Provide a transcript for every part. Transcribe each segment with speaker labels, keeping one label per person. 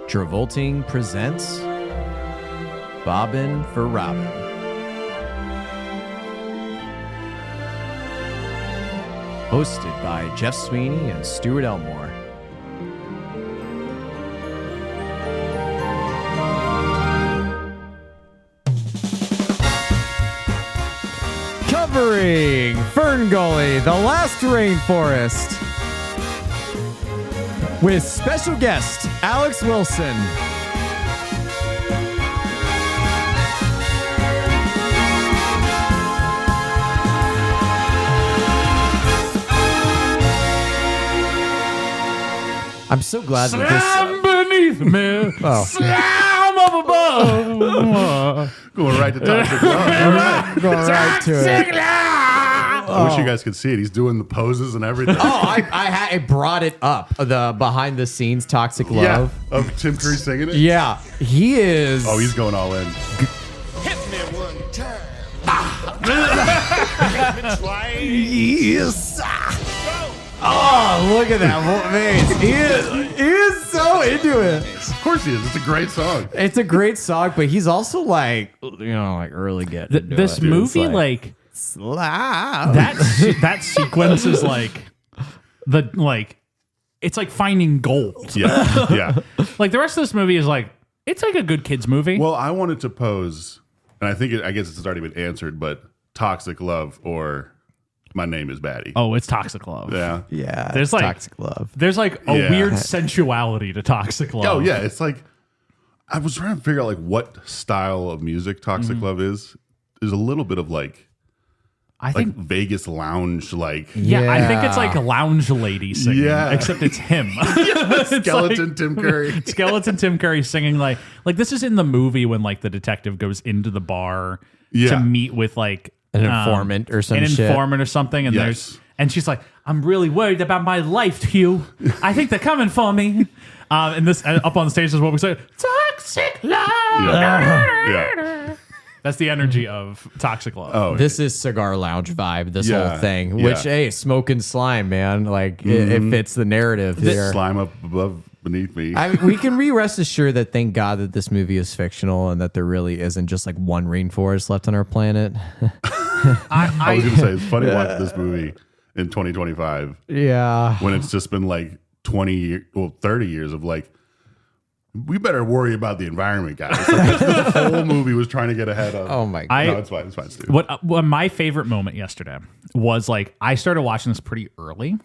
Speaker 1: Travolting presents Bobbin' for Robin. Hosted by Jeff Sweeney and Stuart Elmore. Covering FernGully, the Last Rainforest, with special guest Alex Wilson. I'm so glad that this...
Speaker 2: Slam beneath me, slam up above.
Speaker 3: Going right to Toxic Love.
Speaker 1: Going right to it.
Speaker 3: I wish you guys could see it. He's doing the poses and everything.
Speaker 1: I brought it up. The behind the scenes Toxic Love.
Speaker 3: Yeah, of Tim Curry singing it.
Speaker 1: Yeah, he is.
Speaker 3: Oh, he's going all in.
Speaker 4: Hit me one time.
Speaker 1: Yes. Oh, look at that face. He is so into it.
Speaker 3: Of course he is. It's a great song.
Speaker 1: It's a great song, but he's also like, really getting into
Speaker 2: This
Speaker 1: it.
Speaker 2: movie,
Speaker 1: It's
Speaker 2: like
Speaker 1: slap.
Speaker 2: that sequence is like it's like finding gold.
Speaker 3: Yeah, yeah.
Speaker 2: Like the rest of this movie is like it's like a good kids movie.
Speaker 3: Well, I wanted to pose, and I guess it's already been answered, but Toxic Love or My Name is Batty.
Speaker 2: Oh, it's Toxic Love.
Speaker 3: Yeah.
Speaker 1: Yeah,
Speaker 2: There's like
Speaker 1: Toxic Love.
Speaker 2: There's like a
Speaker 3: Yeah.
Speaker 2: weird sensuality to Toxic Love.
Speaker 3: Oh, yeah. It's like, I was trying to figure out like what style of music Toxic Love is. There's a little bit of like
Speaker 2: I think
Speaker 3: Vegas lounge, like
Speaker 2: yeah, I think it's like a lounge lady singing.
Speaker 3: Yeah.
Speaker 2: Except it's him.
Speaker 3: skeleton Tim Curry.
Speaker 2: Skeleton Tim Curry singing like this is in the movie when like the detective goes into the bar
Speaker 3: Yeah.
Speaker 2: to meet with like
Speaker 1: An informant or some shit.
Speaker 2: informant or something, and
Speaker 3: Yes.
Speaker 2: and she's like, I'm really worried about my life, Hugh. I think they're coming for me. And this up on the stage is what we say, Toxic Love.
Speaker 3: Yeah.
Speaker 2: That's the energy of Toxic Love.
Speaker 3: Oh,
Speaker 1: This is cigar lounge vibe, this
Speaker 3: Yeah,
Speaker 1: whole thing.
Speaker 3: yeah.
Speaker 1: Which, hey, smoking slime, man. Like, it fits the narrative here.
Speaker 3: slime up above beneath me.
Speaker 1: I mean, we can rest assured that thank God that this movie is fictional and that there really isn't just like one rainforest left on our planet.
Speaker 3: I was gonna say it's funny watching this movie in 2025
Speaker 1: Yeah.
Speaker 3: when it's just been like 30 years of like, we better worry about the environment, guys. Like, this whole movie was trying to get ahead of.
Speaker 1: Oh my God.
Speaker 3: No, it's fine, Steve.
Speaker 2: What my favorite moment yesterday was like I started watching this pretty early,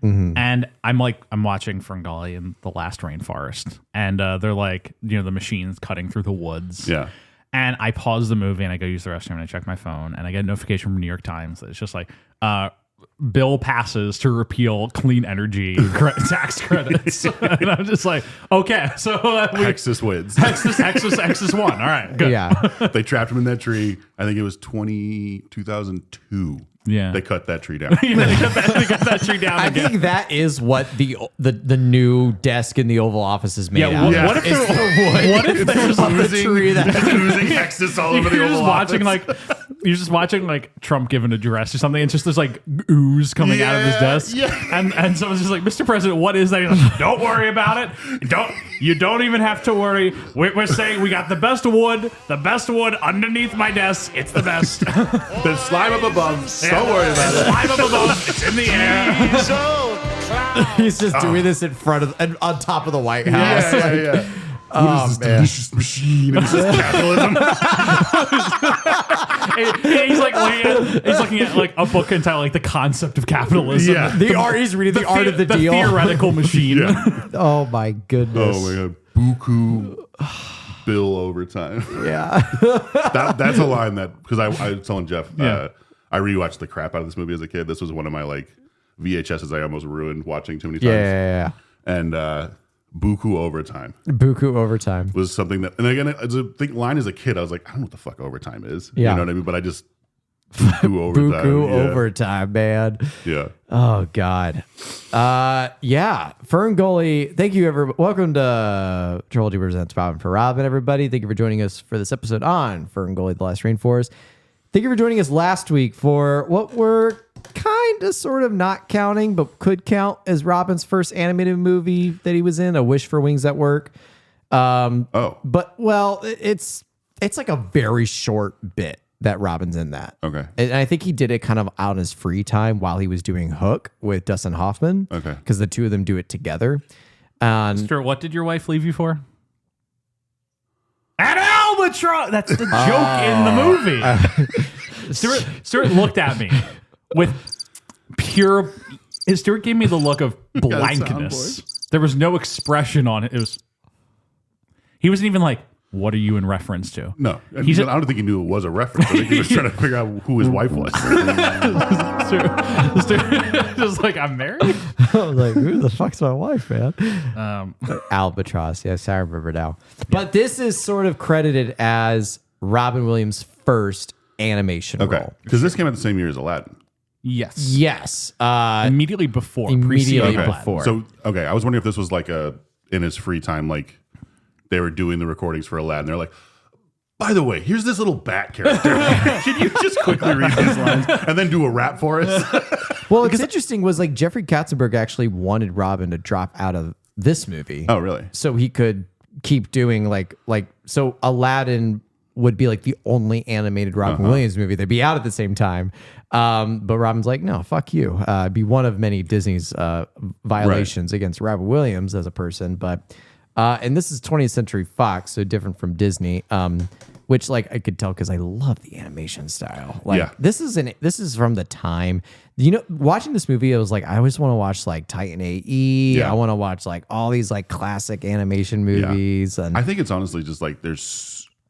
Speaker 2: and I'm watching FernGully and the Last Rainforest, and they're like the machines cutting through the woods.
Speaker 3: Yeah.
Speaker 2: And I pause the movie and I go use the restroom and I check my phone and I get a notification from New York Times that it's just like bill passes to repeal clean energy tax credits. And I'm just like, okay, so
Speaker 3: Texas wins.
Speaker 2: Texas won. All right, good.
Speaker 1: Yeah.
Speaker 3: They trapped him in that tree. I think it was 2002.
Speaker 2: Yeah.
Speaker 3: They cut that tree down.
Speaker 2: they got that tree down
Speaker 1: I
Speaker 2: again.
Speaker 1: think that is what the new desk in the Oval Office is made out of.
Speaker 3: Yeah.
Speaker 2: What if
Speaker 1: It's
Speaker 2: there-
Speaker 1: the wood.
Speaker 2: what if there's
Speaker 1: on the tree that
Speaker 3: oozing Texas all over the
Speaker 2: You're just
Speaker 3: Oval
Speaker 2: watching
Speaker 3: Office.
Speaker 2: you're just watching like Trump give an address or something. It's just there's like ooze coming out of his
Speaker 3: Yeah,
Speaker 2: desk,
Speaker 3: yeah.
Speaker 2: and someone's just like, Mr. President, what is that? He's like, don't worry about it. You don't even have to worry. We're saying we got the best wood underneath my desk. It's the best.
Speaker 3: There's slime up above. Don't worry about it.
Speaker 2: Slime up above. It's in the air.
Speaker 4: So clown.
Speaker 1: he's just doing this in front of and on top of the White House.
Speaker 3: Yeah,
Speaker 1: Like,
Speaker 3: yeah.
Speaker 1: oh,
Speaker 3: What is this
Speaker 1: man.
Speaker 3: delicious machine? It's just capitalism.
Speaker 2: He's looking at like a book entitled like The Concept of Capitalism.
Speaker 3: Yeah.
Speaker 1: He's reading the art of the deal.
Speaker 2: theoretical machine.
Speaker 3: Yeah.
Speaker 1: Oh my goodness.
Speaker 3: Oh my god. Buku bill overtime.
Speaker 1: Yeah.
Speaker 3: That's a line that because I was telling Jeff,
Speaker 2: Yeah.
Speaker 3: I rewatched the crap out of this movie as a kid. This was one of my like VHSs I almost ruined watching too many times.
Speaker 1: Yeah.
Speaker 3: And Buku overtime
Speaker 1: Buku overtime.
Speaker 3: was something that, and again, as a line as a kid, I was like, I don't know what the fuck overtime is.
Speaker 1: Yeah.
Speaker 3: You know what I mean? But I just Buku overtime.
Speaker 1: Buku
Speaker 3: yeah.
Speaker 1: overtime, man.
Speaker 3: Yeah.
Speaker 1: Oh God. Yeah. FernGully, thank you everybody. Welcome to Travolting Presents Bobbin' for Robin, everybody. Thank you for joining us for this episode on FernGully, the Last Rainforest. Thank you for joining us last week for what we're kind of sort of not counting, but could count as Robin's first animated movie that he was in, A Wish for Wings at Work. But well, it's like a very short bit that Robin's in that.
Speaker 3: Okay.
Speaker 1: And I think he did it kind of on his free time while he was doing Hook with Dustin Hoffman.
Speaker 3: Okay.
Speaker 1: Because the two of them do it together. And
Speaker 2: Stuart, what did your wife leave you for? An albatross. That's the joke in the movie. Stuart looked at me with pure. Stuart gave me the look of blankness. There was no expression on it. It was. He wasn't even like, "What are you in reference to?"
Speaker 3: No, I
Speaker 2: He's
Speaker 3: don't think he knew it was a reference. I think he was trying to figure out who his wife was.
Speaker 2: Stuart was like, "I'm married."
Speaker 1: I was like, who the fuck's my wife, man? Albatross. Yes, I remember now. But this is sort of credited as Robin Williams' first animation
Speaker 3: Okay,
Speaker 1: role.
Speaker 3: because this came out the same year as Aladdin.
Speaker 2: Yes.
Speaker 1: Yes.
Speaker 2: Immediately before.
Speaker 1: Immediately
Speaker 2: preceding
Speaker 1: before.
Speaker 2: Aladdin.
Speaker 3: So okay, I was wondering if this was like in his free time, like they were doing the recordings for Aladdin. They're like, by the way, here's this little bat character. Can you just quickly read these lines and then do a rap for us?
Speaker 1: Well, what's interesting was like Jeffrey Katzenberg actually wanted Robin to drop out of this movie.
Speaker 3: Oh, really?
Speaker 1: So he could keep doing so Aladdin would be like the only animated Robin Williams movie. They'd be out at the same time. But Robin's like, no, fuck you. Be one of many Disney's violations against Robin Williams as a person. But and this is 20th Century Fox, so different from Disney. Which like I could tell because I love the animation style. Like
Speaker 3: Yeah.
Speaker 1: this is from the time. You know, watching this movie, I was like, I always want to watch like Titan AE.
Speaker 3: Yeah.
Speaker 1: I want to watch like all these like classic animation movies. And
Speaker 3: I think it's honestly just like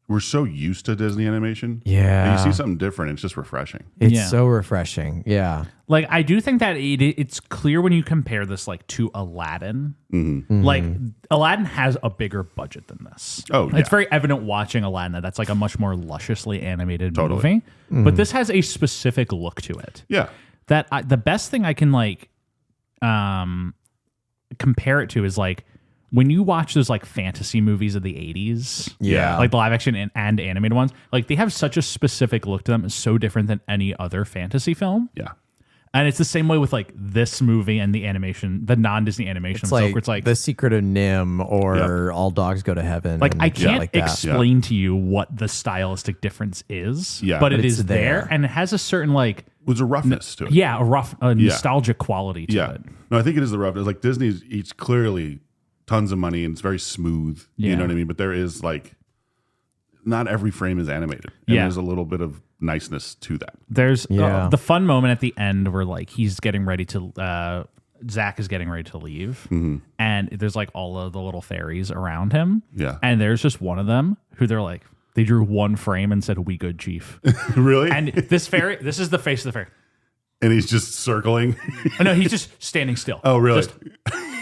Speaker 3: we're so used to Disney animation.
Speaker 1: Yeah.
Speaker 3: And you see something different, it's just refreshing.
Speaker 1: it's
Speaker 2: Yeah.
Speaker 1: so refreshing. Yeah.
Speaker 2: Like, I do think that it's clear when you compare this, like, to Aladdin. Like, Aladdin has a bigger budget than this.
Speaker 3: Oh, yeah.
Speaker 2: It's very evident watching Aladdin that's, like, a much more lusciously animated
Speaker 3: Totally.
Speaker 2: movie. But this has a specific look to it.
Speaker 3: Yeah.
Speaker 2: That the best thing I can, like, compare it to is, like, when you watch those, like, fantasy movies of the 80s,
Speaker 1: Yeah.
Speaker 2: like the live action and animated ones, like, they have such a specific look to them. It's so different than any other fantasy film.
Speaker 3: Yeah.
Speaker 2: And it's the same way with like this movie and the animation, the non-Disney animation.
Speaker 1: It's
Speaker 2: stuff,
Speaker 1: like,
Speaker 2: where it's like
Speaker 1: The Secret of Nim or All Dogs Go to Heaven.
Speaker 2: like
Speaker 1: and
Speaker 2: I
Speaker 1: shit
Speaker 2: can't
Speaker 1: like that.
Speaker 2: explain to you what the stylistic difference is.
Speaker 3: Yeah.
Speaker 2: but it
Speaker 1: But it's
Speaker 2: is there
Speaker 1: there.
Speaker 2: and it has a certain like
Speaker 3: There's a roughness to it.
Speaker 2: yeah, a rough, nostalgic quality to
Speaker 3: Yeah.
Speaker 2: it.
Speaker 3: No, I think it is the roughness. Like Disney's each clearly tons of money and it's very smooth.
Speaker 2: Yeah.
Speaker 3: You know what I mean? But there is like not every frame is animated. And
Speaker 2: Yeah.
Speaker 3: there's a little bit of niceness to that.
Speaker 2: There's
Speaker 1: Yeah.
Speaker 2: the fun moment at the end where like he's getting ready to Zach is getting ready to leave, and there's like all of the little fairies around him.
Speaker 3: Yeah.
Speaker 2: and there's just one of them who they're like they drew one frame and said "We good, chief."
Speaker 3: Really?
Speaker 2: And this fairy, this is the face of the fairy.
Speaker 3: And he's just circling.
Speaker 2: Oh, no, he's just standing still.
Speaker 3: Oh, really?
Speaker 2: Just,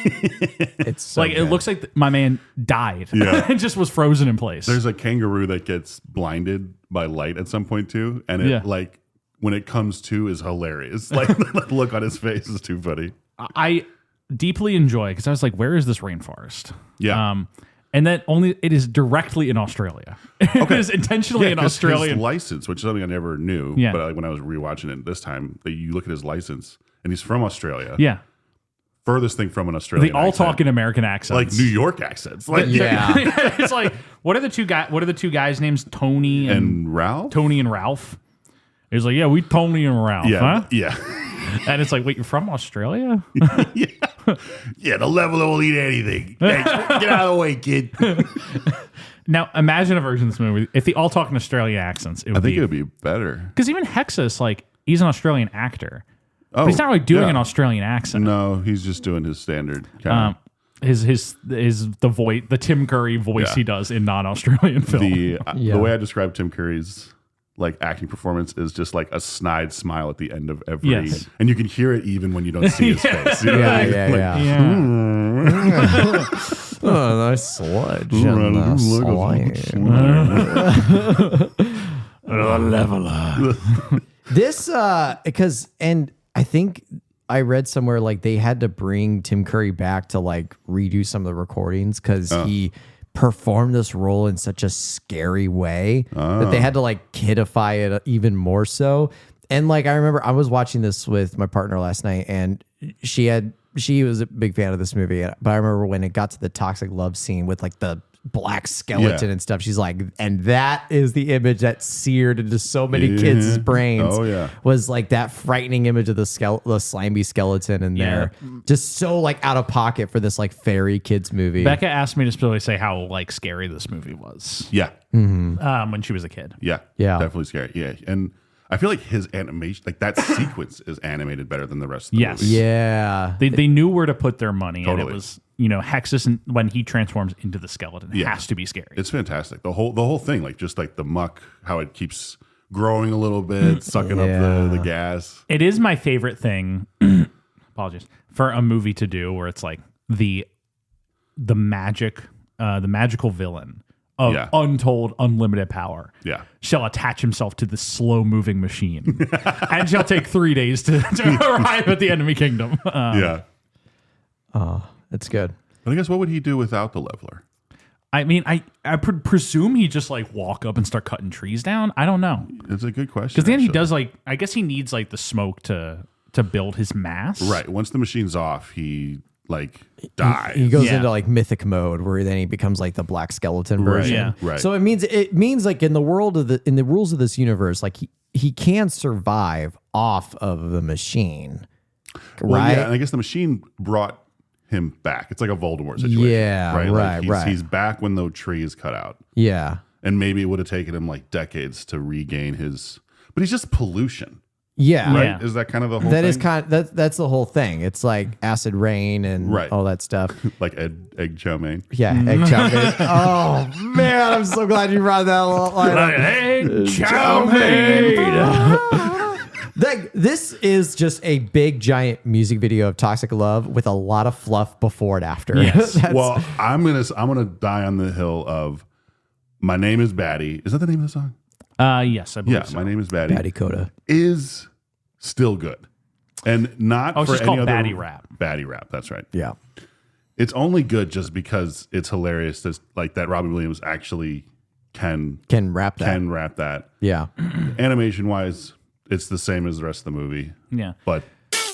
Speaker 1: It's so
Speaker 2: like it
Speaker 1: good.
Speaker 2: looks like my man died.
Speaker 3: Yeah.
Speaker 2: and just was frozen in place.
Speaker 3: There's a kangaroo that gets blinded by light at some point too. And it
Speaker 2: Yeah.
Speaker 3: like when it comes to is hilarious. Like the look on his face is too funny.
Speaker 2: I deeply enjoy because I was like, where is this rainforest?
Speaker 3: Yeah.
Speaker 2: And then it is directly in Australia. It is intentionally in
Speaker 3: 'cause
Speaker 2: Australia.
Speaker 3: His license, which is something I never knew,
Speaker 2: Yeah.
Speaker 3: but when I was rewatching it this time, that you look at his license and he's from Australia.
Speaker 2: Yeah.
Speaker 3: Furthest thing from an Australian
Speaker 2: They all
Speaker 3: accent.
Speaker 2: talk in American accents.
Speaker 3: like New York accents. Like
Speaker 1: Yeah.
Speaker 2: It's like, what are the two guys' names? Tony
Speaker 3: and Ralph?
Speaker 2: Tony and Ralph. He's like, yeah, we Tony and Ralph,
Speaker 3: Yeah.
Speaker 2: huh?
Speaker 3: Yeah.
Speaker 2: And it's like, wait, you're from Australia?
Speaker 3: Yeah, the level that will eat anything. Hey, get out of the way, kid.
Speaker 2: Now, imagine a version of this movie. If they all talk in Australian accents, it would
Speaker 3: I think
Speaker 2: be...
Speaker 3: it would be better.
Speaker 2: Because even Hexus, like, he's an Australian actor.
Speaker 3: Oh,
Speaker 2: But he's not really doing
Speaker 3: yeah.
Speaker 2: an Australian accent.
Speaker 3: No, he's just doing his standard kind
Speaker 2: The Tim Curry voice
Speaker 3: Yeah.
Speaker 2: he does in non-Australian film.
Speaker 3: the
Speaker 1: Yeah.
Speaker 3: the way I describe Tim Curry's like acting performance is just like a snide smile at the end of every,
Speaker 2: Yes.
Speaker 3: and you can hear it even when you don't see his face. You know what I
Speaker 1: Yeah,
Speaker 3: mean?
Speaker 1: yeah,
Speaker 3: Like,
Speaker 1: yeah.
Speaker 2: Yeah.
Speaker 1: Oh, nice sludge and
Speaker 3: Look
Speaker 1: slime. This, because, and I think I read somewhere like they had to bring Tim Curry back to like redo some of the recordings because he performed this role in such a scary way that they had to like kidify it even more so. And like, I remember I was watching this with my partner last night and she was a big fan of this movie, but I remember when it got to the toxic love scene with like the black skeleton
Speaker 3: Yeah.
Speaker 1: and stuff. She's like, and that is the image that seared into so many kids' brains.
Speaker 3: Oh, yeah.
Speaker 1: Was like that frightening image of the slimy skeleton in there. Just so like out of pocket for this like fairy kids movie.
Speaker 2: Becca asked me to specifically say how like scary this movie was
Speaker 3: Yeah.
Speaker 2: when she was a kid.
Speaker 3: Yeah.
Speaker 1: Yeah.
Speaker 3: Definitely scary. Yeah. And I feel like his animation, like that sequence is animated better than the rest of the
Speaker 2: Yes.
Speaker 3: movie.
Speaker 1: Yeah.
Speaker 2: They knew where to put their money, and
Speaker 3: Totally.
Speaker 2: it was Hexus when he transforms into the skeleton. It
Speaker 3: Yeah.
Speaker 2: has to be scary.
Speaker 3: It's fantastic. The whole thing, like just like the muck, how it keeps growing a little bit, sucking up the gas.
Speaker 2: It is my favorite thing. Apologies for a movie to do where it's like the magical villain of
Speaker 3: Yeah.
Speaker 2: untold, unlimited power.
Speaker 3: Yeah.
Speaker 2: Shall attach himself to the slow moving machine, and shall take 3 days to arrive at the enemy kingdom.
Speaker 3: Yeah.
Speaker 1: That's good.
Speaker 3: But I guess what would he do without the leveler?
Speaker 2: I mean, I presume he just like walk up and start cutting trees down. I don't know,
Speaker 3: It's a good question.
Speaker 2: because then he
Speaker 3: actually.
Speaker 2: does like, I guess he needs like the smoke to build his mass.
Speaker 3: Right. Once the machine's off, he like dies.
Speaker 1: He goes
Speaker 2: Yeah.
Speaker 1: into like mythic mode where then he becomes like the black skeleton version.
Speaker 2: Yeah.
Speaker 3: Right.
Speaker 1: So it means like in the rules of this universe, like he can survive off of the machine.
Speaker 3: Well,
Speaker 1: Right?
Speaker 3: yeah, and I guess the machine brought him back. It's like a Voldemort situation.
Speaker 1: Yeah,
Speaker 3: Like
Speaker 1: right.
Speaker 3: he's back when the tree is cut out.
Speaker 1: Yeah.
Speaker 3: And maybe it would have taken him like decades to regain his, but he's just pollution,
Speaker 1: Yeah.
Speaker 3: right?
Speaker 2: Yeah.
Speaker 3: Is that kind of the whole
Speaker 1: That
Speaker 3: thing?
Speaker 1: is that's the whole thing. It's like acid rain and
Speaker 3: Right.
Speaker 1: all that stuff.
Speaker 3: Like egg chow mein.
Speaker 1: Yeah, egg chow mein. Oh man, I'm so glad you brought that line up.
Speaker 2: Hey, chow mein.
Speaker 1: This is just a big giant music video of Toxic Love with a lot of fluff before and after.
Speaker 2: Yes.
Speaker 1: That's-
Speaker 3: Well, I'm gonna die on the hill of My Name is Batty. Is that the name of the song?
Speaker 2: Yes, I believe
Speaker 3: Yeah,
Speaker 2: so.
Speaker 3: My Name is Batty.
Speaker 1: Batty Koba.
Speaker 3: Is still good, and not
Speaker 2: Oh,
Speaker 3: for
Speaker 2: it's just
Speaker 3: any
Speaker 2: called
Speaker 3: other
Speaker 2: Batty Rap.
Speaker 3: Batty Rap. That's right.
Speaker 1: Yeah.
Speaker 3: It's only good just because it's hilarious. That like that Robin Williams actually can
Speaker 1: Rap that.
Speaker 3: rap that.
Speaker 1: Yeah.
Speaker 3: Animation wise, it's the same as the rest of the movie,
Speaker 2: Yeah.
Speaker 3: but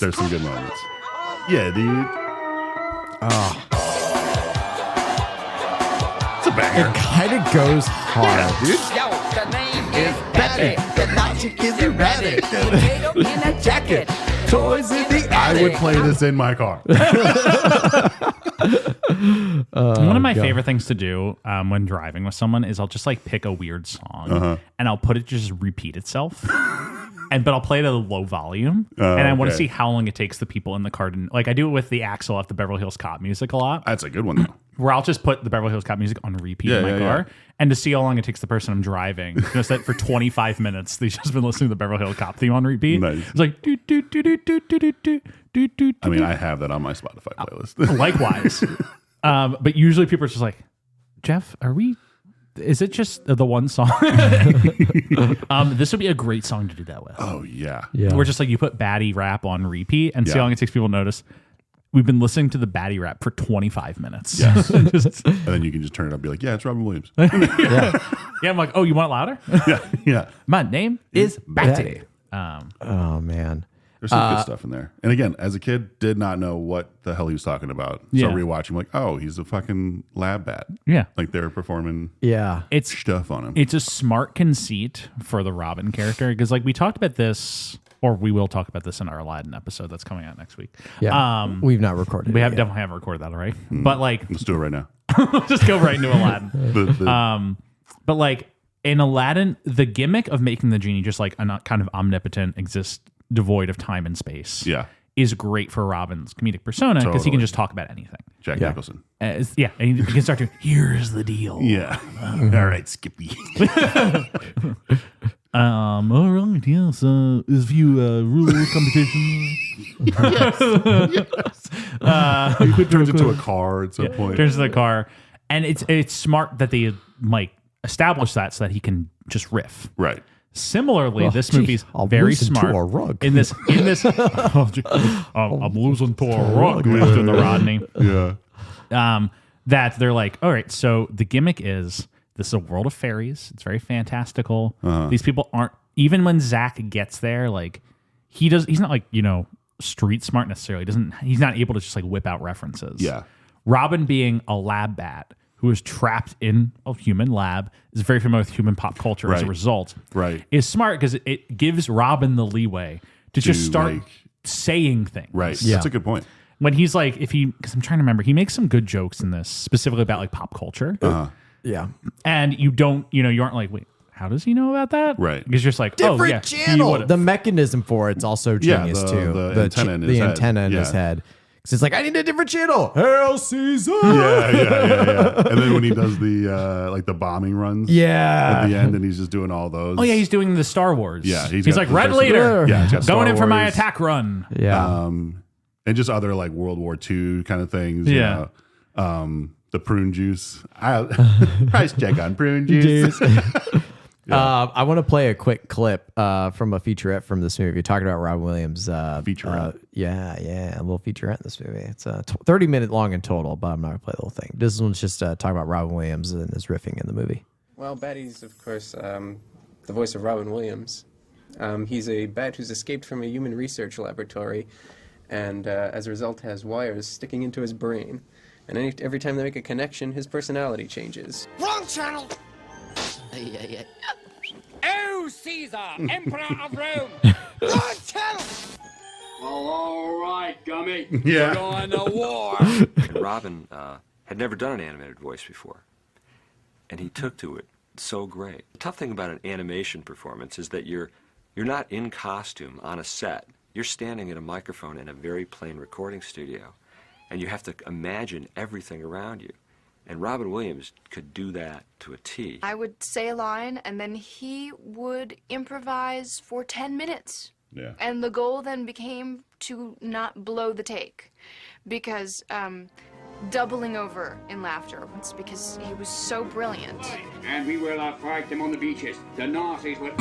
Speaker 3: there's some good moments. Yeah, dude. It's a banger.
Speaker 1: Kind of goes hard.
Speaker 3: Dude.
Speaker 4: Yo, the name is Batty.
Speaker 1: The logic is erratic.
Speaker 4: Potato in a jacket.
Speaker 1: Toys in the
Speaker 3: I would play this in my car.
Speaker 2: One of my favorite things to do when driving with someone is I'll just like pick a weird song and I'll put it to just repeat itself. But I'll play it at a low volume, and I want to
Speaker 3: okay.
Speaker 2: see how long it takes the people in the car to like. I do it with the Axel off the Beverly Hills Cop music a lot,
Speaker 3: That's a good one though.
Speaker 2: where I'll just put the Beverly Hills Cop music on repeat in my car, and to see how long it takes the person I'm driving. Just that for 25 minutes, they've just been listening to the Beverly Hills Cop theme on repeat.
Speaker 3: Nice.
Speaker 2: It's like do do do do do do do do do do.
Speaker 3: I mean, I have that on my Spotify playlist.
Speaker 2: Likewise, but usually people are just like, Jeff, is it just the one song? This would be a great song to do that with.
Speaker 3: Oh yeah.
Speaker 1: Yeah.
Speaker 2: Where just like you put Batty Rap on repeat and see
Speaker 3: Yeah.
Speaker 2: how long it takes people to notice. We've been listening to the Batty Rap for 25 minutes.
Speaker 3: Yes.
Speaker 2: Just-
Speaker 3: And then you can just turn it up and be like, yeah, it's Robin Williams.
Speaker 2: yeah, I'm like, oh, you want it louder?
Speaker 3: yeah.
Speaker 2: My name is Batty.
Speaker 1: Oh man.
Speaker 3: There's some good stuff in there. And again, as a kid, did not know what the hell he was talking about. So
Speaker 2: Yeah.
Speaker 3: rewatching, like, oh, he's a fucking lab bat.
Speaker 2: Yeah.
Speaker 3: Like they were performing
Speaker 1: Yeah.
Speaker 2: It's
Speaker 3: stuff on him.
Speaker 2: it's a smart conceit for the Robin character because like we talked about this, or we will talk about this in our Aladdin episode that's coming out next week.
Speaker 1: Yeah. We've not recorded.
Speaker 2: We
Speaker 1: it
Speaker 2: have
Speaker 1: yet.
Speaker 2: definitely haven't recorded that already. But like
Speaker 3: Let's do it right now.
Speaker 2: just go right into Aladdin.
Speaker 3: The-
Speaker 2: But like in Aladdin, the gimmick of making the genie just like a kind of omnipotent, exist devoid of time and space,
Speaker 3: Yeah.
Speaker 2: is great for Robin's comedic persona because he
Speaker 3: Totally.
Speaker 2: can just talk about anything.
Speaker 3: Jack
Speaker 1: Yeah.
Speaker 3: Nicholson.
Speaker 2: And he can start to here's the deal.
Speaker 3: Yeah. All right, Skippy.
Speaker 2: All right, yes, is few rule competition.
Speaker 3: He turns into a car at some point.
Speaker 2: Turns to the car, and it's smart that they like establish that so that he can just riff.
Speaker 3: Right.
Speaker 2: Similarly,
Speaker 1: Oh,
Speaker 2: this
Speaker 1: gee,
Speaker 2: movie's
Speaker 1: I'll
Speaker 2: very
Speaker 1: listen to
Speaker 2: smart.
Speaker 1: a rug.
Speaker 2: In this, I'm losing to a rug, Mr. the Rodney.
Speaker 3: Yeah.
Speaker 2: That they're like, all right, so the gimmick is this is a world of fairies. It's very fantastical. These people aren't, even when Zach gets there, like he's not like, street smart necessarily. He's not able to just like whip out references.
Speaker 3: Yeah.
Speaker 2: Robin being a lab bat who is trapped in a human lab, is very familiar with human pop culture as a
Speaker 3: Right.
Speaker 2: result,
Speaker 3: Right.
Speaker 2: is smart because it gives Robin the leeway to just start saying things.
Speaker 3: Right.
Speaker 1: Yeah.
Speaker 3: That's a good point.
Speaker 2: When he's like, because I'm trying to remember, he makes some good jokes in this, specifically about like pop culture.
Speaker 1: Yeah.
Speaker 2: And you aren't like, wait, how does he know about that?
Speaker 3: Right.
Speaker 2: Because you're just like,
Speaker 1: Different
Speaker 2: oh, yeah,
Speaker 1: channel. The mechanism for it's also
Speaker 3: Yeah,
Speaker 1: genius
Speaker 3: the-
Speaker 1: too.
Speaker 3: the antenna in his
Speaker 1: the
Speaker 3: head.
Speaker 1: antenna in his
Speaker 3: Yeah.
Speaker 1: head. Because it's like, I need a different channel. Hail Caesar.
Speaker 3: Yeah. And then when he does the like the bombing runs
Speaker 1: Yeah.
Speaker 3: at the end, and he's just doing all those.
Speaker 2: Oh yeah, he's doing the Star Wars.
Speaker 3: Yeah,
Speaker 2: he's
Speaker 3: got
Speaker 2: like
Speaker 3: the
Speaker 2: red
Speaker 3: Star-
Speaker 2: leader.
Speaker 3: Yeah, he's got Star
Speaker 2: going in for my
Speaker 3: Wars,
Speaker 2: attack run.
Speaker 1: Yeah.
Speaker 3: and just other like World War II kind of things.
Speaker 2: Yeah.
Speaker 3: You know? The prune juice. Price check on prune juice.
Speaker 1: I want to play a quick clip from a featurette from this movie. You're talking about Robin Williams.
Speaker 3: Featurette.
Speaker 1: Yeah, a little featurette in this movie. It's 30-minute long in total, but I'm not going to play the whole thing. This one's just talking about Robin Williams and his riffing in the movie.
Speaker 5: Well, Batty's, of course, the voice of Robin Williams. He's a bat who's escaped from a human research laboratory and, as a result, has wires sticking into his brain. And every time they make a connection, his personality changes.
Speaker 4: Wrong channel! Oh, Caesar, Emperor of Rome! Wrong channel! All right, Gummy.
Speaker 3: Yeah.
Speaker 4: We're going to war.
Speaker 6: And Robin had never done an animated voice before, and he took to it so great. The tough thing about an animation performance is that you're not in costume on a set. You're standing at a microphone in a very plain recording studio, and you have to imagine everything around you. And Robin Williams could do that to a T.
Speaker 7: I would say a line, and then he would improvise for 10 minutes.
Speaker 3: Yeah.
Speaker 7: And the goal then became to not blow the take. Because doubling over in laughter once because he was so brilliant.
Speaker 8: And we will fight them on the beaches. The Nazis will...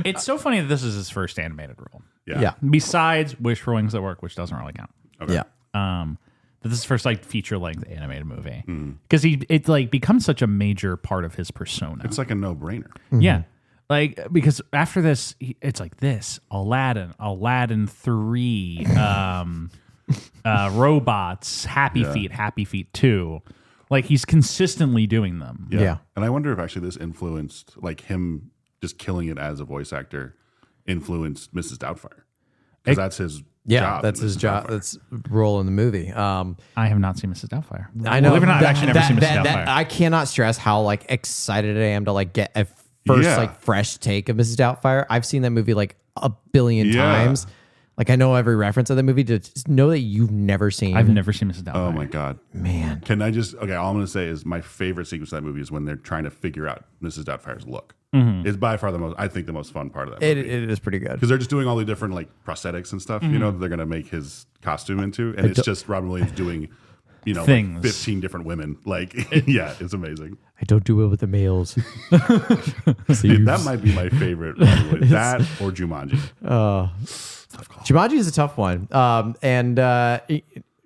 Speaker 2: It's so funny that this is his first animated role.
Speaker 1: Yeah.
Speaker 2: Besides Wish for Wings That Work, which doesn't really count.
Speaker 3: Okay.
Speaker 1: Yeah.
Speaker 2: That this is his first like feature length animated movie because it like becomes such a major part of his persona.
Speaker 3: It's like a no-brainer.
Speaker 2: Yeah, like because after this, it's like this Aladdin 3, Robots, Happy Feet 2. Like he's consistently doing them.
Speaker 1: Yeah.
Speaker 3: And I wonder if actually this influenced, like him just killing it as a voice actor, influenced Mrs. Doubtfire. Because that's his job.
Speaker 1: That's his
Speaker 3: Mrs.
Speaker 1: job.
Speaker 3: Doubtfire.
Speaker 1: That's role in the movie.
Speaker 2: I have not seen Mrs. Doubtfire.
Speaker 1: I know.
Speaker 2: Believe it or not, I've actually never seen Mrs. Doubtfire.
Speaker 1: I cannot stress how like excited I am to like get a first like fresh take of Mrs. Doubtfire. I've seen that movie like a billion times. Like I know every reference of the movie. To just know that you've never seen.
Speaker 2: I've never seen Mrs. Doubtfire.
Speaker 3: Oh my God.
Speaker 1: Man.
Speaker 3: Can I just, okay, all I'm going to say is my favorite sequence of that movie is when they're trying to figure out Mrs. Doubtfire's look. It's by far the most fun part of that movie.
Speaker 1: It is pretty good.
Speaker 3: Because they're just doing all the different like prosthetics and stuff, you know, that they're going to make his costume into. And it's just Robin Williams doing, you know,
Speaker 2: Things.
Speaker 3: like 15 different women. Like, yeah, it's amazing.
Speaker 1: I don't do it with the males.
Speaker 3: Dude, that might be my favorite. Robin Williams. That or Jumanji.
Speaker 1: Jumanji is a tough one.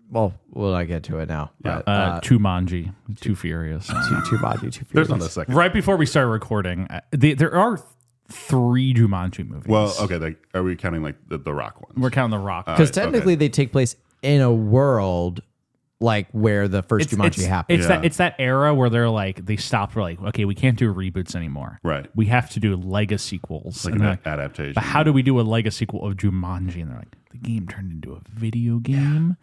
Speaker 1: Well, we'll not get to it now.
Speaker 3: Yeah.
Speaker 1: But,
Speaker 2: Jumanji, Too Furious.
Speaker 1: Jumanji, too furious.
Speaker 3: There's not a second.
Speaker 2: Right before we started recording, there are 3 Jumanji movies.
Speaker 3: Well, okay. Like, are we counting like the Rock ones?
Speaker 2: We're counting The Rock.
Speaker 1: Because
Speaker 3: okay.
Speaker 1: technically they take place in a world like where the first Jumanji happened.
Speaker 2: It's that era where they're like they stopped. We're like, okay, we can't do reboots anymore.
Speaker 3: Right.
Speaker 2: We have to do Lego sequels.
Speaker 3: Like
Speaker 2: And
Speaker 3: an
Speaker 2: they're like,
Speaker 3: adaptation.
Speaker 2: but how do we do a Lego sequel of Jumanji? And they're like, the game turned into a video game,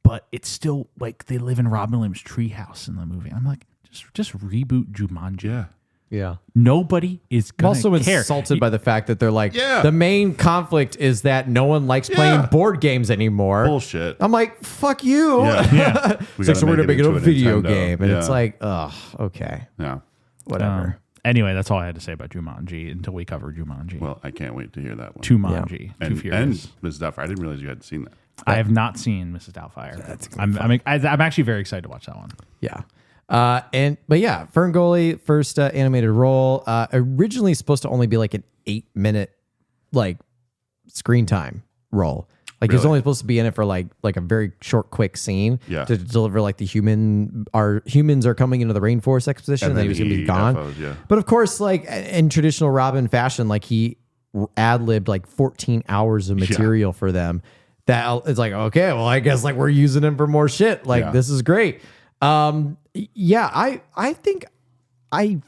Speaker 2: but it's still like they live in Robin Williams' treehouse in the movie. I'm like, just reboot Jumanji.
Speaker 3: Yeah.
Speaker 1: Yeah.
Speaker 2: Nobody is
Speaker 1: I'm
Speaker 2: gonna
Speaker 1: also
Speaker 2: care.
Speaker 1: insulted by the fact that they're like,
Speaker 3: Yeah.
Speaker 1: the main conflict is that no one likes playing board games anymore.
Speaker 3: Bullshit.
Speaker 1: I'm like, fuck you.
Speaker 3: Yeah.
Speaker 1: It's like, so we're going to make it a
Speaker 3: into
Speaker 1: video
Speaker 3: Nintendo.
Speaker 1: game. And
Speaker 3: Yeah.
Speaker 1: it's like, ugh, okay,
Speaker 3: Yeah.
Speaker 1: whatever.
Speaker 2: Anyway, that's all I had to say about Jumanji until we cover Jumanji.
Speaker 3: Well, I can't wait to hear that one.
Speaker 2: Jumanji, Too
Speaker 3: and
Speaker 2: Furious.
Speaker 3: Mrs. Doubtfire. I didn't realize you hadn't seen that.
Speaker 2: I have not seen Mrs. Doubtfire. I'm actually very excited to watch that one.
Speaker 1: Yeah. But yeah, FernGully, first animated role, originally supposed to only be like an 8-minute like screen time role. Like he was
Speaker 3: Really?
Speaker 1: only supposed to be in it for like a very short, quick scene
Speaker 3: Yeah.
Speaker 1: to deliver like humans are coming into the rainforest exposition, and then he was gonna be gone.
Speaker 3: UFOs, yeah.
Speaker 1: But of course, like in traditional Robin fashion, like he ad-libbed like 14 hours of material for them. that it's like, okay, well, I guess like we're using him for more shit. Like
Speaker 3: Yeah.
Speaker 1: this is great. Yeah, I think I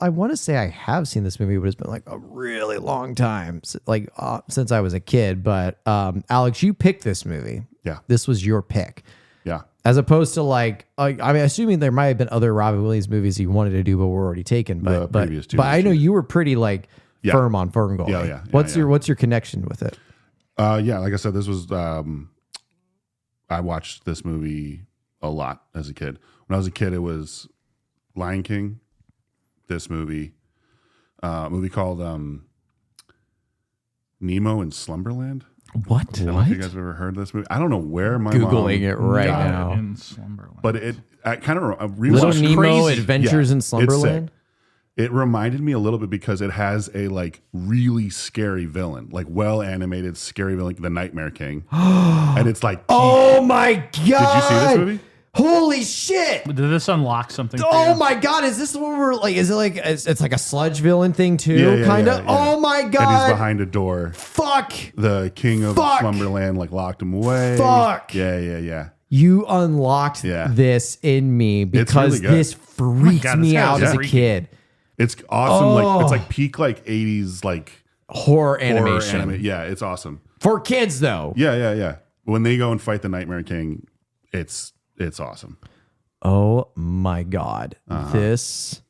Speaker 1: want to say I have seen this movie, but it's been like a really long time, since I was a kid. But Alex, you picked this movie.
Speaker 3: Yeah.
Speaker 1: This was your pick.
Speaker 3: Yeah.
Speaker 1: As opposed to like, I mean, assuming there might have been other Robin Williams movies you wanted to do, but were already taken.
Speaker 3: The
Speaker 1: But
Speaker 3: previous two
Speaker 1: but I know
Speaker 3: movies.
Speaker 1: you were pretty like firm on FernGully.
Speaker 3: Yeah.
Speaker 1: What's your connection with it?
Speaker 3: Yeah, like I said, this was I watched this movie a lot as a kid. When I was a kid, it was Lion King, this movie, a movie called Nemo in Slumberland.
Speaker 2: What?
Speaker 3: I don't know if you guys have ever heard of this movie. I don't know where my
Speaker 1: Googling
Speaker 3: mom
Speaker 1: it right
Speaker 2: Got it
Speaker 1: now.
Speaker 2: in Slumberland.
Speaker 3: but it I kind of
Speaker 1: Little
Speaker 3: rewatched
Speaker 1: Nemo
Speaker 3: Crazy.
Speaker 1: Adventures in
Speaker 3: it's sick.
Speaker 1: Slumberland.
Speaker 3: It reminded me a little bit because it has a like really scary villain, like well animated scary villain, the Nightmare King, and it's like,
Speaker 1: Oh my god! Did
Speaker 3: you see this movie?
Speaker 1: Holy shit!
Speaker 2: Did this unlock something? for
Speaker 1: Oh
Speaker 2: you?
Speaker 1: my god! Is this the one where like? Is it like it's like a sludge villain thing too?
Speaker 3: Yeah,
Speaker 1: kind of.
Speaker 3: yeah, yeah.
Speaker 1: Oh my
Speaker 3: and he's
Speaker 1: god!
Speaker 3: behind a door.
Speaker 1: Fuck!
Speaker 3: The king of
Speaker 1: Fuck.
Speaker 3: Slumberland like locked him away.
Speaker 1: Fuck.
Speaker 3: Yeah.
Speaker 1: You unlocked
Speaker 3: Yeah.
Speaker 1: this in me because
Speaker 3: really good.
Speaker 1: this freaked
Speaker 2: God,
Speaker 1: me
Speaker 2: this guy
Speaker 1: out
Speaker 2: was
Speaker 1: as a
Speaker 2: freaky.
Speaker 1: kid.
Speaker 3: It's awesome.
Speaker 1: Oh.
Speaker 3: Like it's like peak like 80s like
Speaker 1: Horror
Speaker 3: horror
Speaker 1: animation
Speaker 3: Yeah, it's awesome.
Speaker 1: for kids though.
Speaker 3: Yeah. When they go and fight the Nightmare King, it's awesome.
Speaker 1: Oh my god! This.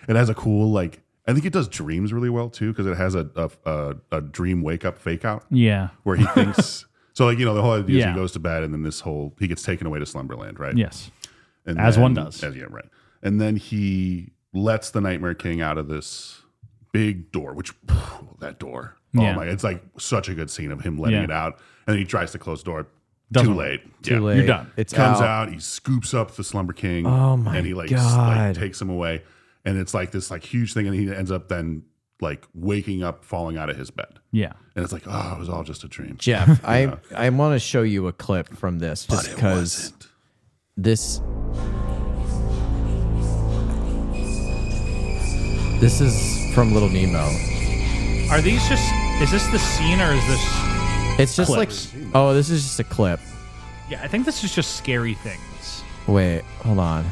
Speaker 3: It has a cool like I think it does dreams really well too because it has a dream wake up fake out
Speaker 2: Yeah.
Speaker 3: where he thinks so like the whole idea is
Speaker 2: Yeah.
Speaker 3: he goes to bed and then he gets taken away to Slumberland, right?
Speaker 2: Yes.
Speaker 3: And
Speaker 2: As one does.
Speaker 3: Right. And then he lets the Nightmare King out of this big door, which that door.
Speaker 2: Yeah.
Speaker 3: Oh my! It's like such a good scene of him letting
Speaker 2: Yeah.
Speaker 3: it out, and then he tries to close the door.
Speaker 2: Doesn't
Speaker 3: Too
Speaker 2: work.
Speaker 3: late.
Speaker 1: Too
Speaker 3: Yeah.
Speaker 1: late.
Speaker 2: You're done.
Speaker 1: It's
Speaker 3: Comes
Speaker 1: out.
Speaker 3: out. He scoops up the Slumber King.
Speaker 1: Oh my
Speaker 3: and he like
Speaker 1: God.
Speaker 3: takes him away, and it's like this like huge thing, and he ends up then like waking up, falling out of his bed,
Speaker 2: Yeah.
Speaker 3: and it's like it was all just a dream.
Speaker 1: Jeff, I want to show you a clip from this just
Speaker 3: But it
Speaker 1: because
Speaker 3: wasn't.
Speaker 1: this is from Little Nemo.
Speaker 2: Are these just? Is this the scene or is this?
Speaker 1: It's just
Speaker 2: Clips.
Speaker 1: like, oh, this is just a clip.
Speaker 2: Yeah, I think this is just scary things.
Speaker 1: Wait, hold on.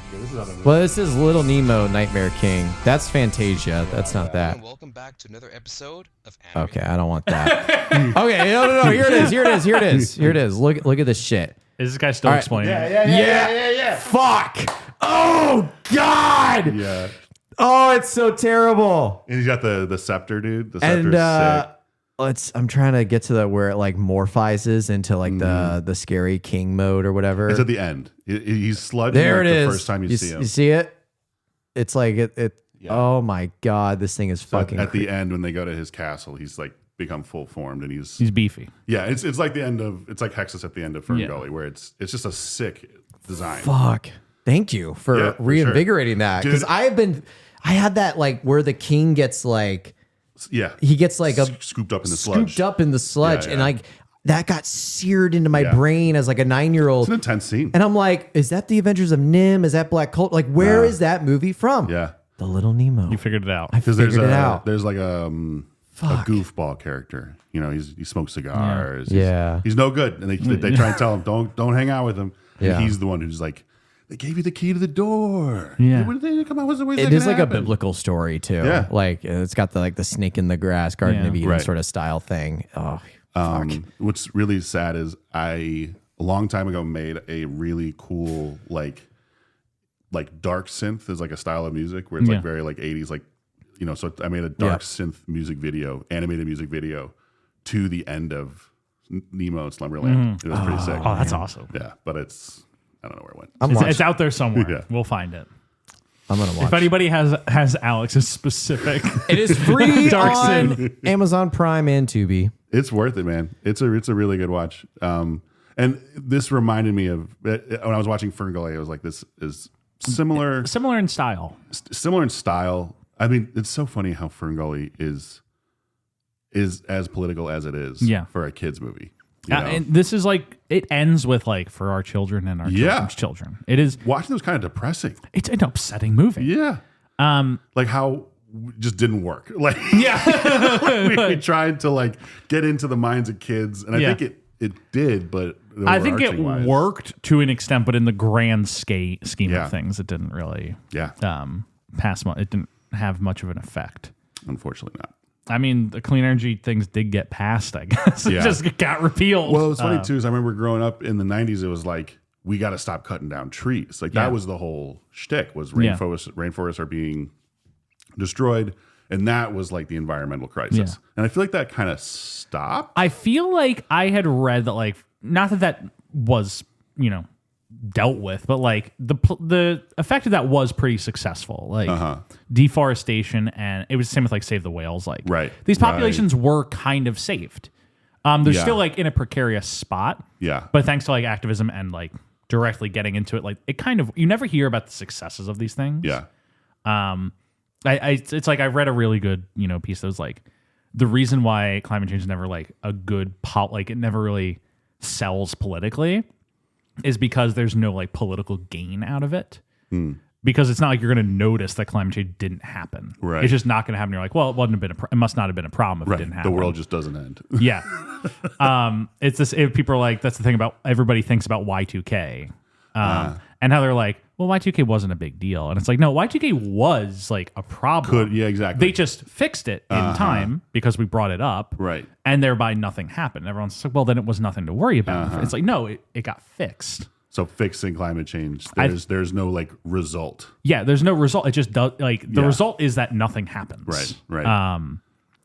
Speaker 1: Well, this is Little Nemo, Nightmare King. That's Fantasia. That's not that.
Speaker 9: Welcome back to another episode of
Speaker 1: Okay, I don't want that. Okay, no. Here it is. Look at this shit.
Speaker 2: Is this guy still
Speaker 1: All right.
Speaker 2: explaining?
Speaker 1: Yeah. Fuck. Oh God.
Speaker 3: Yeah,
Speaker 1: Oh, it's so terrible.
Speaker 3: and he's got the scepter, dude. The
Speaker 1: And
Speaker 3: scepter's sick.
Speaker 1: I'm trying to get to the where it like morphizes into like the scary king mode or whatever.
Speaker 3: It's at the end. He's sludging
Speaker 1: There
Speaker 3: like
Speaker 1: it is.
Speaker 3: the first time you see him.
Speaker 1: You see it? It's like it.
Speaker 3: Yeah.
Speaker 1: Oh my god, this thing is
Speaker 3: So
Speaker 1: fucking.
Speaker 3: at the end when they go to his castle, he's like become full formed, and he's
Speaker 2: beefy.
Speaker 3: yeah. It's like the end of it's like Hexus at the end of FernGully, where it's just a sick design.
Speaker 1: Fuck. Thank you for
Speaker 3: Yeah, for
Speaker 1: reinvigorating
Speaker 3: sure.
Speaker 1: that
Speaker 3: Dude.
Speaker 1: because I had that like where the king gets like
Speaker 3: Yeah,
Speaker 1: he gets like a
Speaker 3: scooped up in the sludge.
Speaker 1: scooped up in the sludge
Speaker 3: Yeah,
Speaker 1: and
Speaker 3: yeah.
Speaker 1: like that got seared into my
Speaker 3: Yeah.
Speaker 1: brain as like a 9-year-old.
Speaker 3: It's an intense scene.
Speaker 1: And I'm like, is that the Adventures of Nim? Is that Black Cult? Like, where is that movie from?
Speaker 3: Yeah,
Speaker 1: The Little Nemo.
Speaker 2: You figured it out.
Speaker 1: I
Speaker 3: because
Speaker 1: figured it out.
Speaker 3: there's like a
Speaker 1: Fuck.
Speaker 3: goofball character. He smokes cigars.
Speaker 1: Yeah.
Speaker 3: He's no good, and they try and tell him don't hang out with him. And
Speaker 1: Yeah.
Speaker 3: he's the one who's like, they gave you the key to the door.
Speaker 2: Yeah.
Speaker 3: When did they come out? What's
Speaker 1: It is like a biblical story too.
Speaker 3: Yeah.
Speaker 1: Like it's got the snake in the grass, Garden
Speaker 2: Yeah.
Speaker 1: of Eden
Speaker 3: Right.
Speaker 1: sort of style thing. Oh, fuck.
Speaker 3: What's really sad is I a long time ago made a really cool like dark synth is like a style of music where it's
Speaker 2: Yeah.
Speaker 3: like very like 80s so I made a dark
Speaker 1: Yeah.
Speaker 3: synth music video, animated music video to the end of Nemo and Slumberland. It was pretty sick.
Speaker 2: Oh, that's awesome.
Speaker 3: Yeah, but I don't know where it went.
Speaker 1: I'm
Speaker 2: It's,
Speaker 1: watching.
Speaker 2: it's out there somewhere.
Speaker 3: Yeah.
Speaker 2: We'll find it.
Speaker 1: I'm gonna watch.
Speaker 2: If anybody has Alex's specific,
Speaker 1: It is free
Speaker 2: Dark
Speaker 1: on
Speaker 2: Synth.
Speaker 1: Amazon Prime and Tubi.
Speaker 3: It's worth it, man. It's a really good watch. And this reminded me of when I was watching FernGully. I was like, this is similar
Speaker 2: in style.
Speaker 3: similar in style. I mean, it's so funny how FernGully is as political as it is
Speaker 2: Yeah.
Speaker 3: for a kids movie. You know?
Speaker 2: And this is like it ends with like for our children and our
Speaker 3: Yeah.
Speaker 2: children's children. It is.
Speaker 3: Watching it was kind of depressing.
Speaker 2: It's an upsetting movie.
Speaker 3: Yeah, like how it just didn't work. Like
Speaker 2: Yeah.
Speaker 3: we tried to like get into the minds of kids, and I
Speaker 2: Yeah.
Speaker 3: think it did, but
Speaker 2: I think it
Speaker 3: overarching-wise-
Speaker 2: worked to an extent, but in the grand scheme
Speaker 3: Yeah.
Speaker 2: of things, it didn't really
Speaker 3: Yeah,
Speaker 2: pass much. It didn't have much of an effect.
Speaker 3: unfortunately not.
Speaker 2: I mean, the clean energy things did get passed, I guess. It
Speaker 3: Yeah.
Speaker 2: just got repealed.
Speaker 3: Well, it's funny too, is I remember growing up in the 90s, it was like, we got to stop cutting down trees. Like
Speaker 2: Yeah.
Speaker 3: that was the whole shtick, was rainforests are being destroyed. And that was like the environmental crisis.
Speaker 2: Yeah.
Speaker 3: And I feel like that kind of stopped.
Speaker 2: I feel like I had read that, like, not that was, dealt with, but like the effect of that was pretty successful. Like deforestation, and it was the same with like Save the Whales. Like these populations were kind of saved. They're still like in a precarious spot.
Speaker 3: Yeah.
Speaker 2: But thanks to like activism and like directly getting into it, like it kind of, you never hear about the successes of these things.
Speaker 3: Yeah.
Speaker 2: It's like I read a really good, piece that was like the reason why climate change is never like a good like it never really sells politically is because there's no like political gain out of it. Because it's not like you're going to notice that climate change didn't happen.
Speaker 3: Right.
Speaker 2: It's just not going to happen. You're like, well, it must not have been a problem if it didn't happen.
Speaker 3: The world just doesn't end.
Speaker 2: Yeah. It's this. People are like, that's the thing about everybody thinks about Y2K, and how they're like, well, Y2K wasn't a big deal, and it's like, no, Y2K was like a problem.
Speaker 3: Exactly.
Speaker 2: They just fixed it in time because we brought it up,
Speaker 3: right?
Speaker 2: And thereby nothing happened. Everyone's like, well, then it was nothing to worry about. It's like, no, it got fixed.
Speaker 3: So fixing climate change, there's no like result.
Speaker 2: Yeah, there's no result. It just does like the result is that nothing happens.
Speaker 3: Right.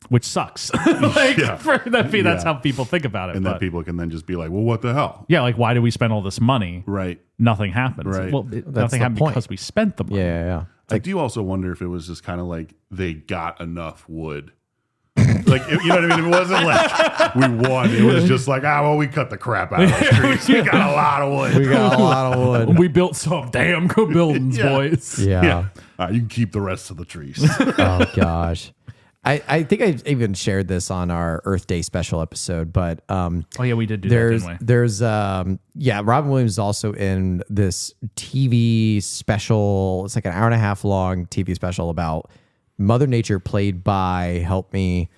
Speaker 2: Which sucks. That's how people think about it.
Speaker 3: And then people can then just be like, well, what the hell?
Speaker 2: Yeah, like why do we spend all this money?
Speaker 3: Right.
Speaker 2: Nothing happens.
Speaker 3: Right.
Speaker 2: Well, nothing happened because we spent the money.
Speaker 1: Yeah.
Speaker 3: I do also wonder if it was just kind of like they got enough wood. Like, you know what I mean? It wasn't like we won. It was just like, we cut the crap out of the streets. We got a lot of wood.
Speaker 1: We got a lot of wood.
Speaker 2: We built some damn good buildings, boys.
Speaker 1: Yeah.
Speaker 3: You can keep the rest of the trees.
Speaker 1: Oh, gosh. I think I even shared this on our Earth Day special episode, but
Speaker 2: we did do that, didn't we?
Speaker 1: There's Robin Williams is also in this TV special. It's like an hour and a half long TV special about Mother Nature, played by, help me.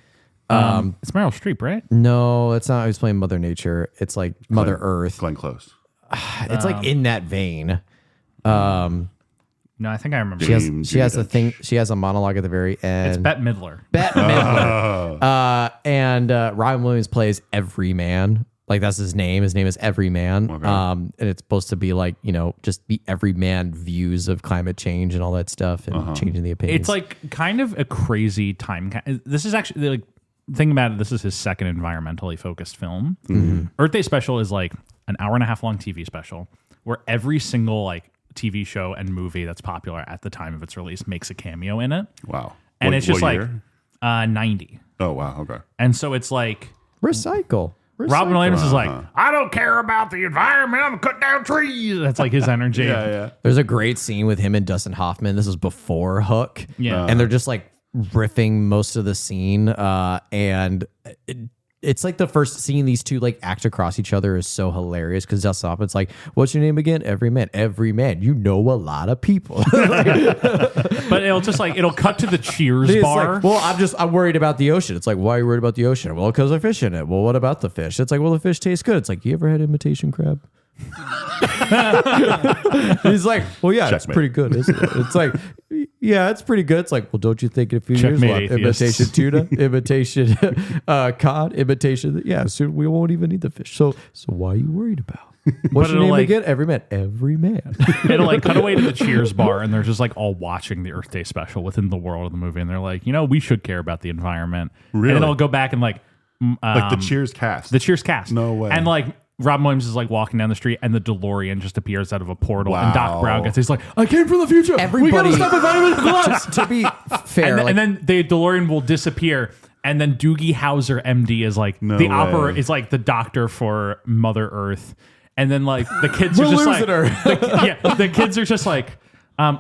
Speaker 2: It's Meryl Streep, right?
Speaker 1: No, it's not. I was playing Mother Nature. It's like Mother Earth.
Speaker 3: Glenn Close.
Speaker 1: It's like in that vein.
Speaker 2: No, I think I remember.
Speaker 1: She has a thing. She has a monologue at the very end.
Speaker 2: It's Bette Midler.
Speaker 1: Bette Midler. And Robin Williams plays Everyman. Like that's his name. His name is Everyman.
Speaker 3: Okay.
Speaker 1: And it's supposed to be like, just the everyman views of climate change and all that stuff and changing the opinions.
Speaker 2: It's like kind of a crazy time. This is actually like, think about it. This is his second environmentally focused film. Earth Day special is like an hour and a half long TV special where every single like TV show and movie that's popular at the time of its release makes a cameo in it.
Speaker 3: Wow.
Speaker 2: And it's just
Speaker 3: what
Speaker 2: like
Speaker 3: year?
Speaker 2: 90.
Speaker 3: Oh, wow. Okay.
Speaker 2: And so it's like
Speaker 1: recycle.
Speaker 2: Robin Williams is like, I don't care about the environment. I'm gonna cut down trees. That's like his energy.
Speaker 3: Yeah.
Speaker 1: There's a great scene with him and Dustin Hoffman. This was before Hook.
Speaker 2: Yeah.
Speaker 1: And they're just like riffing most of the scene. And it's like the first seeing these two like act across each other is so hilarious because Dustin Hoffman's like, what's your name again? Everyman. You know a lot of people.
Speaker 2: But it'll cut to the Cheers
Speaker 1: It's
Speaker 2: bar.
Speaker 1: like, well, I'm worried about the ocean. It's like, why are you worried about the ocean? Well, because I fish in it. Well, what about the fish? It's like, well, the fish tastes good. It's like, you ever had imitation crab? He's like, well, yeah, it's pretty good, isn't it? It's like, yeah, it's pretty good. It's like, well, don't you think in a few years we'll have imitation tuna, imitation cod, imitation? Yeah, soon we won't even need the fish. So why are you worried about? What's your name again? Everyman.
Speaker 2: It'll like cut away to the Cheers bar, and they're just like all watching the Earth Day special within the world of the movie, and they're like, we should care about the environment.
Speaker 3: Really?
Speaker 2: And then it'll go back and like
Speaker 3: the Cheers cast.
Speaker 2: The Cheers cast.
Speaker 3: No way.
Speaker 2: And like Robin Williams is like walking down the street, and the DeLorean just appears out of a portal, and Doc Brown he's like, I came from the future. We gotta stop environmental collapse.
Speaker 1: To be fair,
Speaker 2: and then the DeLorean will disappear. And then Doogie Howser, MD, is like opera is like the doctor for Mother Earth. And then like the kids are just like, the kids are just like,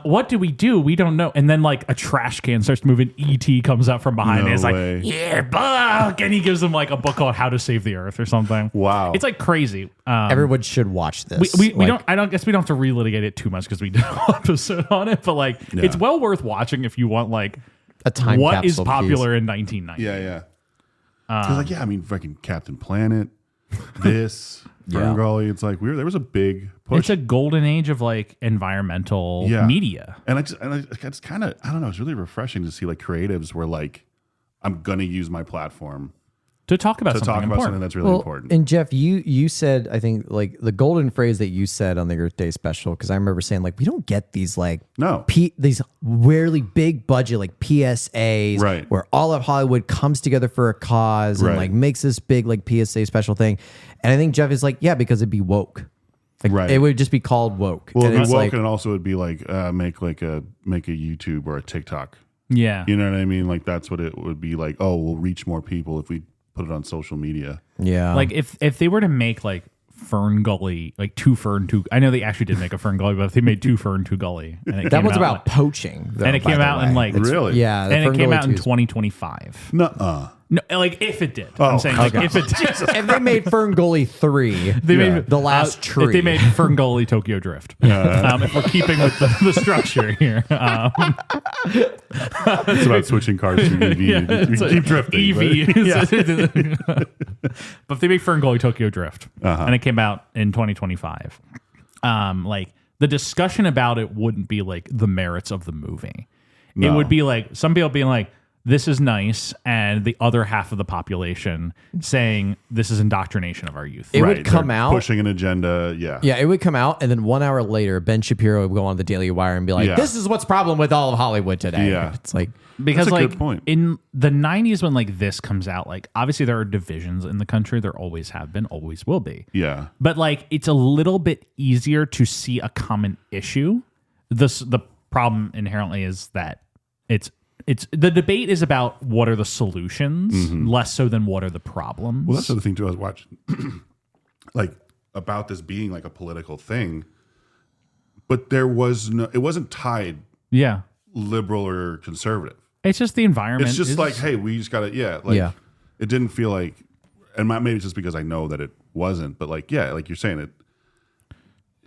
Speaker 2: what do? We don't know. And then like a trash can starts moving. E.T. comes out from behind and it's like, yeah, Buck. And he gives them like a book called How to Save the Earth or something.
Speaker 3: Wow.
Speaker 2: It's like crazy.
Speaker 1: Everyone should watch this.
Speaker 2: We don't have to relitigate it too much because we did a whole episode on it. But like, it's well worth watching if you want like
Speaker 1: a time
Speaker 2: what is
Speaker 1: capsule
Speaker 2: popular
Speaker 1: piece.
Speaker 2: in 1990.
Speaker 3: Yeah. Because fucking Captain Planet. this
Speaker 1: Yeah.
Speaker 3: FernGully. It's like there was a big push.
Speaker 2: It's a golden age of like environmental media.
Speaker 3: And it's kind of, I don't know, it's really refreshing to see like creatives where like, I'm going to use my platform
Speaker 2: To talk about something
Speaker 3: that's really important.
Speaker 1: And Jeff, you said, I think like the golden phrase that you said on the Earth Day special, because I remember saying like we don't get these like these rarely big budget like PSAs,
Speaker 3: right,
Speaker 1: where all of Hollywood comes together for a cause and like makes this big like PSA special thing. And I think Jeff is like, yeah, because it'd be woke. Like, it would just be called woke.
Speaker 3: Well,
Speaker 1: and
Speaker 3: it'd be woke,
Speaker 1: like,
Speaker 3: and it also would be like make a YouTube or a TikTok.
Speaker 2: Yeah.
Speaker 3: You know what I mean? Like that's what it would be like. Oh, we'll reach more people if we put it on social media.
Speaker 1: Yeah.
Speaker 2: Like if they were to make like FernGully, like I know they actually did make a FernGully, but if they made 2 Fern, 2 Gully. And
Speaker 1: that was about poaching. Though,
Speaker 2: and it came out in like,
Speaker 3: really?
Speaker 1: Yeah.
Speaker 2: And it came out in 2025.
Speaker 3: Nuh-uh.
Speaker 2: No, like if it did. I'm saying like if it did.
Speaker 1: If they made FernGully 3,
Speaker 2: they made
Speaker 1: The Last Tree.
Speaker 2: If they made FernGully Tokyo Drift. If we're keeping with the structure here.
Speaker 3: It's about switching cars to EV. You keep drifting.
Speaker 2: EV. But if they make FernGully Tokyo Drift, and it came out in 2025, like the discussion about it wouldn't be like the merits of the movie.
Speaker 3: No.
Speaker 2: It would be like some people being like, this is nice, and the other half of the population saying this is indoctrination of our youth.
Speaker 1: It would come out
Speaker 3: pushing an agenda. Yeah,
Speaker 1: it would come out, and then 1 hour later, Ben Shapiro would go on the Daily Wire and be like, "This is what's problem with all of Hollywood today."
Speaker 3: Yeah,
Speaker 1: it's like
Speaker 2: because
Speaker 3: that's a
Speaker 2: like
Speaker 3: good point.
Speaker 2: In the 90s when like this comes out, like obviously there are divisions in the country. There always have been, always will be.
Speaker 3: Yeah,
Speaker 2: but like it's a little bit easier to see a common issue. The problem inherently is that it's the debate is about what are the solutions, less so than what are the problems.
Speaker 3: Well, that's the other thing too. I was watching, like about this being like a political thing, but it wasn't tied, liberal or conservative.
Speaker 2: It's just the environment.
Speaker 3: It's just like, hey, we just gotta, It didn't feel like, and maybe it's just because I know that it wasn't, but like, like you're saying,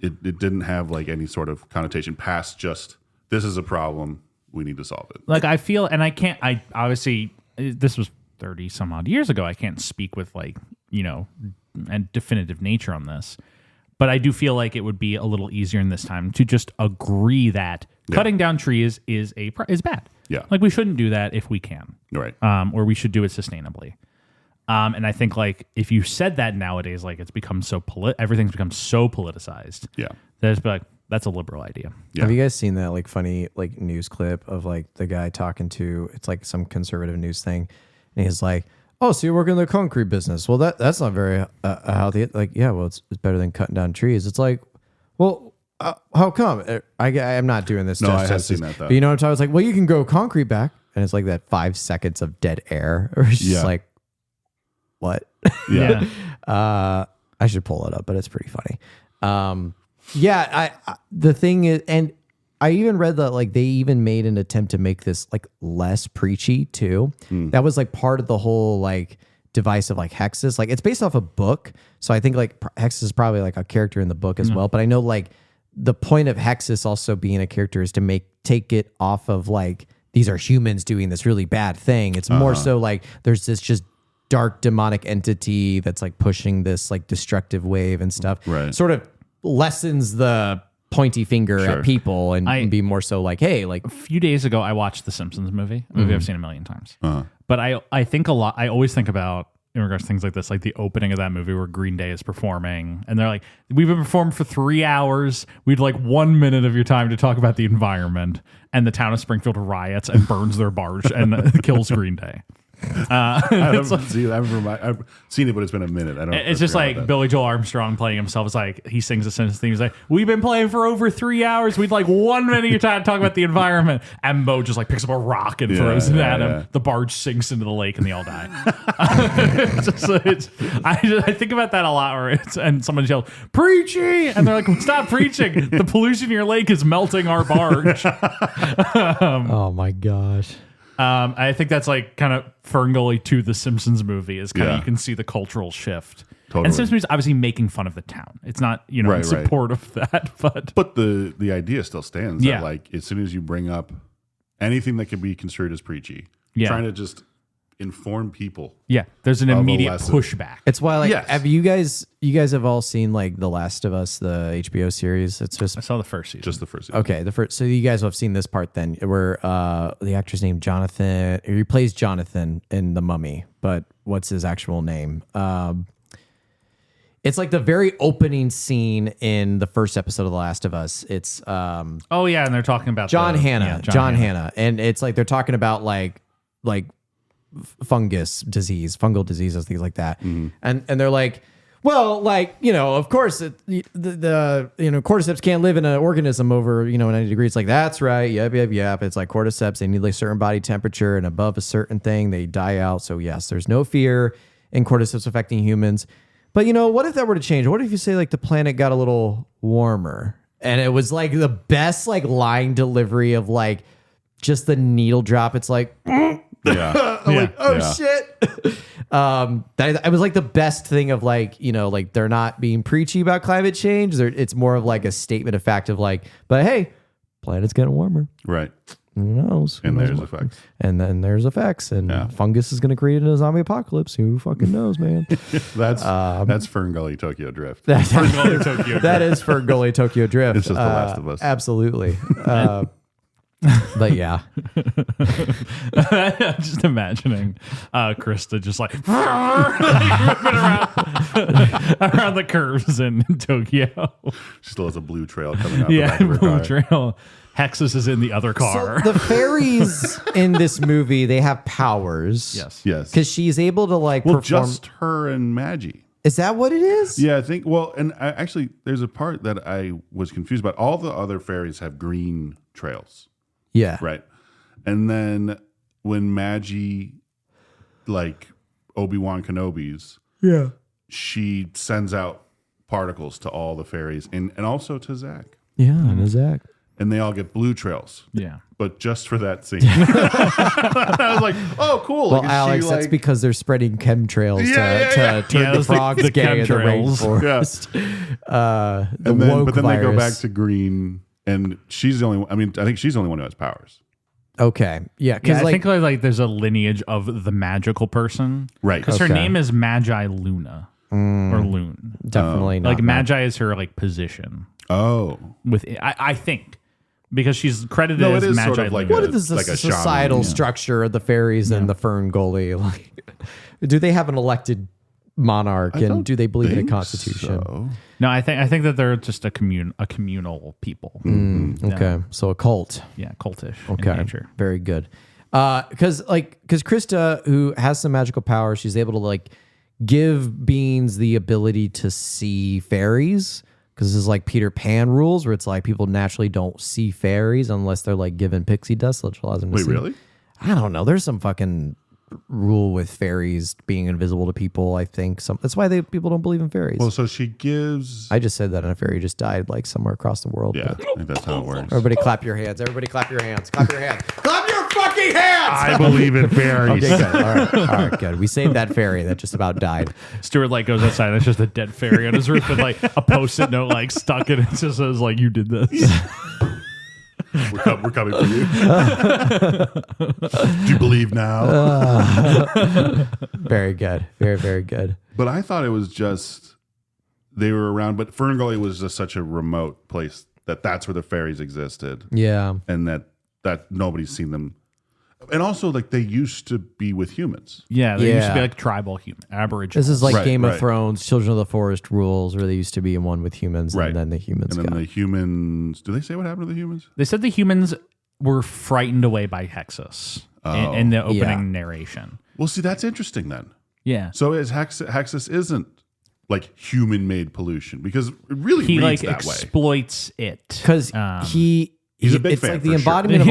Speaker 3: it didn't have like any sort of connotation past just this is a problem. We need to solve it.
Speaker 2: Like I feel, and I obviously this was 30 some odd years ago. I can't speak with like, and definitive nature on this, but I do feel like it would be a little easier in this time to just agree that cutting down trees is bad.
Speaker 3: Yeah.
Speaker 2: Like we shouldn't do that if we can.
Speaker 3: Right.
Speaker 2: Or we should do it sustainably. And I think like if you said that nowadays, like it's become so everything's become so politicized.
Speaker 3: Yeah.
Speaker 2: That it's like, that's a liberal idea.
Speaker 3: Yeah.
Speaker 1: Have you guys seen that like funny like news clip of like the guy talking to, it's like some conservative news thing, and he's like, "Oh, so you're working in the concrete business? Well, that's not very healthy." Like, yeah, well, it's better than cutting down trees. It's like, well, how come? I'm not doing this.
Speaker 3: No, I have
Speaker 1: justice.
Speaker 3: seen that though.
Speaker 1: But you know what I'm talking? It's like, well, you can grow concrete back, and it's like that 5 seconds of dead air, or it's just like, what?
Speaker 3: Yeah.
Speaker 1: I should pull it up, but it's pretty funny. I the thing is, and I even read that like they even made an attempt to make this like less preachy too. That was like part of the whole like device of like Hexus. Like it's based off a book, so I think like Hexus is probably like a character in the book as well. But I know like the point of Hexus also being a character is to take it off of like these are humans doing this really bad thing. It's more so like there's this just dark demonic entity that's like pushing this like destructive wave and stuff.
Speaker 3: Right.
Speaker 1: Sort of lessens the pointy finger at people and be more so like, hey, like
Speaker 2: a few days ago I watched the Simpsons movie I've seen a million times, but I think a lot, I always think about in regards to things like this, like the opening of that movie where Green Day is performing and they're like, we've been performing for 3 hours, we'd like 1 minute of your time to talk about the environment, and the town of Springfield riots and burns their barge and kills Green Day.
Speaker 3: I've seen it, but it's been a minute.
Speaker 2: It's just like Billy Joel Armstrong playing himself. It's like he sings a sentence thing. He's like, "We've been playing for over 3 hours. We'd like 1 minute of your time to talk about the environment." And Mo just like picks up a rock and throws it at him. Yeah. The barge sinks into the lake and they all die. I think about that a lot. And someone yells, "Preachy!" And they're like, "Stop preaching! The pollution in your lake is melting our barge."
Speaker 1: oh my gosh.
Speaker 2: I think that's like kind of FernGully to the Simpsons movie is kind of, you can see the cultural shift.
Speaker 3: Totally.
Speaker 2: And Simpsons is obviously making fun of the town. It's not, in support of that,
Speaker 3: but the idea still stands. That like as soon as you bring up anything that can be construed as preachy, trying to just inform people.
Speaker 2: Yeah, there's an
Speaker 3: Of a
Speaker 2: immediate
Speaker 3: lesson.
Speaker 2: pushback.
Speaker 1: It's why, like,
Speaker 3: Yes.
Speaker 1: have you guys have all seen like The Last of Us, the HBO series? It's just
Speaker 2: I saw the first season.
Speaker 3: Just the first season.
Speaker 1: okay. The first, so you guys have seen this part then, where the actor's name Jonathan, or he plays Jonathan in The Mummy, but what's his actual name? It's like the very opening scene in the first episode of The Last of Us. It's
Speaker 2: oh yeah, and they're talking about
Speaker 1: John Hannah.
Speaker 2: yeah,
Speaker 1: John Hannah. And it's like they're talking about like fungal diseases, things like that. And they're like, well, like, you know, of course the cordyceps can't live in an organism over, 90 degrees. It's like, that's right. Yep. It's like cordyceps, they need like certain body temperature, and above a certain thing, they die out. So yes, there's no fear in cordyceps affecting humans. But what if that were to change? What if you say like the planet got a little warmer, and it was like the best like line delivery of like just the needle drop? It's like,
Speaker 3: Yeah.
Speaker 1: I'm like, oh shit. That it was like the best thing of like, like they're not being preachy about climate change. It's more of like a statement of fact of like, but hey, planet's getting warmer.
Speaker 3: Right.
Speaker 1: Who knows?
Speaker 3: And there's effects.
Speaker 1: And then there's effects, and
Speaker 3: Yeah.
Speaker 1: fungus is going to create a zombie apocalypse. Who fucking knows, man?
Speaker 3: That's FernGully Tokyo Drift.
Speaker 1: That
Speaker 2: Tokyo
Speaker 1: is for Gully Tokyo Drift.
Speaker 3: It's just The Last of Us.
Speaker 1: Absolutely. But yeah.
Speaker 2: I'm just imagining Krista just like ripping around the curves in Tokyo.
Speaker 3: She still has a blue trail coming out the
Speaker 2: Yeah,
Speaker 3: back of her
Speaker 2: blue
Speaker 3: car.
Speaker 2: trail. Hexus is in the other car.
Speaker 1: So the fairies in this movie, they have powers.
Speaker 2: Yes.
Speaker 3: Yes.
Speaker 1: Because she's able to like
Speaker 3: Well,
Speaker 1: perform.
Speaker 3: just her and Maggie.
Speaker 1: Is that what it is?
Speaker 3: Yeah, I think. Well, and actually, there's a part that I was confused about. All the other fairies have green trails,
Speaker 1: Yeah.
Speaker 3: right? And then when Maggie, like Obi-Wan Kenobi's,
Speaker 1: Yeah.
Speaker 3: she sends out particles to all the fairies and also to Zach,
Speaker 1: Yeah, and Zach.
Speaker 3: and they all get blue trails.
Speaker 2: Yeah.
Speaker 3: But just for that scene, I was like, "Oh, cool!"
Speaker 1: Well,
Speaker 3: Like, is
Speaker 1: Alex,
Speaker 3: she,
Speaker 1: that's
Speaker 3: like-
Speaker 1: because they're spreading chemtrails
Speaker 3: Yeah,
Speaker 1: to turn the
Speaker 2: those
Speaker 1: frogs
Speaker 2: the
Speaker 1: gay in the
Speaker 2: chemtrails.
Speaker 1: rainforest. The
Speaker 3: and then,
Speaker 1: woke
Speaker 3: but then
Speaker 1: virus.
Speaker 3: they go back to green, and she's the only one. I mean, I think she's the only one who has powers.
Speaker 1: Okay, yeah,
Speaker 2: Yeah,
Speaker 1: because
Speaker 2: I
Speaker 1: like,
Speaker 2: think like there's a lineage of the magical person.
Speaker 3: Right.
Speaker 2: Because her
Speaker 1: Okay.
Speaker 2: name is Magi Luna. Or Loon.
Speaker 1: definitely not
Speaker 2: Like
Speaker 1: that.
Speaker 2: Magi is her like position
Speaker 3: Oh,
Speaker 2: with I think. Because she's credited
Speaker 3: No,
Speaker 2: as
Speaker 3: it is
Speaker 2: Magi
Speaker 3: sort of like
Speaker 2: Luna.
Speaker 1: What is the
Speaker 3: like a shaman,
Speaker 1: societal
Speaker 3: yeah.
Speaker 1: structure of the fairies and the FernGully? Like, do they have an elected monarch, and
Speaker 3: don't
Speaker 1: do they believe in a
Speaker 3: think
Speaker 1: constitution?
Speaker 3: so.
Speaker 2: No, I think that they're just a communal people.
Speaker 1: Okay, so a cult.
Speaker 2: Yeah, cultish
Speaker 1: Okay,
Speaker 2: in nature.
Speaker 1: very good. Because Krista, who has some magical power, she's able to like give beings the ability to see fairies. Because this is like Peter Pan rules, where it's like people naturally don't see fairies unless they're like given pixie dust, which allows them to
Speaker 3: Wait,
Speaker 1: see.
Speaker 3: really?
Speaker 1: I don't know. There's some fucking rule with fairies being invisible to people. I think that's why people don't believe in fairies.
Speaker 3: Well, so she gives.
Speaker 1: I just said that, and a fairy just died like somewhere across the world.
Speaker 3: Yeah,
Speaker 1: but-
Speaker 3: I think that's how it works.
Speaker 1: Everybody clap your hands. Everybody clap your hands. Clap your hands. Clap your fucking hands.
Speaker 3: I believe in fairies.
Speaker 1: Okay, good. All right, good. We saved that fairy that just about died.
Speaker 2: Stuart like goes outside and it's just a dead fairy on his roof with like a post-it note like stuck in it. It just says like you did this.
Speaker 3: We're coming for you. Do you believe now?
Speaker 1: Very good. Very, very good.
Speaker 3: But I thought it was just they were around. But FernGully was just such a remote place that's where the fairies existed,
Speaker 1: Yeah.
Speaker 3: and that nobody's seen them. And also, like they used to be with humans.
Speaker 2: Yeah, they used to be
Speaker 1: Yeah.
Speaker 2: like tribal human, Aboriginal.
Speaker 1: This is like
Speaker 3: Right,
Speaker 1: Game of
Speaker 3: right.
Speaker 1: Thrones, Children of the Forest rules, where they used to be in one with humans,
Speaker 3: Right.
Speaker 1: and then the humans
Speaker 3: And then
Speaker 1: got.
Speaker 3: the humans. Do they say what happened to the humans?
Speaker 2: They said the humans were frightened away by Hexus in the opening
Speaker 1: Yeah.
Speaker 2: narration.
Speaker 3: Well, see, that's interesting then.
Speaker 2: Yeah.
Speaker 3: So is Hexus isn't like human-made pollution because it really
Speaker 2: He
Speaker 3: reads
Speaker 2: like
Speaker 3: that way.
Speaker 2: exploits it.
Speaker 1: Because
Speaker 3: He's a big
Speaker 1: it's
Speaker 3: fan
Speaker 1: like
Speaker 3: for
Speaker 1: the
Speaker 3: sure.
Speaker 1: embodiment of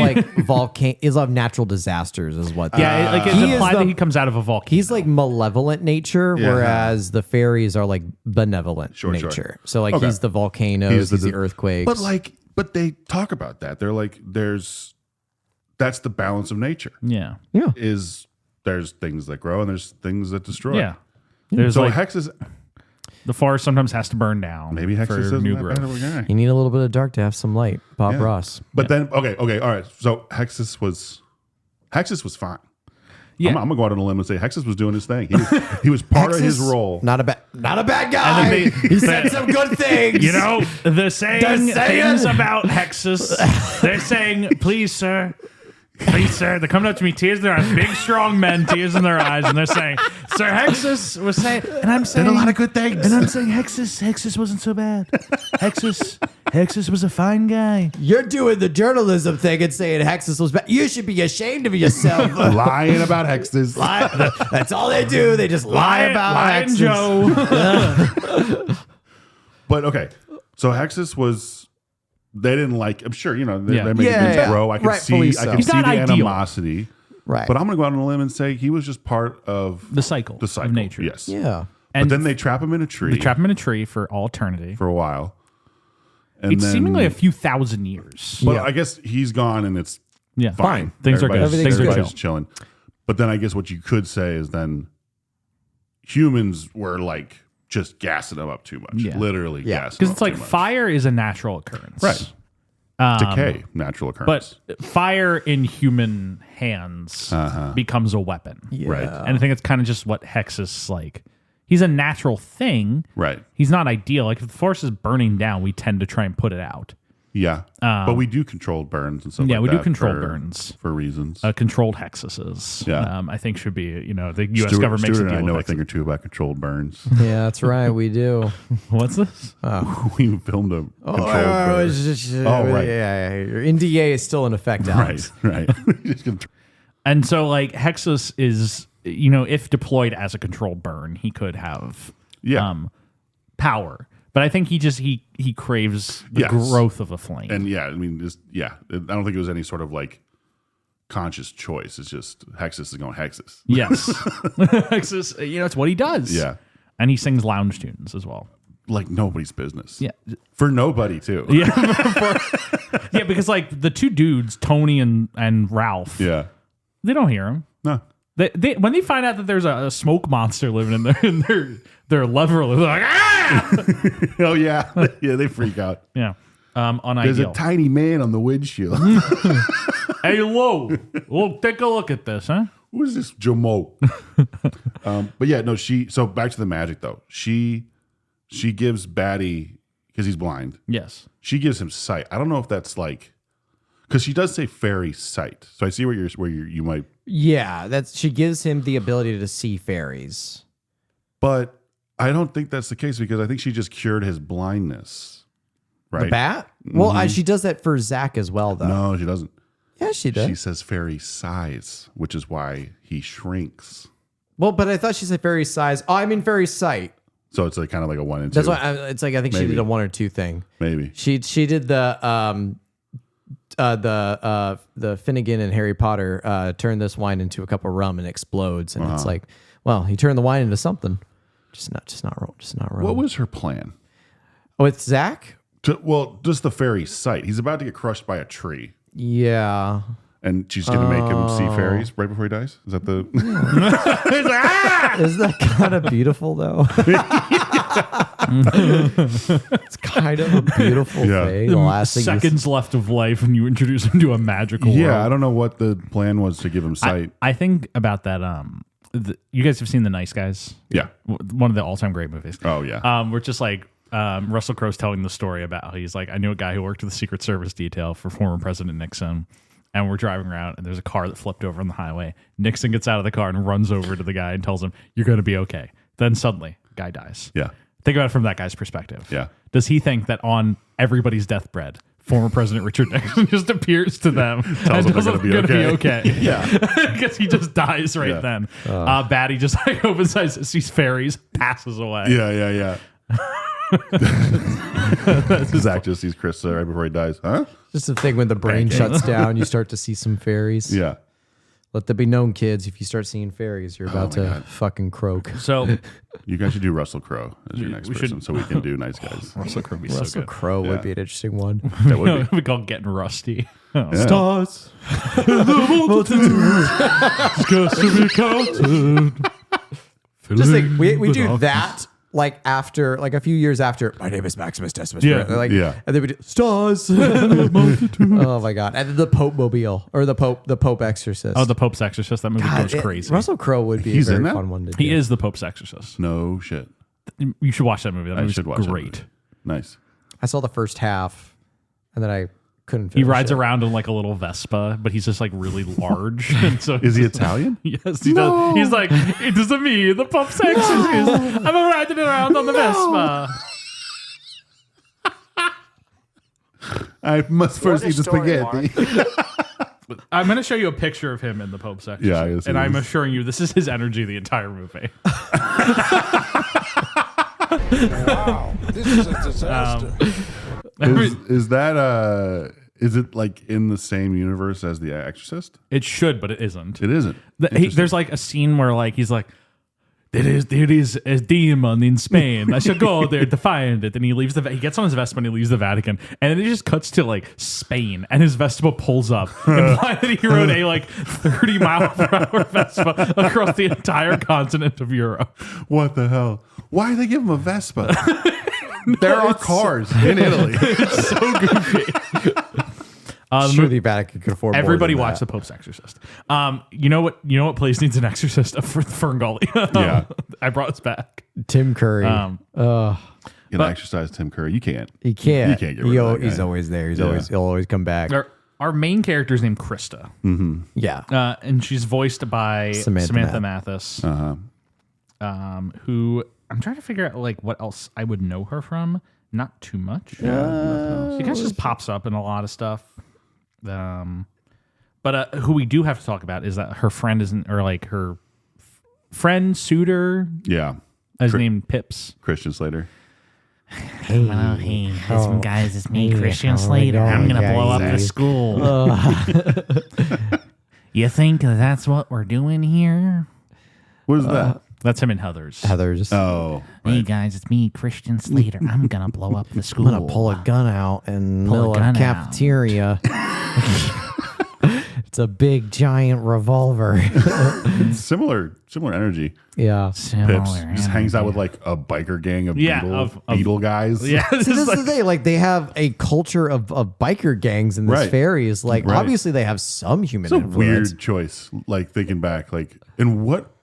Speaker 1: like is of natural disasters is what.
Speaker 2: Yeah, like it's
Speaker 1: He is
Speaker 2: implied
Speaker 1: the-
Speaker 2: that he comes out of a volcano.
Speaker 1: He's like malevolent nature,
Speaker 3: Yeah.
Speaker 1: whereas the fairies are like benevolent
Speaker 3: Sure.
Speaker 1: nature. So like
Speaker 3: Okay.
Speaker 1: he's the volcanoes, he's the
Speaker 3: the-
Speaker 1: earthquakes.
Speaker 3: But they talk about that. They're like, that's the balance of nature.
Speaker 2: yeah.
Speaker 3: Is there's things that grow and there's things that destroy.
Speaker 2: Yeah. There's
Speaker 3: So
Speaker 2: like
Speaker 3: Hexus,
Speaker 2: the forest sometimes has to burn down.
Speaker 3: maybe
Speaker 2: for
Speaker 3: Hexus isn't
Speaker 2: new
Speaker 3: that
Speaker 2: growth.
Speaker 3: bad of a guy.
Speaker 1: You need a little bit of dark to have some light. Bob
Speaker 3: Yeah.
Speaker 1: Ross.
Speaker 3: But then, okay, all right. So Hexus was fine.
Speaker 2: Yeah.
Speaker 3: I'm gonna go out on a limb and say Hexus was doing his thing. He was part of his role.
Speaker 1: Not a bad guy.
Speaker 2: And then
Speaker 1: He said some good things.
Speaker 2: You know, they're saying
Speaker 1: saying.
Speaker 2: things about Hexus. They're saying, please, sir. Please, sir. They're coming up to me, tears in their eyes, big, strong men, tears in their eyes, and they're saying, Sir Hexus was saying, and I'm saying,
Speaker 3: Did a lot of good things.
Speaker 2: and I'm saying, Hexus wasn't so bad. Hexus was a fine guy.
Speaker 1: You're doing the journalism thing and saying Hexus was bad. You should be ashamed of yourself.
Speaker 3: Lying about Hexus.
Speaker 1: That's all they do. They just lie about
Speaker 2: Lion
Speaker 1: Hexus.
Speaker 2: Joe.
Speaker 3: But okay, so Hexus was. They didn't like. I'm sure they made a
Speaker 1: Yeah.
Speaker 3: good throw. I can
Speaker 1: Rightfully
Speaker 3: see.
Speaker 1: so.
Speaker 3: I can
Speaker 2: He's
Speaker 3: see
Speaker 2: not
Speaker 3: the
Speaker 2: ideal.
Speaker 3: animosity.
Speaker 1: Right.
Speaker 3: But I'm gonna go out on a limb and say he was just part of
Speaker 2: The cycle
Speaker 3: of
Speaker 2: nature.
Speaker 3: Yes.
Speaker 1: Yeah.
Speaker 2: And
Speaker 3: But then they trap him in a tree.
Speaker 2: they trap him in a tree for all eternity.
Speaker 3: for a while. And
Speaker 2: It's
Speaker 3: then,
Speaker 2: seemingly a few thousand years.
Speaker 3: But I guess he's gone and it's
Speaker 2: Yeah,
Speaker 3: fine.
Speaker 2: Things are good.
Speaker 3: Everybody's-
Speaker 2: Things are
Speaker 3: everybody's
Speaker 2: chill.
Speaker 3: chilling. But then I guess what you could say is then humans were like just gassing them up too much.
Speaker 2: Yeah.
Speaker 3: Literally
Speaker 1: Yeah.
Speaker 3: gassing
Speaker 2: Because
Speaker 3: them
Speaker 2: it's
Speaker 3: up
Speaker 2: like
Speaker 3: too much.
Speaker 2: fire is a natural occurrence.
Speaker 3: Right. Decay, natural occurrence.
Speaker 2: But fire in human hands becomes a weapon.
Speaker 3: Right.
Speaker 2: And I think it's kind of just what Hexus like. He's a natural thing.
Speaker 3: Right.
Speaker 2: He's not ideal. Like if the forest is burning down, we tend to try and put it out.
Speaker 3: Yeah. But we do control burns and stuff
Speaker 2: Yeah,
Speaker 3: like
Speaker 2: we do
Speaker 3: that
Speaker 2: control
Speaker 3: for-
Speaker 2: burns.
Speaker 3: for reasons.
Speaker 2: Controlled Hexuses.
Speaker 3: Yeah.
Speaker 2: I think should be, the U.S.
Speaker 3: Stuart,
Speaker 2: government makes a
Speaker 3: Stuart
Speaker 2: deal
Speaker 3: and I know a
Speaker 2: with
Speaker 3: thing
Speaker 2: Hexus.
Speaker 3: or two about controlled burns.
Speaker 1: Yeah, that's right. We do.
Speaker 2: What's this?
Speaker 3: We filmed a controlled burn. Right.
Speaker 1: Yeah. NDA is still in effect, Alex.
Speaker 3: Right. Just gonna
Speaker 2: And so like Hexus is, if deployed as a controlled burn, he could have power. But I think he craves the
Speaker 3: Yes.
Speaker 2: growth of a flame.
Speaker 3: And I mean, I don't think it was any sort of like conscious choice. It's just Hexus is going Hexus.
Speaker 2: Yes. Hexus, it's what he does.
Speaker 3: Yeah.
Speaker 2: And he sings lounge tunes as well.
Speaker 3: Like nobody's business.
Speaker 2: Yeah.
Speaker 3: For nobody too.
Speaker 2: Yeah. Yeah, because like the two dudes, Tony and Ralph,
Speaker 3: Yeah.
Speaker 2: they don't hear him.
Speaker 3: No.
Speaker 2: They when they find out that there's a smoke monster living in their lever, they're like, ah!
Speaker 3: Oh yeah. Yeah, they freak out.
Speaker 2: Yeah.
Speaker 3: There's
Speaker 2: Unideal.
Speaker 3: a tiny man on the windshield.
Speaker 2: Hey, Lo, we'll take a look at this, huh?
Speaker 3: Who is this Jamo? But yeah, no, so back to the magic though. She gives Batty, because he's blind,
Speaker 2: Yes.
Speaker 3: she gives him sight. I don't know if that's like, because she does say fairy sight. So I see where you might,
Speaker 1: Yeah, she gives him the ability to see fairies.
Speaker 3: but I don't think that's the case because I think she just cured his blindness. Right?
Speaker 1: The bat? Well, she does that for Zach as well, though.
Speaker 3: No, she doesn't.
Speaker 1: Yeah, she does.
Speaker 3: She says fairy size, which is why he shrinks.
Speaker 1: Well, but I thought she said fairy size. Oh, I mean fairy sight.
Speaker 3: So it's like kind of like a 1 and 2.
Speaker 1: That's why it's like I think she
Speaker 3: Maybe.
Speaker 1: did a 1 or 2 thing.
Speaker 3: Maybe.
Speaker 1: She did the Finnegan and Harry Potter turn this wine into a cup of rum and explodes, and it's like, well, he turned the wine into something, just not rum.
Speaker 3: What was her plan?
Speaker 1: With Zach?
Speaker 3: Just the fairy sight. He's about to get crushed by a tree.
Speaker 1: Yeah.
Speaker 3: And she's going to make him see fairies right before he dies? Is that the...
Speaker 1: Isn't that kind of beautiful, though? It's kind of a beautiful thing. The last thing
Speaker 2: Seconds left of life, and you introduce him to a magical world.
Speaker 3: Yeah, I don't know what the plan was to give him sight.
Speaker 2: I think about that. You guys have seen The Nice Guys?
Speaker 3: Yeah.
Speaker 2: One of the all-time great movies.
Speaker 3: Oh, yeah.
Speaker 2: We're just like Russell Crowe's telling the story about how he's like, I knew a guy who worked with the Secret Service detail for former President Nixon. And we're driving around, and there's a car that flipped over on the highway. Nixon gets out of the car and runs over to the guy and tells him, "You're going to be okay." Then suddenly, guy dies.
Speaker 3: Yeah.
Speaker 2: Think about it from that guy's perspective.
Speaker 3: Yeah.
Speaker 2: Does he think that on everybody's deathbed, former President Richard Nixon just appears to them
Speaker 3: Tells them they're
Speaker 2: gonna
Speaker 3: gonna be
Speaker 2: okay?
Speaker 3: Yeah.
Speaker 2: Because he just dies right then. Batty just like opens eyes, sees fairies, passes away.
Speaker 3: Yeah. Zach just sees Chris right before he dies. Huh?
Speaker 1: Just the thing when the brain shuts down, you start to see some fairies.
Speaker 3: Yeah.
Speaker 1: Let that be known, kids. If you start seeing fairies, you're about to fucking croak.
Speaker 2: So
Speaker 3: You guys should do Russell Crowe as your next person so we can do Nice Guys.
Speaker 2: Russell Crowe would be so
Speaker 1: Russell
Speaker 2: good.
Speaker 1: Crowe would be an interesting one.
Speaker 3: That would be.
Speaker 2: We call Getting Rusty. Oh.
Speaker 3: Yeah.
Speaker 1: Stars. Just think we do that like after, like a few years after, my name is Maximus Decimus.
Speaker 2: Yeah.
Speaker 1: Like,
Speaker 3: Yeah.
Speaker 1: and they would do, stars. Oh my God. And then the Pope Mobile or the Pope Exorcist.
Speaker 2: Oh, the Pope's Exorcist. That movie goes
Speaker 1: it-
Speaker 2: crazy.
Speaker 1: Russell Crowe would be
Speaker 3: He's
Speaker 1: a very
Speaker 3: in that?
Speaker 1: fun one to do.
Speaker 2: He is the Pope's Exorcist.
Speaker 3: No shit.
Speaker 2: You should watch that movie. That
Speaker 3: I
Speaker 2: movie's
Speaker 3: should watch that
Speaker 2: great.
Speaker 3: movie. Nice.
Speaker 1: I saw the first half and then I couldn't
Speaker 2: He
Speaker 1: finish
Speaker 2: rides
Speaker 1: it.
Speaker 2: around in like a little Vespa, but he's just like really large. And so
Speaker 3: Is he Italian?
Speaker 2: Yes, he does. He's like, it is me, the Pope's Exorcist. I'm riding around on the Vespa.
Speaker 3: I must first eat the spaghetti.
Speaker 2: I'm going to show you a picture of him in the Pope's Exorcist.
Speaker 3: Yeah, I gotta see
Speaker 2: and I'm
Speaker 3: this.
Speaker 2: assuring you, this is his energy the entire movie.
Speaker 4: Wow, this is a disaster.
Speaker 3: Is that is it like in the same universe as The Exorcist?
Speaker 2: It should, but it isn't.
Speaker 3: It isn't.
Speaker 2: There's like a scene where like he's like, there is a demon in Spain. I should go there to find it. And he leaves he gets on his Vespa and he leaves the Vatican. And then it just cuts to like Spain, and his Vespa pulls up, implying that he rode a like 30-mile-per-hour Vespa across the entire continent of Europe.
Speaker 3: What the hell? Why do they give him a Vespa? There are cars in Italy.
Speaker 2: It's so goofy.
Speaker 1: Sure, the Vatican could afford more
Speaker 2: Everybody
Speaker 1: than
Speaker 2: watch
Speaker 1: that.
Speaker 2: The Pope's Exorcist. You know what place needs an exorcist? For FernGully.
Speaker 3: Yeah.
Speaker 2: I brought us back.
Speaker 1: Tim Curry.
Speaker 3: You can exercise Tim Curry. You can't.
Speaker 1: He can't.
Speaker 3: You can't get rid of that
Speaker 1: He's
Speaker 3: guy.
Speaker 1: always there.
Speaker 3: Yeah.
Speaker 1: He'll always come back.
Speaker 2: Our main character is named Krista.
Speaker 1: Yeah.
Speaker 2: And she's voiced by
Speaker 1: Samantha
Speaker 2: Mathis.
Speaker 3: Uh-huh.
Speaker 2: Who I'm trying to figure out like what else I would know her from. Not too much. She kind of just pops up in a lot of stuff. But who we do have to talk about is that her friend isn't, or like her friend suitor
Speaker 3: Yeah.
Speaker 2: is named Pips.
Speaker 3: Christian Slater.
Speaker 10: Well, hey, listen, guys, it's me, Christian Slater. I'm going to blow up the school. You think that's what we're doing here?
Speaker 3: What is that?
Speaker 2: That's him and Heather's.
Speaker 3: Oh.
Speaker 10: Hey, guys, it's me, Christian Slater. I'm going to blow up the school.
Speaker 1: I'm gonna pull a gun out in the
Speaker 10: Pull a
Speaker 1: middle of
Speaker 10: gun
Speaker 1: the cafeteria. It's a big giant revolver.
Speaker 3: Similar energy.
Speaker 1: Yeah.
Speaker 3: Pips just hangs out with like a biker gang of beetle guys.
Speaker 2: Yeah.
Speaker 1: See, this is the thing. Like, they have a culture of biker gangs in this
Speaker 3: Right.
Speaker 1: fairies. Like,
Speaker 3: Right.
Speaker 1: obviously, they have some human
Speaker 3: It's a
Speaker 1: influence.
Speaker 3: weird choice. Like thinking back, like, and what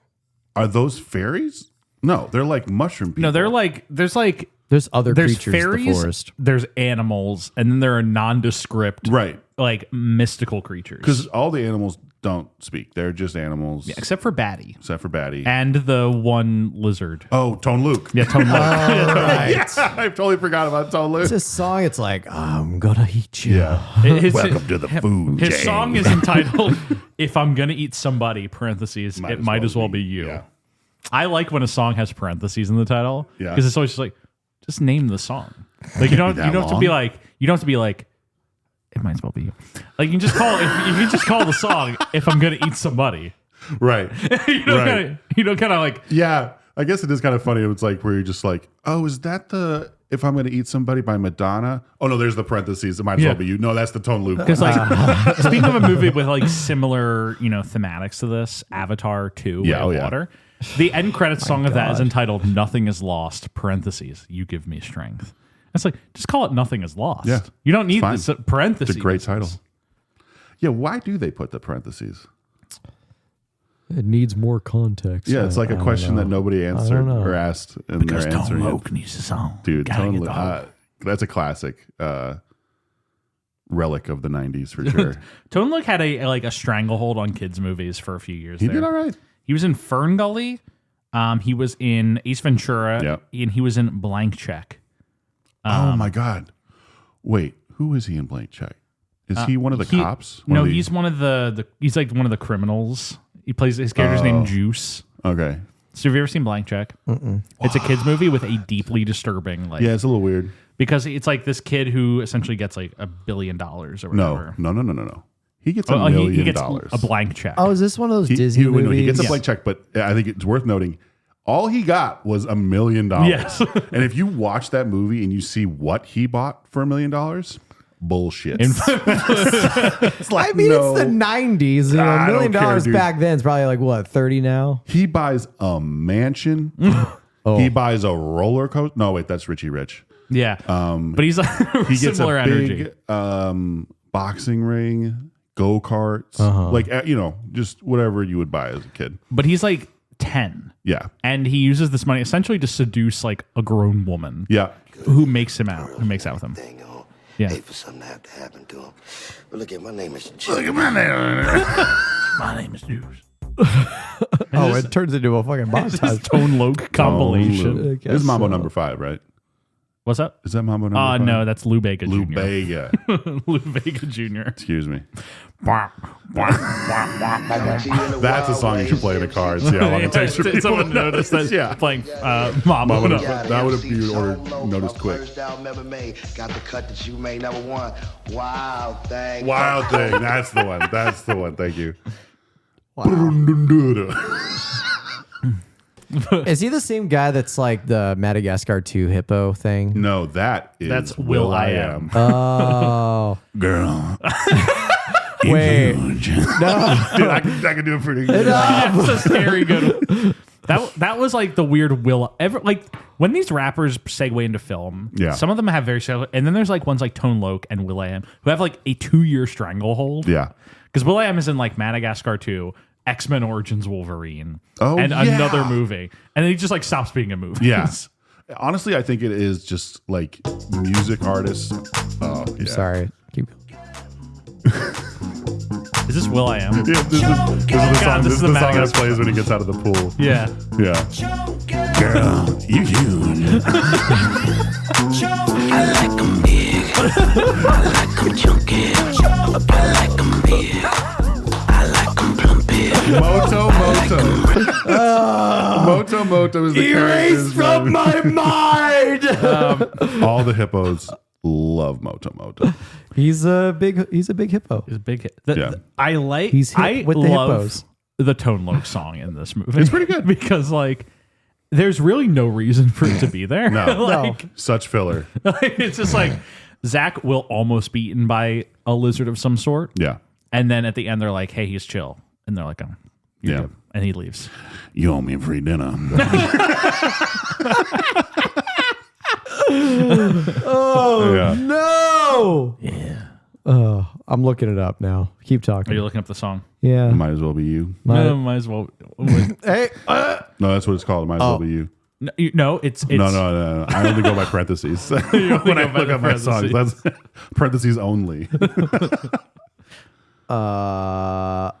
Speaker 3: are those fairies? No, they're like mushroom people.
Speaker 2: No, they're like, there's
Speaker 1: other
Speaker 2: there's
Speaker 1: creatures in the
Speaker 2: fairies,
Speaker 1: forest.
Speaker 2: there's animals, and then there are nondescript,
Speaker 3: right,
Speaker 2: like mystical creatures.
Speaker 3: Because all the animals don't speak; they're just animals.
Speaker 2: Yeah, except for Batty.
Speaker 3: Except for Batty
Speaker 2: And the one lizard.
Speaker 3: Oh, Tone Luke.
Speaker 2: Yeah, Tone Luke.
Speaker 1: Right.
Speaker 3: Yeah, I totally forgot about Tone Luke.
Speaker 1: It's a song. It's like, I'm gonna eat you.
Speaker 3: Yeah. Welcome to the food
Speaker 2: His
Speaker 3: chain.
Speaker 2: song is entitled "If I'm Gonna Eat Somebody," parentheses, it might as well be you.
Speaker 3: Yeah.
Speaker 2: I like when a song has parentheses in the title.
Speaker 3: Yeah.
Speaker 2: Because it's always just like, just name the song. Like you don't have to be like, it might as well be you. Like you can just call you can just call the song "If I'm Gonna Eat Somebody."
Speaker 3: Right.
Speaker 2: You don't kind of like.
Speaker 3: Yeah. I guess it is kind of funny. It's like where you're just like, oh, is that the "If I'm Going to Eat Somebody" by Madonna? Oh no, there's the parentheses. It might as well be you. No, that's the Tone Luke.
Speaker 2: Because like speaking of a movie with like similar, thematics to this, Avatar 2, Way of Water. The end credits song of that is entitled "Nothing Is Lost," parentheses, "You Give Me Strength." It's like, just call it "Nothing Is Lost."
Speaker 3: Yeah.
Speaker 2: You don't need
Speaker 3: Fine.
Speaker 2: this parentheses.
Speaker 3: It's a great title. Yeah, why do they put the parentheses?
Speaker 1: It needs more context.
Speaker 3: Yeah, it's like a question that nobody answered or asked. And
Speaker 10: Because
Speaker 3: they're
Speaker 10: Tone
Speaker 3: answering
Speaker 10: Luke
Speaker 3: it.
Speaker 10: needs a song.
Speaker 3: Dude,
Speaker 10: Gotta
Speaker 3: Tone
Speaker 10: get
Speaker 3: Luke,
Speaker 10: the hook.
Speaker 3: that's a classic relic of the 90s for sure.
Speaker 2: Tone Luke had a stranglehold on kids' movies for a few years.
Speaker 3: He did all right.
Speaker 2: He was in FernGully. He was in Ace Ventura.
Speaker 3: Yep.
Speaker 2: And he was in Blank Check.
Speaker 3: Oh my God. Wait, who is he in Blank Check? Is he one of the cops?
Speaker 2: No, he's one of the he's like one of the criminals. He plays his character's named Juice.
Speaker 3: Okay.
Speaker 2: So have you ever seen Blank Check? It's a kids movie with a deeply disturbing
Speaker 3: Yeah, it's a little weird.
Speaker 2: because it's like this kid who essentially gets like $1 billion or whatever.
Speaker 3: No. He gets $1 million.
Speaker 2: He gets a blank check.
Speaker 1: Oh, is this one of those Disney
Speaker 3: no,
Speaker 1: movies?
Speaker 3: he gets a blank check, but I think it's worth noting. All he got was $1 million.
Speaker 2: Yes.
Speaker 3: And if you watch that movie and you see what he bought for $1 million, bullshit.
Speaker 1: It's like, it's the 90s. $1 million
Speaker 3: don't care, dude.
Speaker 1: back then is probably like, what, 30 now?
Speaker 3: He buys a mansion. He buys a roller coaster. No, wait, that's Richie Rich.
Speaker 2: Yeah. But he's like
Speaker 3: He gets
Speaker 2: similar
Speaker 3: a
Speaker 2: energy.
Speaker 3: big boxing ring, go-karts, like, just whatever you would buy as a kid.
Speaker 2: But he's like 10.
Speaker 3: Yeah.
Speaker 2: And he uses this money essentially to seduce like a grown woman.
Speaker 3: Yeah.
Speaker 2: Who makes out with him. Yeah.
Speaker 11: Hate for something to have to happen to him. But look at my name is
Speaker 3: Look at my name.
Speaker 2: My name is Juice.
Speaker 1: It turns into a fucking montage.
Speaker 2: Tone Loc compilation.
Speaker 1: guess
Speaker 3: This is Mambo
Speaker 1: so.
Speaker 3: number 5, right?
Speaker 2: What's up?
Speaker 3: Is that Mambo number 5?
Speaker 2: No, that's Lou Bega Jr.
Speaker 3: Lou Bega.
Speaker 2: Lou Bega Jr.
Speaker 3: Excuse me. That's a song you should play in the car and see how long it takes for people
Speaker 2: someone
Speaker 3: to
Speaker 2: notice that
Speaker 3: Yeah.
Speaker 2: playing Mambo.
Speaker 3: That would have been noticed quick.
Speaker 11: First album ever made. Got the cut that you made, number 1. Wild thing.
Speaker 3: Wild Thing. That's the one. That's the one. Thank you.
Speaker 1: Is he the same guy that's like the Madagascar 2 hippo thing?
Speaker 3: No, that's
Speaker 2: Will I Am.
Speaker 1: Oh.
Speaker 3: Girl.
Speaker 1: Wait.
Speaker 3: No. Dude, I can do it pretty good.
Speaker 2: It's a scary good. That was like the weird like when these rappers segue into film.
Speaker 3: Yeah.
Speaker 2: Some of them have very similar, and then there's like ones like Tone Loc and Will.i.am who have like a 2-year stranglehold.
Speaker 3: Yeah.
Speaker 2: Because Will.i.am is in like Madagascar 2, X-Men Origins Wolverine,
Speaker 3: and
Speaker 2: another movie, and then he just like stops being a movie.
Speaker 3: Yes. Honestly, I think it is just like music artists. Oh, yeah.
Speaker 1: Sorry. Keep going.
Speaker 2: Is this Will.i.am?
Speaker 3: Yeah, this is the song. This is the song that
Speaker 2: Madagascar
Speaker 3: plays when he gets out of the pool.
Speaker 2: Yeah.
Speaker 3: Yeah. Girl, you huge.
Speaker 11: I like them big. I like them chunky. I like them big. I like them plumpy.
Speaker 3: Moto is the character's
Speaker 1: from
Speaker 3: name.
Speaker 1: my mind.
Speaker 3: All the hippos love Moto.
Speaker 1: He's a big hippo.
Speaker 2: Is a big hit.
Speaker 3: Yeah.
Speaker 2: I like.
Speaker 1: He's hip
Speaker 2: I
Speaker 1: with the
Speaker 2: love
Speaker 1: hippos.
Speaker 2: the Tone Loc song in this movie.
Speaker 3: It's pretty good.
Speaker 2: because like there's really no reason for it to be there.
Speaker 3: No.
Speaker 2: like,
Speaker 3: Such filler.
Speaker 2: it's just like Zach will almost be eaten by a lizard of some sort.
Speaker 3: Yeah.
Speaker 2: And then at the end they're like, "Hey, he's chill," and they're like, "Oh, you're
Speaker 3: Yeah.
Speaker 2: good." And he leaves.
Speaker 3: You owe me a free dinner.
Speaker 1: Oh
Speaker 3: Yeah.
Speaker 1: no!
Speaker 2: Yeah.
Speaker 1: Oh, I'm looking it up now. Keep
Speaker 2: Are
Speaker 1: talking.
Speaker 2: you looking up the song?
Speaker 1: Yeah.
Speaker 3: Might as well be you.
Speaker 2: No, might as well.
Speaker 1: Hey.
Speaker 3: No, that's what it's called. Might as well be you.
Speaker 2: No, it's
Speaker 3: No. I only go by parentheses. when I look up my songs, that's parentheses only. I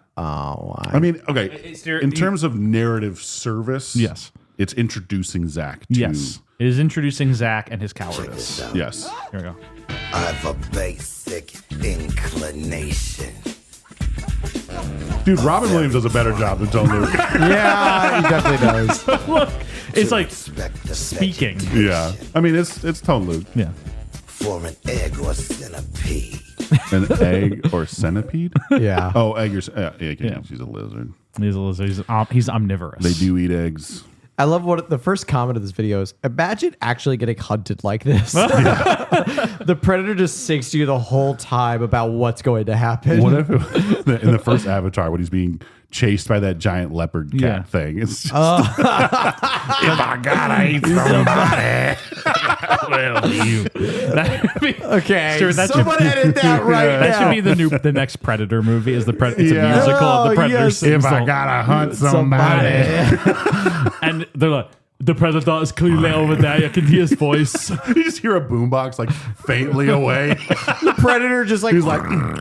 Speaker 3: mean, okay. In terms of narrative service,
Speaker 2: Yes.
Speaker 3: it's introducing Zach to.
Speaker 2: Yes. It is introducing Zach and his cowardice.
Speaker 3: Yes.
Speaker 2: Here we go.
Speaker 11: I've a basic inclination.
Speaker 3: Dude, Robin Williams does a better job than Tone Loc.
Speaker 1: Yeah, he definitely does.
Speaker 2: Look, it's like
Speaker 11: Respect the
Speaker 2: speaking.
Speaker 3: Yeah. I mean, it's Tone Loc.
Speaker 2: Yeah.
Speaker 11: for an egg or centipede.
Speaker 3: An egg or centipede?
Speaker 1: Yeah.
Speaker 3: Oh, egg or yeah. She's a lizard.
Speaker 2: He's a lizard. He's omnivorous.
Speaker 3: They do eat eggs.
Speaker 1: I love what the first comment of this video is. Imagine actually getting hunted like this. The predator just sings to you the whole time about what's going to happen.
Speaker 3: What if in the first Avatar when he's being chased by that giant leopard cat thing? It's just, if I gotta eat somebody,
Speaker 2: well, you.
Speaker 1: Okay,
Speaker 2: Stuart, that
Speaker 1: someone
Speaker 2: should,
Speaker 1: edit that right now.
Speaker 2: That should be the next Predator movie. It's a musical of the Predator.
Speaker 1: Yes.
Speaker 3: if I gotta hunt somebody.
Speaker 2: And they're like, the Predator is clearly over there. You can hear his voice.
Speaker 3: You just hear a boombox like faintly away.
Speaker 1: The predator just like,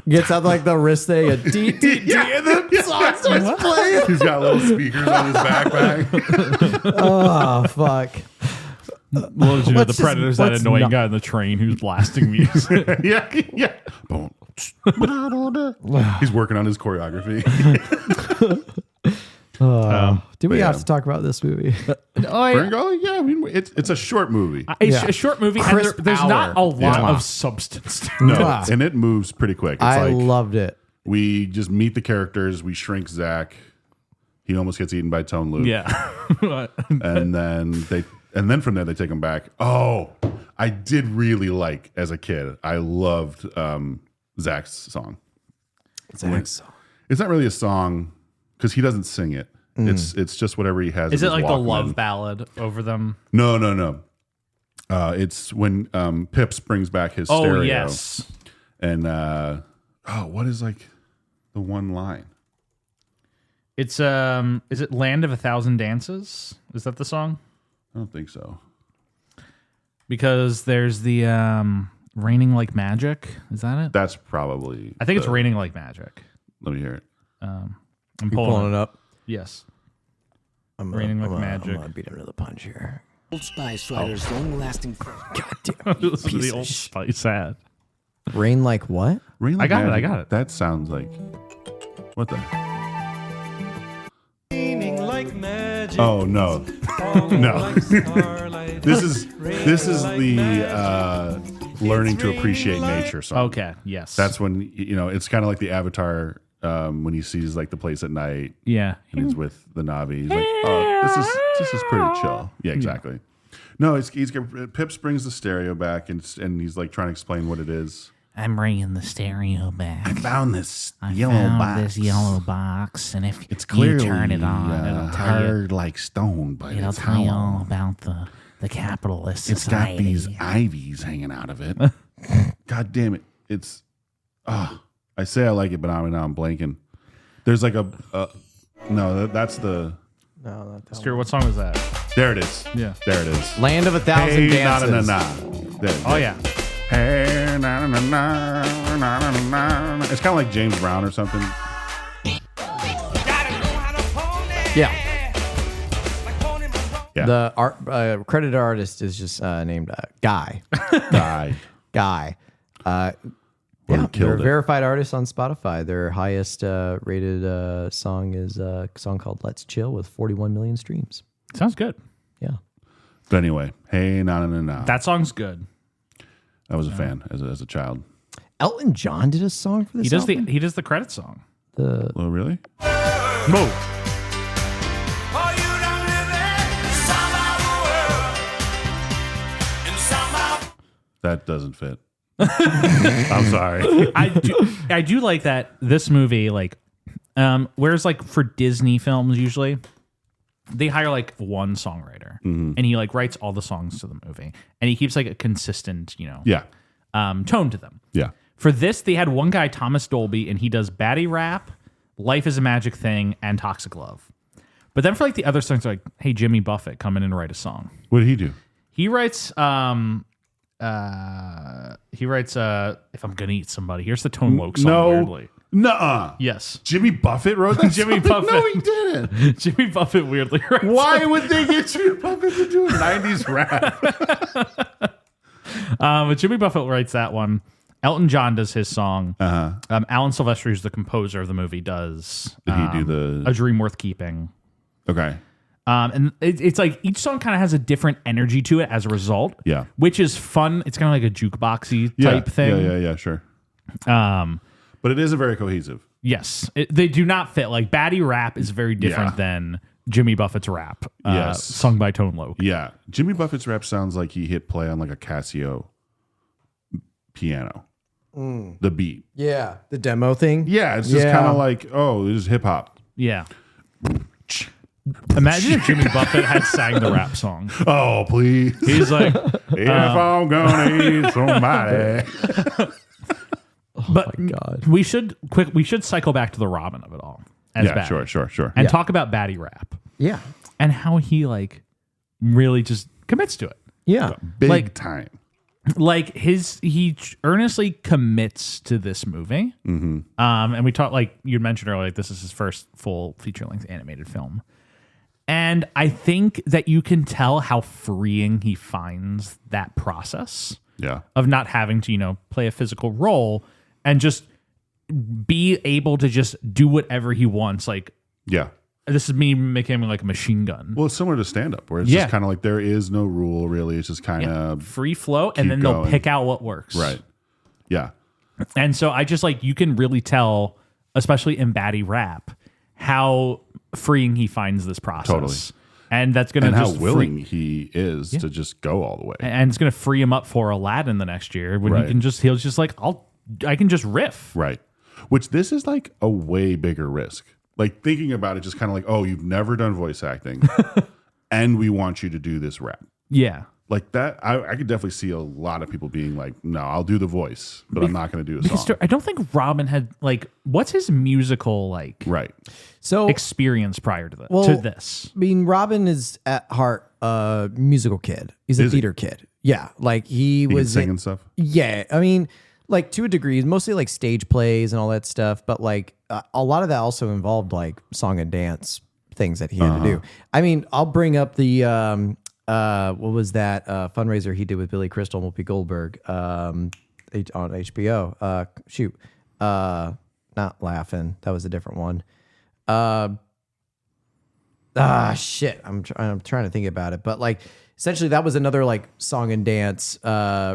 Speaker 1: gets out like the wrist thing and and the song starts playing.
Speaker 3: He's got little speakers on his backpack.
Speaker 1: Oh fuck.
Speaker 2: Well, did you know
Speaker 1: Let's
Speaker 2: the Predator's that
Speaker 1: let's
Speaker 2: annoying
Speaker 1: not-
Speaker 2: guy on the train who's blasting music?
Speaker 3: yeah. Boom. He's working on his choreography.
Speaker 1: Do we
Speaker 3: yeah.
Speaker 1: have to talk about this movie?
Speaker 3: FernGully? Yeah, I mean, it's a short movie.
Speaker 2: It's a short movie, and
Speaker 1: Crisp
Speaker 2: there's not a
Speaker 1: hour.
Speaker 2: lot
Speaker 3: Yeah.
Speaker 2: of substance to it.
Speaker 3: No,
Speaker 1: Wow.
Speaker 3: and it moves pretty quick. It's
Speaker 1: I
Speaker 3: like
Speaker 1: loved it.
Speaker 3: we just meet the characters, we shrink Zach. He almost gets eaten by Tone Loc.
Speaker 2: Yeah.
Speaker 3: And then from there they take him back. Oh, I did really like as a kid. I loved Zach's song. It's not really a song because he doesn't sing it. It's just whatever he has.
Speaker 2: Is
Speaker 3: in
Speaker 2: it
Speaker 3: his
Speaker 2: like the
Speaker 3: Walkman.
Speaker 2: love ballad over them?
Speaker 3: No. It's when Pips brings back his stereo.
Speaker 2: Oh, yes.
Speaker 3: And what is like the one line?
Speaker 2: It's is it Land of a Thousand Dances? Is that the song?
Speaker 3: I don't think so.
Speaker 2: Because there's the Raining Like Magic. Is that it?
Speaker 3: That's probably.
Speaker 2: I think it's Raining Like Magic.
Speaker 3: Let me hear it.
Speaker 2: I'm
Speaker 1: You pulling it up?
Speaker 2: Yes.
Speaker 1: Raining
Speaker 2: Like Magic.
Speaker 1: I'm gonna beat him to the punch here.
Speaker 11: Old Spice Riders, long-lasting.
Speaker 1: God damn.
Speaker 2: Listen to the Old Spice ad.
Speaker 1: Rain like what?
Speaker 3: Rain Like
Speaker 2: I got it,
Speaker 3: Magic.
Speaker 2: I got it.
Speaker 3: That sounds like what the? Oh no, no. This is the learning to appreciate nature song.
Speaker 2: Okay. Yes.
Speaker 3: That's when it's kind of like the Avatar when he sees like the place at night.
Speaker 2: Yeah.
Speaker 3: And he's with the Na'vi. He's like, oh, this is pretty chill. Yeah, exactly. No, he's Pips brings the stereo back and he's like trying to explain what it is.
Speaker 10: I'm bringing the stereo back.
Speaker 3: I found this
Speaker 10: I
Speaker 3: yellow
Speaker 10: found
Speaker 3: box.
Speaker 10: this yellow box, and if
Speaker 3: It's clearly
Speaker 10: you turn it on, it'll tell
Speaker 3: hard like stone, but
Speaker 10: you. It'll
Speaker 3: it's
Speaker 10: tell you
Speaker 3: hollow.
Speaker 10: all about the capitalist
Speaker 3: It's
Speaker 10: society.
Speaker 3: got these ivies hanging out of it. God damn it! It's I say I like it, but now I'm blanking. There's like that's the.
Speaker 1: No, not that
Speaker 2: Stuart, what song is that?
Speaker 3: There it is.
Speaker 2: Yeah.
Speaker 3: There it is.
Speaker 1: Land of a Thousand
Speaker 3: Hey,
Speaker 1: Dances.
Speaker 3: na, na, na, na. There.
Speaker 2: Oh, yeah.
Speaker 3: Hey, na, na, na, na, na, na, na. It's kind of like James Brown or something.
Speaker 1: Yeah.
Speaker 3: Yeah.
Speaker 1: The credited artist is just named Guy.
Speaker 3: Guy.
Speaker 1: Yeah,
Speaker 3: killed
Speaker 1: they're
Speaker 3: it.
Speaker 1: a verified artists on Spotify. Their highest rated song is a song called "Let's Chill" with 41 million streams.
Speaker 2: Sounds good.
Speaker 1: Yeah.
Speaker 3: But anyway, hey, na, na, na, na.
Speaker 2: That song's good.
Speaker 3: I was a fan as a child.
Speaker 1: Elton John did a song for this.
Speaker 2: He does the credit song.
Speaker 1: The
Speaker 3: Oh, really?
Speaker 2: No.
Speaker 3: That doesn't fit. I'm sorry.
Speaker 2: I do like that this movie, like, whereas like for Disney films, usually they hire like one songwriter and he like writes all the songs to the movie and he keeps like a consistent,
Speaker 3: Yeah.
Speaker 2: tone to them.
Speaker 3: Yeah.
Speaker 2: For this, they had one guy, Thomas Dolby, and he does Batty Rap, Life is a Magic Thing, and Toxic Love. But then for like the other songs, like, hey, Jimmy Buffett, come in and write a song.
Speaker 3: What did he do?
Speaker 2: He writes If I'm Gonna Eat Somebody. Here's the Tone Loc song, weirdly.
Speaker 3: Nuh-uh.
Speaker 2: Yes.
Speaker 3: Jimmy Buffett wrote that
Speaker 2: Jimmy
Speaker 3: song?
Speaker 2: Buffett.
Speaker 3: No, he didn't.
Speaker 2: Jimmy Buffett weirdly writes
Speaker 3: Why would they get Jimmy Buffett to do a 90s rap?
Speaker 2: but Jimmy Buffett writes that one. Elton John does his song. Alan Silvestri, who's the composer of the movie, does
Speaker 3: Did he do the...
Speaker 2: A Dream Worth Keeping.
Speaker 3: Okay.
Speaker 2: And it's like each song kind of has a different energy to it as a result.
Speaker 3: Yeah.
Speaker 2: Which is fun. It's kind of like a jukeboxy type thing.
Speaker 3: Yeah, sure. But it is a very cohesive.
Speaker 2: Yes. They do not fit. Like Batty Rap is very different than Jimmy Buffett's rap.
Speaker 3: Yes.
Speaker 2: Sung by Tone Loc.
Speaker 3: Yeah. Jimmy Buffett's rap sounds like he hit play on like a Casio piano. The beat.
Speaker 1: Yeah, the demo thing.
Speaker 3: Yeah, it's just kind of like, oh, this is hip hop.
Speaker 2: Yeah. Imagine if Jimmy Buffett had sang the rap song.
Speaker 3: Oh, please.
Speaker 2: He's like,
Speaker 3: if I'm gonna eat somebody.
Speaker 2: But
Speaker 1: my God.
Speaker 2: we should cycle back to the Robin of it all. As
Speaker 3: Yeah,
Speaker 2: Batty.
Speaker 3: sure.
Speaker 2: And talk about Batty Rap.
Speaker 1: Yeah.
Speaker 2: And how he like really just commits to it.
Speaker 1: Yeah.
Speaker 3: Big
Speaker 2: Like-
Speaker 3: time.
Speaker 2: Like he earnestly commits to this movie. And we talked, like you mentioned earlier, like this is his first full feature-length animated film. And I think that you can tell how freeing he finds that process
Speaker 3: Yeah.
Speaker 2: of not having to, play a physical role and just be able to just do whatever he wants. Like,
Speaker 3: Yeah.
Speaker 2: this is me making him like a machine gun.
Speaker 3: Well, it's similar to stand up where it's
Speaker 2: Yeah.
Speaker 3: just kind of like there is no rule really. It's just kind of
Speaker 2: Free flow, and
Speaker 3: keep
Speaker 2: then they'll
Speaker 3: going.
Speaker 2: pick out what works.
Speaker 3: right. Yeah.
Speaker 2: And so I just like, you can really tell, especially in Batty Rap, how freeing he finds this process.
Speaker 3: Totally.
Speaker 2: And that's going to
Speaker 3: And how
Speaker 2: just
Speaker 3: willing he is to just go all the way.
Speaker 2: and it's going to free him up for Aladdin the next year when
Speaker 3: Right.
Speaker 2: he'll just like, I can just riff.
Speaker 3: Right. Which this is like a way bigger risk. Like thinking about it, just kind of like, oh, you've never done voice acting, and we want you to do this rap.
Speaker 2: Yeah.
Speaker 3: Like that, I could definitely see a lot of people being like, no, I'll do the voice, but I'm not going to do a
Speaker 2: Because
Speaker 3: song.
Speaker 2: I don't think Robin had like, what's his musical like
Speaker 3: Right.
Speaker 1: So
Speaker 2: experience prior to, to this?
Speaker 1: I mean, Robin is at heart a musical kid. He's a theater kid. Yeah, like he was
Speaker 3: singing stuff.
Speaker 1: Yeah, I mean, like to a degree, mostly like stage plays and all that stuff. But like a lot of that also involved like song and dance things that he had to do. I mean, I'll bring up the what was that fundraiser he did with Billy Crystal and Whoopi Goldberg on HBO? Not Laughing. That was a different one. Shit. I'm trying to think about it, but like essentially that was another like song and dance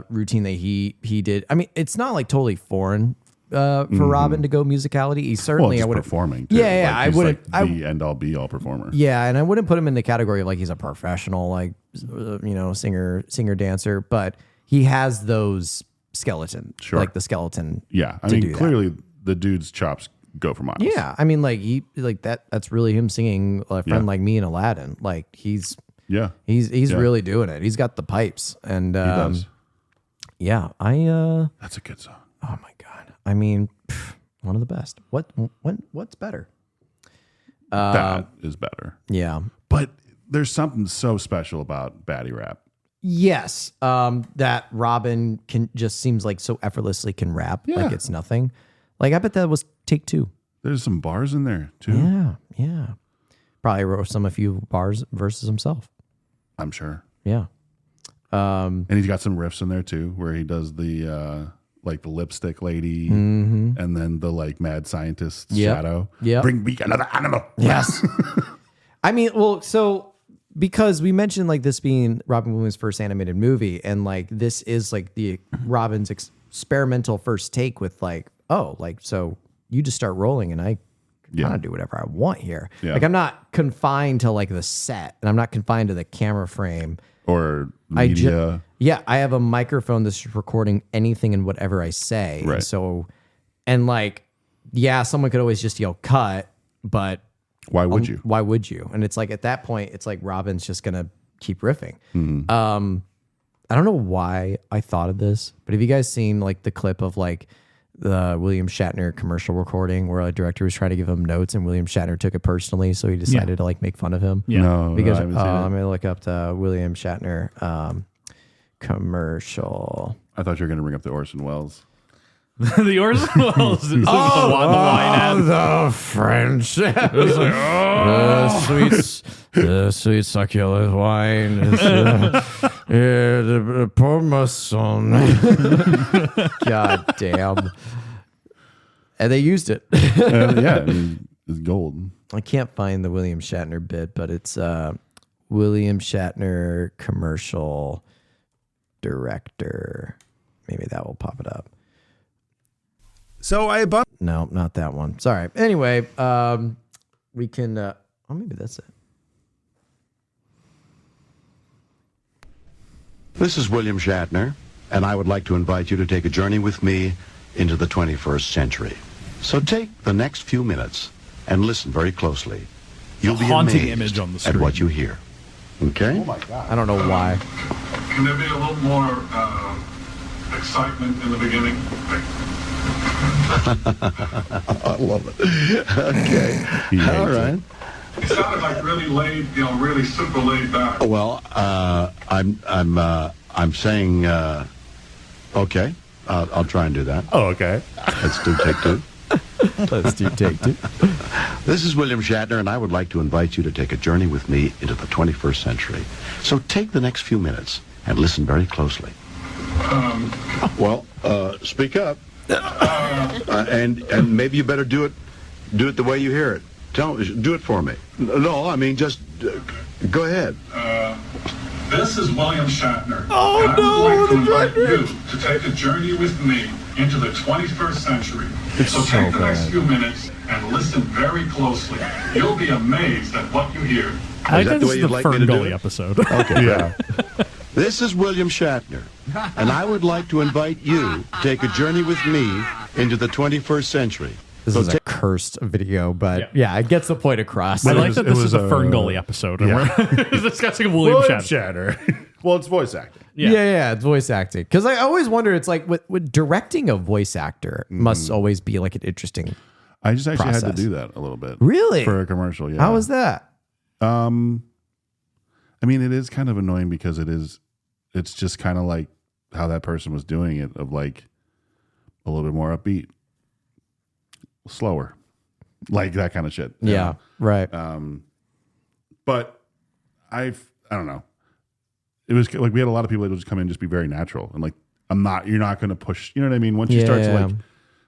Speaker 1: routine that he did. I mean, it's not like totally foreign for Robin to go musicality. He certainly I would
Speaker 3: performing. Too.
Speaker 1: Yeah,
Speaker 3: like,
Speaker 1: I wouldn't.
Speaker 3: Like the end all be all performer.
Speaker 1: Yeah, and I wouldn't put him in the category of like he's a professional like singer dancer, but he has those skeleton, like the skeleton.
Speaker 3: Yeah, I mean clearly the dude's chops go for miles.
Speaker 1: Yeah, I mean like he like that's really him singing A Friend Like Me in Aladdin. Like he's really doing it. He's got the pipes and
Speaker 3: he does.
Speaker 1: Yeah,
Speaker 3: that's a good song.
Speaker 1: Oh my god. I mean, one of the best. What's better?
Speaker 3: That is better.
Speaker 1: Yeah.
Speaker 3: But there's something so special about Batty rap.
Speaker 1: Yes. That Robin just seems like so effortlessly can rap. Like it's nothing. Like I bet that was take 2.
Speaker 3: There's some bars in there too.
Speaker 1: Yeah. Yeah. Probably wrote a few bars versus himself.
Speaker 3: I'm sure.
Speaker 1: Yeah.
Speaker 3: And he's got some riffs in there too, where he does the like the lipstick lady, and then the like mad scientist shadow.
Speaker 1: Yeah,
Speaker 3: bring me another animal.
Speaker 1: Yes. I mean, well, so because we mentioned like this being Robin Williams' first animated movie, and like this is like the Robin's experimental first take with like, oh, like so you just start rolling, and I kind of do whatever I want here. Yeah. Like I'm not confined to like the set, and I'm not confined to the camera frame
Speaker 3: or media.
Speaker 1: I have a microphone that's recording anything and whatever I say.
Speaker 3: Right.
Speaker 1: So, and like, yeah, someone could always just yell cut, but
Speaker 3: why would you?
Speaker 1: Why would you? And it's like at that point, it's like Robin's just gonna keep riffing. I don't know why I thought of this, but have you guys seen like the clip of like the William Shatner commercial recording where a director was trying to give him notes and William Shatner took it personally, so he decided to like make fun of him?
Speaker 2: Yeah.
Speaker 3: No,
Speaker 1: because
Speaker 3: I haven't seen it.
Speaker 1: I'm gonna look up the William Shatner commercial.
Speaker 3: I thought you were going to bring up the Orson Welles.
Speaker 2: The Orson Welles is the line ad.
Speaker 1: The French. Like, the sweet succulent wine is the Parmesan. God damn. And they used it.
Speaker 3: Yeah, I mean, it's gold.
Speaker 1: I can't find the William Shatner bit, but it's William Shatner commercial director. Maybe that will pop it up.
Speaker 12: So
Speaker 1: No, not that one. Sorry. Anyway, we can. Oh, maybe that's it.
Speaker 13: This is William Shatner, and I would like to invite you to take a journey with me into the 21st century. So take the next few minutes and listen very closely. You'll be
Speaker 2: haunting
Speaker 13: amazed
Speaker 2: image on the
Speaker 13: at
Speaker 2: screen.
Speaker 13: what you hear. Okay?
Speaker 3: Oh my God.
Speaker 1: I don't know why.
Speaker 14: Can there be a little more excitement in the beginning?
Speaker 13: I love it. Okay. All right.
Speaker 14: It sounded like really laid, really super laid back.
Speaker 13: Well, I'm saying, okay. I'll try and do that.
Speaker 3: Oh, okay.
Speaker 13: Let's do take 2.
Speaker 1: Let's do take 2.
Speaker 13: This is William Shatner, and I would like to invite you to take a journey with me into the 21st century. So take the next few minutes and listen very closely. Speak up. And maybe you better do it the way you hear it. Do it for me. No, I mean, just go ahead.
Speaker 14: This is William Shatner.
Speaker 1: Oh,
Speaker 14: and I would like to invite you to take a journey with me into the 21st century. So take the next few minutes and listen very closely. You'll be amazed at what you hear.
Speaker 2: I think this is the FernGully episode.
Speaker 13: Okay. Yeah. This is William Shatner, and I would like to invite you to take a journey with me into the 21st century.
Speaker 1: This is a cursed video, but yeah, it gets the point across.
Speaker 2: I like that this is a FernGully episode. And we're discussing William Shatner.
Speaker 3: Well, it's voice acting.
Speaker 1: Yeah, it's voice acting. Because I always wonder, it's like with directing a voice actor must always be like an interesting.
Speaker 3: I just actually
Speaker 1: process.
Speaker 3: had to do that a little bit.
Speaker 1: Really?
Speaker 3: For a commercial, yeah.
Speaker 1: How was that?
Speaker 3: I mean, it is kind of annoying because it's just kind of like how that person was doing it, of like a little bit more upbeat, slower, like that kind of shit.
Speaker 1: Yeah, right.
Speaker 3: But I don't know. It was like we had a lot of people that would just come in and just be very natural, and like you're not going to push. You know what I mean? Once you start to like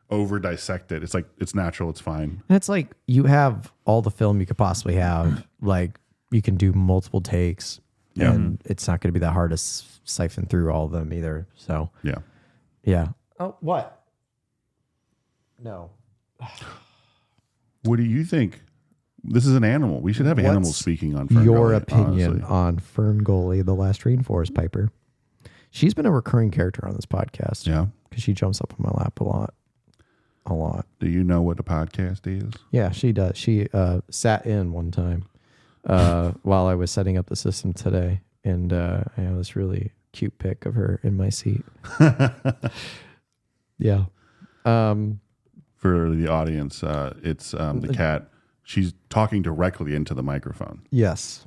Speaker 3: over dissect it, it's like it's natural, it's fine.
Speaker 1: And it's like you have all the film you could possibly have. Like you can do multiple takes, and it's not going to be that hard to siphon through all of them either. So yeah. Oh, what? No.
Speaker 3: What do you think? This is an animal. We should have animals speaking on FernGully.
Speaker 1: Your opinion
Speaker 3: honestly.
Speaker 1: on FernGully, the Last Rainforest Piper. She's been a recurring character on this podcast.
Speaker 3: Yeah.
Speaker 1: Because she jumps up in my lap a lot. A lot.
Speaker 3: Do you know what the podcast is?
Speaker 1: Yeah, she does. She sat in one time while I was setting up the system today. And I have this really cute pic of her in my seat. Yeah.
Speaker 3: For the audience, it's the cat. She's talking directly into the microphone.
Speaker 1: Yes.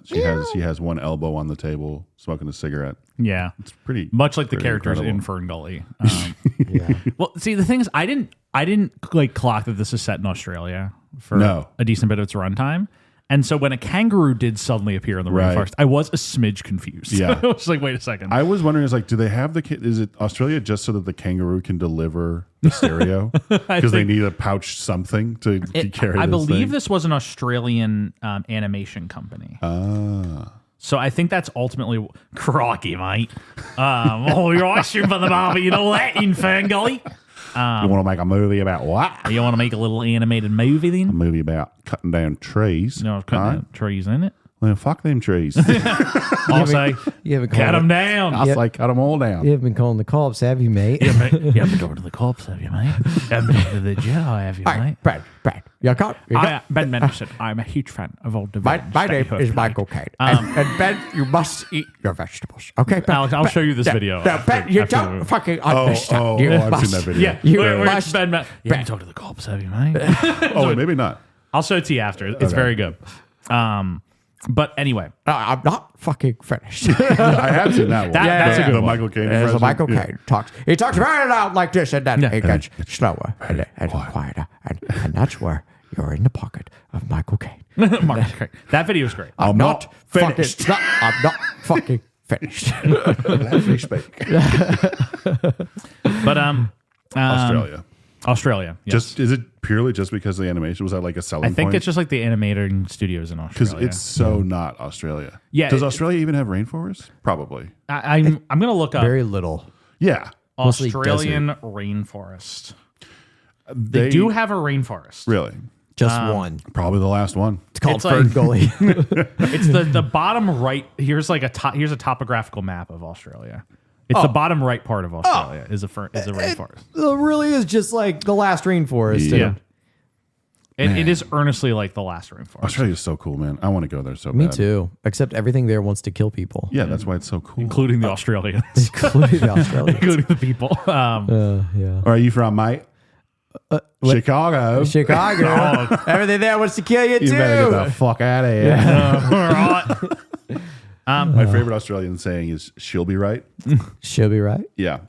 Speaker 3: She has one elbow on the table, smoking a cigarette.
Speaker 2: Yeah,
Speaker 3: it's pretty
Speaker 2: much like the characters
Speaker 3: incredible.
Speaker 2: in FernGully. Well, see, the thing is, I didn't like clock that this is set in Australia for a decent bit of its runtime. And so when a kangaroo did suddenly appear in the rainforest, I was a smidge confused.
Speaker 3: Yeah.
Speaker 2: I was like, wait a second.
Speaker 3: I was wondering, do they have is it Australia just so that the kangaroo can deliver the stereo? Because they need a pouch something to carry this
Speaker 2: I believe
Speaker 3: thing?
Speaker 2: this was an Australian animation company.
Speaker 3: Ah.
Speaker 2: So I think that's ultimately crocky, mate. Your ice cream for the barbie, you know that in FernGully.
Speaker 3: You want to make a movie about what?
Speaker 2: You want to make a little animated movie then?
Speaker 3: A movie about cutting down trees.
Speaker 2: No, cutting down trees, isn't it?
Speaker 3: Well, fuck them trees.
Speaker 2: I'll say, cut them down.
Speaker 3: I'll say, cut them all down.
Speaker 1: You haven't been calling the cops, have you, mate?
Speaker 2: You haven't been talking to the cops, have you, mate? You haven't been to the Jedi, have you, mate?
Speaker 1: Brad,
Speaker 2: Ben Mendelsohn, I'm a huge fan of all the
Speaker 1: My name is Michael Caine. And Ben, you must eat your vegetables. Okay, Ben?
Speaker 2: Alex, I'll show you this video.
Speaker 1: No, Ben, you don't fucking understand. You
Speaker 3: I've
Speaker 1: must,
Speaker 3: seen that video.
Speaker 2: Yeah,
Speaker 1: you
Speaker 2: wait,
Speaker 1: must.
Speaker 2: Ben, you haven't talked to the cops, have you, mate?
Speaker 3: Oh, wait, maybe not.
Speaker 2: I'll show it to you after. It's very good. But anyway,
Speaker 1: I'm not fucking finished.
Speaker 3: I have seen that one.
Speaker 2: That's a good
Speaker 3: the
Speaker 2: one.
Speaker 3: Michael Caine.
Speaker 1: So
Speaker 3: impression.
Speaker 1: Michael
Speaker 3: Yeah.
Speaker 1: Caine talks. He talks very loud like this, and then it gets slower and quieter, and that's where you're in the pocket of Michael Caine.
Speaker 2: that video is great.
Speaker 3: I'm not finished.
Speaker 1: I'm not fucking finished.
Speaker 3: Let me speak.
Speaker 2: But
Speaker 3: Australia.
Speaker 2: Yes.
Speaker 3: Just is it purely just because of the animation? Was that like a selling
Speaker 2: I think
Speaker 3: point?
Speaker 2: it's just like the animating studios in
Speaker 3: Because
Speaker 2: Australia.
Speaker 3: it's so not Australia.
Speaker 2: Yeah,
Speaker 3: Does Australia even have rainforests? Probably.
Speaker 2: I'm gonna look up
Speaker 1: Very little.
Speaker 3: Yeah.
Speaker 1: Mostly
Speaker 2: Australian rainforest. They do have a rainforest.
Speaker 3: Really?
Speaker 1: Just one.
Speaker 3: Probably the last one.
Speaker 1: It's called
Speaker 2: It's like-
Speaker 1: FernGully.
Speaker 2: It's the bottom right. Here's a topographical map of Australia. It's the bottom right part of Australia is a rainforest.
Speaker 1: It really is just like the Last Rainforest.
Speaker 3: Yeah.
Speaker 2: It is earnestly like the Last Rainforest.
Speaker 3: Australia is so cool, man. I want to go there so bad.
Speaker 1: Me too. Except everything there wants to kill people.
Speaker 3: Yeah, that's why it's so cool.
Speaker 2: Including the Australians.
Speaker 1: Including the Australians.
Speaker 2: Including the people.
Speaker 1: Yeah.
Speaker 3: Where are you from, mate? Chicago.
Speaker 1: Chicago. Everything there wants to kill you, too.
Speaker 3: You better get the fuck out of here. My favorite Australian saying is "she'll be right."
Speaker 1: She'll be right.
Speaker 3: Yeah,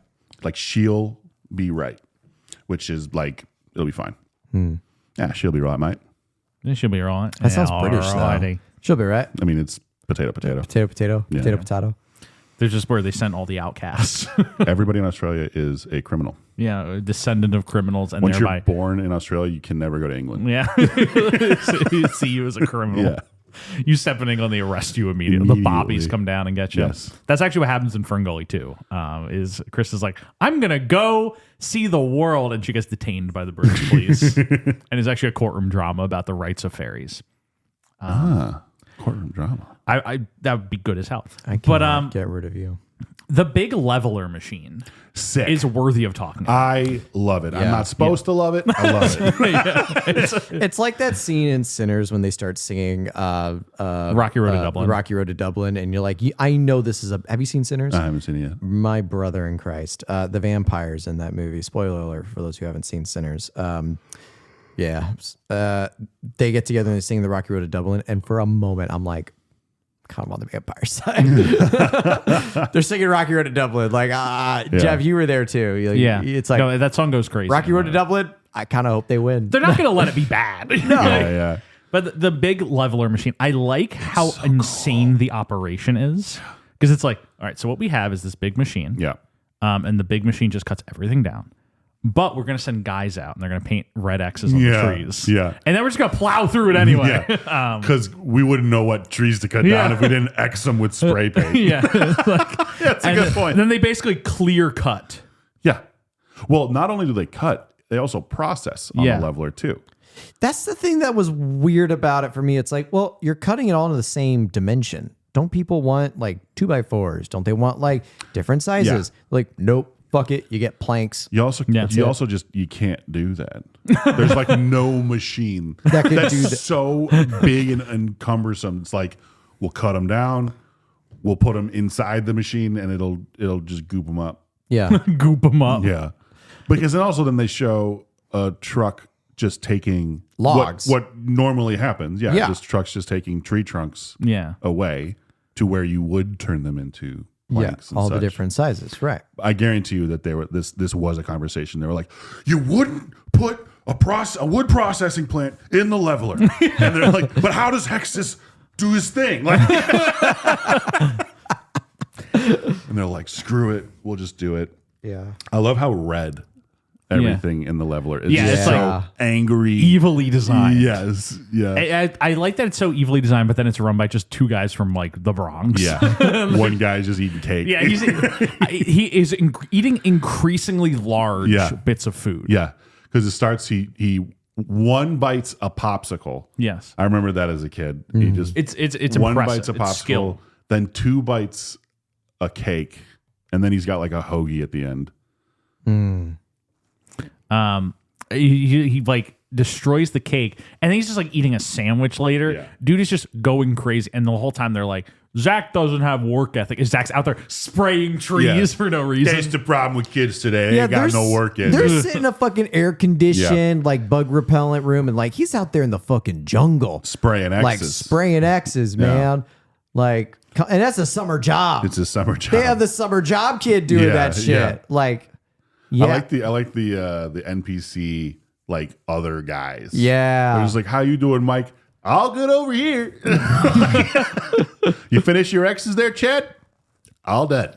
Speaker 3: like she'll be right, which is like it'll be fine. Yeah, she'll be right, mate.
Speaker 2: She'll be right.
Speaker 1: That sounds British, though. She'll be right.
Speaker 3: I mean, it's potato.
Speaker 1: Potato.
Speaker 2: They're just where they sent all the outcasts.
Speaker 3: Everybody in Australia is a criminal.
Speaker 2: Yeah, a descendant of criminals, and
Speaker 3: Once
Speaker 2: thereby
Speaker 3: you're born in Australia, you can never go to England.
Speaker 2: Yeah, see you as a criminal.
Speaker 3: Yeah.
Speaker 2: You stepping in on the arrest you immediately. The bobbies come down and get you.
Speaker 3: Yes.
Speaker 2: That's actually what happens in FernGully too. Is Chris is like, I'm gonna go see the world, and she gets detained by the British police. And it's actually a courtroom drama about the rights of fairies.
Speaker 3: Courtroom courtroom drama.
Speaker 2: I that would be good as hell.
Speaker 1: I can't get rid of you.
Speaker 2: The big leveler machine
Speaker 3: Sick.
Speaker 2: is worthy of talking about.
Speaker 3: I love it. I'm
Speaker 1: Yeah.
Speaker 3: not supposed to love it. I love it.
Speaker 1: It's like that scene in Sinners when they start singing
Speaker 2: Rocky Road to Dublin.
Speaker 1: Rocky Road to Dublin, and you're like, I know this is a. Have you seen Sinners?
Speaker 3: I haven't seen it yet.
Speaker 1: My brother in Christ, the vampires in that movie. Spoiler alert for those who haven't seen Sinners. They get together and they sing the Rocky Road to Dublin, and for a moment, I'm like, kind of on the vampire side. They're singing Rocky Road to Dublin. Like, Jeff, you were there too. Like, it's like
Speaker 2: no, that song goes crazy.
Speaker 1: Rocky Road to Dublin. I kind of hope they win.
Speaker 2: They're not going to let it be bad.
Speaker 1: No.
Speaker 3: Yeah.
Speaker 2: But the big leveler machine, I like how insane the operation is. Because it's like, all right, so what we have is this big machine.
Speaker 3: Yeah.
Speaker 2: And the big machine just cuts everything down. But we're going to send guys out and they're going to paint red X's on the trees.
Speaker 3: Yeah.
Speaker 2: And then we're just going to plow through it anyway.
Speaker 3: Because we wouldn't know what trees to cut down if we didn't X them with spray paint. That's a good point.
Speaker 2: And then they basically clear cut.
Speaker 3: Yeah. Well, not only do they cut, they also process on the leveler too.
Speaker 1: That's the thing that was weird about it for me. It's like, well, you're cutting it all into the same dimension. Don't people want like 2x4s? Don't they want like different sizes? Like, nope. Fuck it, you get planks.
Speaker 3: You also you can't do that. There's like no machine
Speaker 1: that's
Speaker 3: do that. So big and cumbersome. It's like we'll cut them down, we'll put them inside the machine, and it'll just goop them up.
Speaker 1: Yeah,
Speaker 2: goop them up.
Speaker 3: Yeah, because then they show a truck just taking
Speaker 1: logs.
Speaker 3: What normally happens?
Speaker 1: Yeah.
Speaker 3: This truck's just taking tree trunks. Away to where you would turn them into.
Speaker 1: All the different sizes, right?
Speaker 3: I guarantee you that this was a conversation. They were like, "You wouldn't put a wood processing plant in the leveler," and they're like, "But how does Hexus do his thing?" Like, and they're like, "Screw it, we'll just do it."
Speaker 1: Yeah,
Speaker 3: I love how red everything in the leveler is.
Speaker 2: It's
Speaker 3: so
Speaker 2: like
Speaker 3: angry,
Speaker 2: evilly designed.
Speaker 3: Yes, yeah.
Speaker 2: I like that it's so evilly designed, but then it's run by just two guys from like the Bronx.
Speaker 3: Yeah, one guy's just eating cake.
Speaker 2: Yeah, he is eating increasingly large bits of food.
Speaker 3: Yeah, because it starts he one bites a popsicle.
Speaker 2: Yes,
Speaker 3: I remember that as a kid. He just
Speaker 2: it's
Speaker 3: one
Speaker 2: impressive.
Speaker 3: bites a
Speaker 2: It's
Speaker 3: popsicle,
Speaker 2: skill.
Speaker 3: then 2 bites a cake, and then he's got like a hoagie at the end.
Speaker 2: He like destroys the cake, and then he's just like eating a sandwich later.
Speaker 3: Yeah.
Speaker 2: Dude is just going crazy, and the whole time they're like, Zach doesn't have work ethic. Zach's out there spraying trees for no reason.
Speaker 3: That's the problem with kids today. They ain't got no work ethic.
Speaker 1: They're sitting in a fucking air conditioned, like bug repellent room, and like he's out there in the fucking jungle
Speaker 3: spraying X's.
Speaker 1: Like spraying X's, man. Like, and that's a summer job.
Speaker 3: It's a summer job.
Speaker 1: They have the summer job kid doing that shit.
Speaker 3: Yeah.
Speaker 1: Like,
Speaker 3: I like the NPC like other guys.
Speaker 1: Yeah.
Speaker 3: They're just like, how you doing, Mike? All good over here. You finish your X's there, Chad? All done.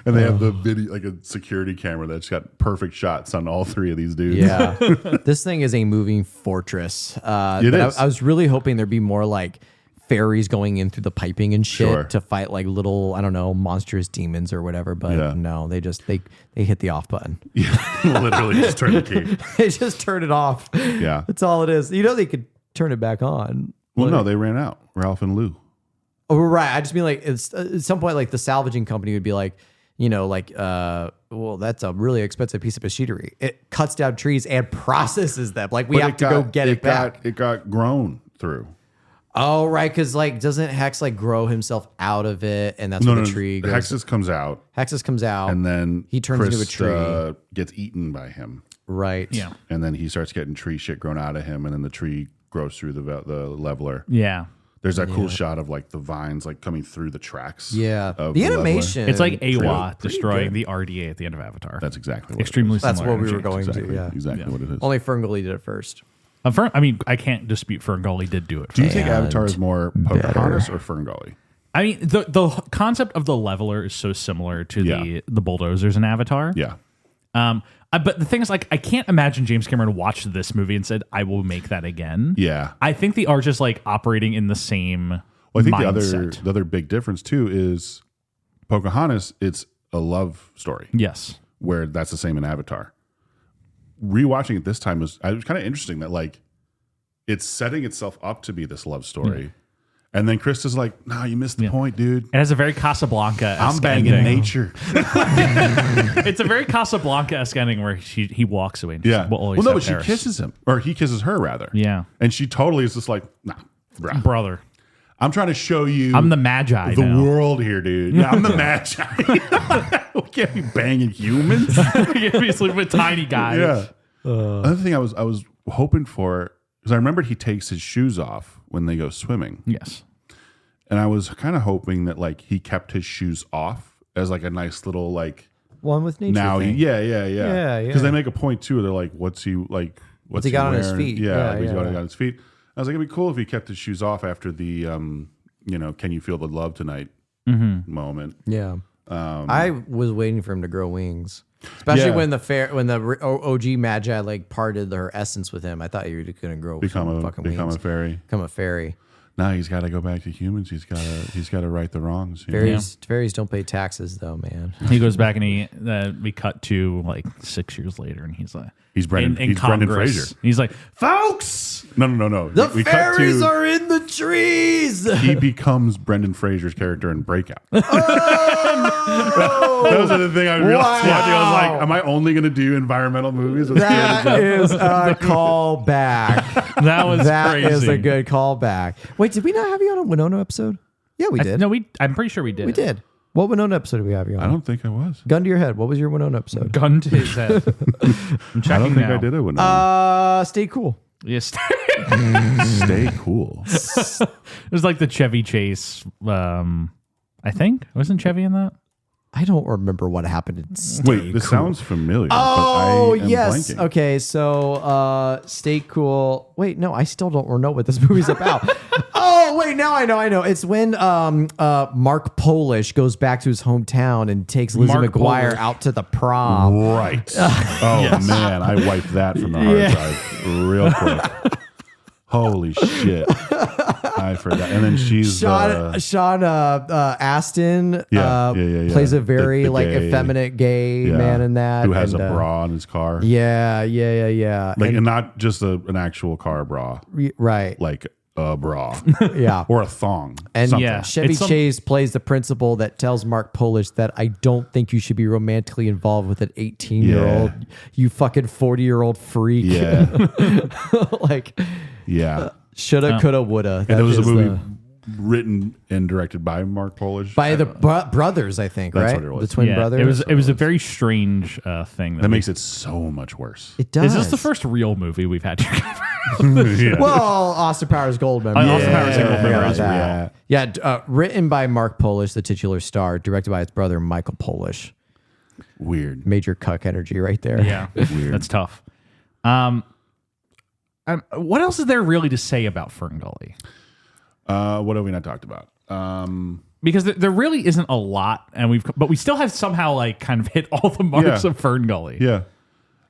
Speaker 3: And they have the video, like a security camera that's got perfect shots on all 3 of these dudes.
Speaker 1: Yeah. This thing is a moving fortress.
Speaker 3: It is.
Speaker 1: I was really hoping there'd be more like fairies going in through the piping and shit to fight like little, I don't know, monstrous demons or whatever. But no, they hit the off button.
Speaker 3: Yeah, literally just turn the key.
Speaker 1: They just turn it off.
Speaker 3: Yeah.
Speaker 1: That's all it is. You know, they could turn it back on.
Speaker 3: Well, no, they ran out. Ralph and Lou.
Speaker 1: Oh, right. I just mean like it's at some point like the salvaging company would be like, you know, like, well, that's a really expensive piece of machinery. It cuts down trees and processes them. Like we have to go get it back.
Speaker 3: It got grown through.
Speaker 1: Oh, right. Because like, doesn't Hex like grow himself out of it, and that's when the tree goes.
Speaker 3: Hexus comes out.
Speaker 1: Hexus comes out,
Speaker 3: and then
Speaker 1: he turns
Speaker 3: Chris,
Speaker 1: into a tree.
Speaker 3: Gets eaten by him.
Speaker 1: Right.
Speaker 2: Yeah.
Speaker 3: And then he starts getting tree shit grown out of him, and then the tree grows through the leveler.
Speaker 2: Yeah.
Speaker 3: There's that cool shot of like the vines like coming through the tracks.
Speaker 1: Yeah.
Speaker 3: Of
Speaker 1: The
Speaker 3: leveler.
Speaker 1: animation.
Speaker 2: It's like
Speaker 1: Pretty
Speaker 2: Awa destroying
Speaker 1: good.
Speaker 2: the RDA at the end of Avatar.
Speaker 3: That's exactly what
Speaker 2: extremely
Speaker 3: it is.
Speaker 2: similar.
Speaker 1: That's what we were
Speaker 2: energy.
Speaker 1: going
Speaker 3: Exactly,
Speaker 1: to. Yeah.
Speaker 3: exactly what it is.
Speaker 1: Only FernGully did it first.
Speaker 2: I mean, I can't dispute FernGully did do it.
Speaker 3: Do you think Avatar is more Pocahontas or FernGully?
Speaker 2: I mean, the concept of the leveler is so similar to the bulldozers in Avatar.
Speaker 3: Yeah.
Speaker 2: But the thing is, like, I can't imagine James Cameron watched this movie and said, "I will make that again."
Speaker 3: Yeah.
Speaker 2: I think they are just like operating in the same.
Speaker 3: Well, I think
Speaker 2: mindset.
Speaker 3: the other big difference too is Pocahontas. It's a love story.
Speaker 2: Yes.
Speaker 3: Where that's the same in Avatar. Rewatching it this time was kind of interesting that like it's setting itself up to be this love story. And then Krista's like, "No, you missed the point, dude.
Speaker 2: It has a very Casablanca.
Speaker 3: I'm banging nature."
Speaker 2: It's a very Casablanca-esque ending where he walks away. And
Speaker 3: Yeah.
Speaker 2: Well,
Speaker 3: no, but she kisses him, or he kisses her rather.
Speaker 2: Yeah.
Speaker 3: And she totally is just like, "Nah, bruh.
Speaker 2: Brother.
Speaker 3: I'm trying to show you.
Speaker 2: I'm the Magi.
Speaker 3: The
Speaker 2: now.
Speaker 3: world here, dude. Yeah, I'm the Magi. We can't be banging humans.
Speaker 2: You can't be sleeping with tiny guys.
Speaker 3: Yeah. Another thing I was hoping for, because I remembered he takes his shoes off when they go swimming.
Speaker 2: Yes.
Speaker 3: And I was kind of hoping that like he kept his shoes off as like a nice little like
Speaker 1: one with nature.
Speaker 3: Now,
Speaker 1: thing.
Speaker 3: yeah. Because they make a point too. They're like, what's he
Speaker 1: got on his
Speaker 3: wearing?
Speaker 1: feet?
Speaker 3: Yeah, he's got it on his feet. I was like, it'd be cool if he kept his shoes off after the can you feel the love tonight moment.
Speaker 1: Yeah. I was waiting for him to grow wings. Especially when the OG Magi like parted her essence with him. I thought you were going to grow
Speaker 3: become a fairy.
Speaker 1: Become a fairy.
Speaker 3: Now he's got to go back to humans. He's got to right the wrongs.
Speaker 1: Fairies don't pay taxes though, man.
Speaker 2: He goes back and we cut to like 6 years later, and he's like,
Speaker 3: Brendan Fraser.
Speaker 2: He's like, folks,
Speaker 3: no.
Speaker 1: The fairies are in the trees.
Speaker 3: He becomes Brendan Fraser's character in Breakout. That was the thing I realized watching. I was like, am I only going to do environmental movies?
Speaker 1: That is a callback.
Speaker 2: That
Speaker 1: is a good callback. Wait, did we not have you on a Winona episode? Yeah, we did.
Speaker 2: I'm pretty sure we did.
Speaker 1: We did. What Winona episode did we have you on?
Speaker 3: I don't think I was.
Speaker 1: Gun to your head. What was your Winona episode?
Speaker 2: Gun to his head. I'm checking
Speaker 3: I don't think
Speaker 2: now.
Speaker 3: I did a Winona.
Speaker 1: Stay cool.
Speaker 2: Yes.
Speaker 3: Stay cool.
Speaker 2: It was like the Chevy Chase. I think wasn't Chevy in that?
Speaker 1: I don't remember what happened in Stay
Speaker 3: Wait, this
Speaker 1: Cool.
Speaker 3: sounds familiar.
Speaker 1: Oh,
Speaker 3: but I am
Speaker 1: yes.
Speaker 3: blanking.
Speaker 1: Okay, so Stay Cool. Wait, no, I still don't know what this movie's about. Oh, wait, now I know. It's when Mark Polish goes back to his hometown and takes Lizzie
Speaker 2: Mark
Speaker 1: McGuire
Speaker 2: Polish.
Speaker 1: out to the prom.
Speaker 3: Right. Man, I wiped that from the hard drive real quick. Holy shit. I forgot. And then she's
Speaker 1: Sean Astin plays a very
Speaker 3: the
Speaker 1: like
Speaker 3: gay,
Speaker 1: effeminate gay man in that.
Speaker 3: Who has
Speaker 1: and,
Speaker 3: a bra in his car.
Speaker 1: Yeah.
Speaker 3: Like, and not just an actual car bra.
Speaker 1: Right.
Speaker 3: Like a bra.
Speaker 1: Yeah.
Speaker 3: Or a thong.
Speaker 1: And
Speaker 3: something.
Speaker 1: Chevy Chase plays the principal that tells Mark Polish that I don't think you should be romantically involved with an 18-year-old. You fucking 40-year-old freak.
Speaker 3: Yeah.
Speaker 1: Like, shoulda, coulda, woulda.
Speaker 3: And it was a movie written and directed by Mark Polish.
Speaker 1: By the brothers, I think,
Speaker 3: That's
Speaker 1: right?
Speaker 3: what it was.
Speaker 1: The twin brothers.
Speaker 2: It was a very strange thing.
Speaker 3: That makes it so much worse.
Speaker 1: It does.
Speaker 2: Is this the first real movie we've had to cover?
Speaker 1: Well, Austin Powers Gold member.
Speaker 2: Austin Powers Gold member.
Speaker 1: Yeah, written by Mark Polish, the titular star, directed by his brother Michael Polish.
Speaker 3: Weird.
Speaker 1: Major cuck energy right there.
Speaker 2: Yeah,
Speaker 3: weird.
Speaker 2: That's tough. What else is there really to say about FernGully?
Speaker 3: What have we not talked about?
Speaker 2: Because there really isn't a lot, but we still have somehow like kind of hit all the marks of FernGully.
Speaker 3: Yeah,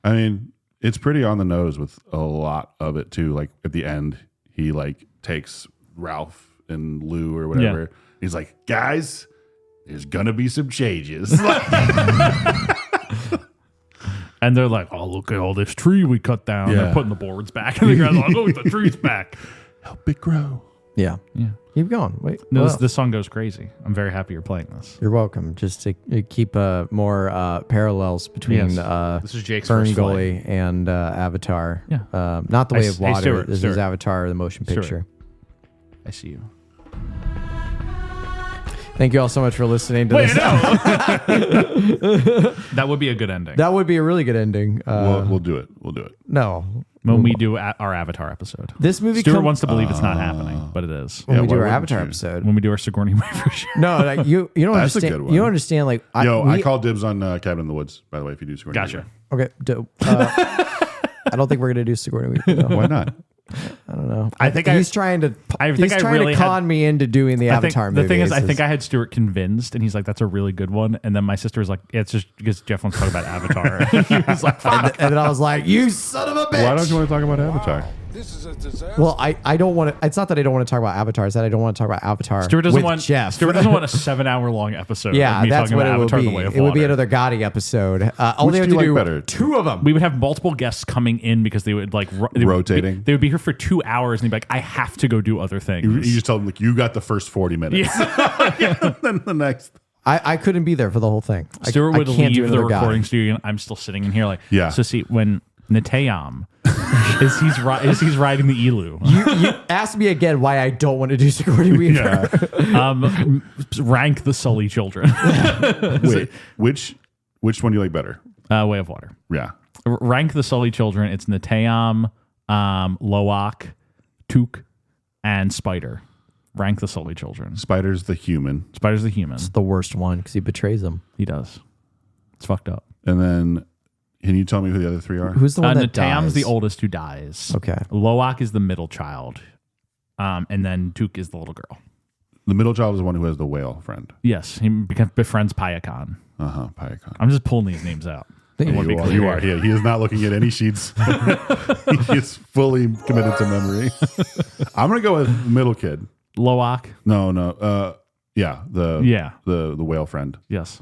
Speaker 3: I mean, it's pretty on the nose with a lot of it too. Like at the end, he like takes Ralph and Lou or whatever.
Speaker 2: Yeah.
Speaker 3: He's like, guys, there's gonna be some changes.
Speaker 2: And they're like, oh, look at all this tree we cut down.
Speaker 3: Yeah.
Speaker 2: They're putting the boards back. And the guy's like, oh, the tree's back.
Speaker 3: Help it grow.
Speaker 1: Yeah. Keep going. Wait.
Speaker 2: No,
Speaker 1: well,
Speaker 2: this song goes crazy. I'm very happy you're playing this.
Speaker 1: You're welcome. Just to keep more parallels between
Speaker 2: this is Jake's first
Speaker 1: FernGully and Avatar.
Speaker 2: Yeah.
Speaker 1: Not The Way of Water.
Speaker 2: Stuart,
Speaker 1: This is Avatar, the motion picture.
Speaker 2: I see you.
Speaker 1: Thank you all so much for listening to this.
Speaker 2: That would be a good ending.
Speaker 1: That would be a really good ending.
Speaker 3: We'll do it. We'll do it.
Speaker 1: No.
Speaker 2: When we do our Avatar episode.
Speaker 1: This movie
Speaker 2: Stuart wants to believe it's not happening, but it is.
Speaker 1: When we do our Avatar episode.
Speaker 2: When we do our Sigourney Weaver show.
Speaker 1: No, like you don't
Speaker 3: That's a
Speaker 1: understand.
Speaker 3: good one.
Speaker 1: You don't understand. Like,
Speaker 3: I call dibs on Cabin in the Woods, by the way, if you do Sigourney
Speaker 2: Gotcha.
Speaker 3: Weaver.
Speaker 1: Okay. I don't think we're gonna do Sigourney Weaver.
Speaker 3: Why not?
Speaker 1: I don't know.
Speaker 2: I think
Speaker 1: he's trying to.
Speaker 2: I think
Speaker 1: he's
Speaker 2: I
Speaker 1: trying
Speaker 2: really
Speaker 1: to con me into doing the Avatar movie.
Speaker 2: The thing is, I think I had Stuart convinced, and he's like, "That's a really good one." And then my sister was like, yeah, "It's just because Jeff wants to talk about Avatar." He was like,
Speaker 1: and then I was like, "You son of a bitch!"
Speaker 3: Why don't you want to talk about Avatar?
Speaker 4: This is a disaster.
Speaker 1: Well, I don't want to. It's not that I don't want to talk about Avatar. It's that I don't want to talk about Avatar.
Speaker 2: Stuart doesn't
Speaker 1: with
Speaker 2: want
Speaker 1: Jeff.
Speaker 2: Stuart doesn't want a 7-hour-long episode.
Speaker 1: Yeah,
Speaker 2: of me
Speaker 1: that's
Speaker 2: talking
Speaker 1: what
Speaker 2: about
Speaker 1: it would
Speaker 2: Avatar:
Speaker 1: be.
Speaker 2: The Way of
Speaker 1: It would be
Speaker 2: Water.
Speaker 1: another Gotti episode. Only have to do
Speaker 3: better?
Speaker 1: 2 of them.
Speaker 2: We would have multiple guests coming in because they would like
Speaker 3: Rotating.
Speaker 2: They would be here for 2 hours and they'd be like, I have to go do other things.
Speaker 3: You just tell them like you got the first 40 minutes.
Speaker 2: Yeah.
Speaker 3: Then the next.
Speaker 1: I couldn't be there for the whole thing.
Speaker 2: Stuart would
Speaker 1: I can't do
Speaker 2: leave the
Speaker 1: another
Speaker 2: recording
Speaker 1: Gotti.
Speaker 2: studio and I'm still sitting in here like,
Speaker 3: Yeah.
Speaker 2: So see, when Neteyam he's riding the Elu.
Speaker 1: You asked me again why I don't want to do Sigourney Weaver.
Speaker 2: Yeah. Rank the Sully children.
Speaker 3: Wait, which one do you like better?
Speaker 2: Way of Water.
Speaker 3: Yeah.
Speaker 2: Rank the Sully children. It's Neteyam, Loak, Took, and Spider. Rank the Sully children.
Speaker 3: Spider's the human.
Speaker 2: Spider's the human.
Speaker 1: It's the worst one because he betrays them.
Speaker 2: He does. It's fucked up.
Speaker 3: And then, can you tell me who the other 3 are?
Speaker 1: Who's the one that
Speaker 2: Neteyam's
Speaker 1: dies?
Speaker 2: the oldest who dies.
Speaker 1: Okay.
Speaker 2: Loak is the middle child. And then Took is the little girl.
Speaker 3: The middle child is the one who has the whale friend.
Speaker 2: Yes. He befriends Payakan.
Speaker 3: Payakan.
Speaker 2: I'm just pulling these names out.
Speaker 3: You are. He is not looking at any sheets. He is fully committed to memory. I'm going to go with middle kid.
Speaker 2: Loak?
Speaker 3: No. Yeah. The whale friend.
Speaker 2: Yes.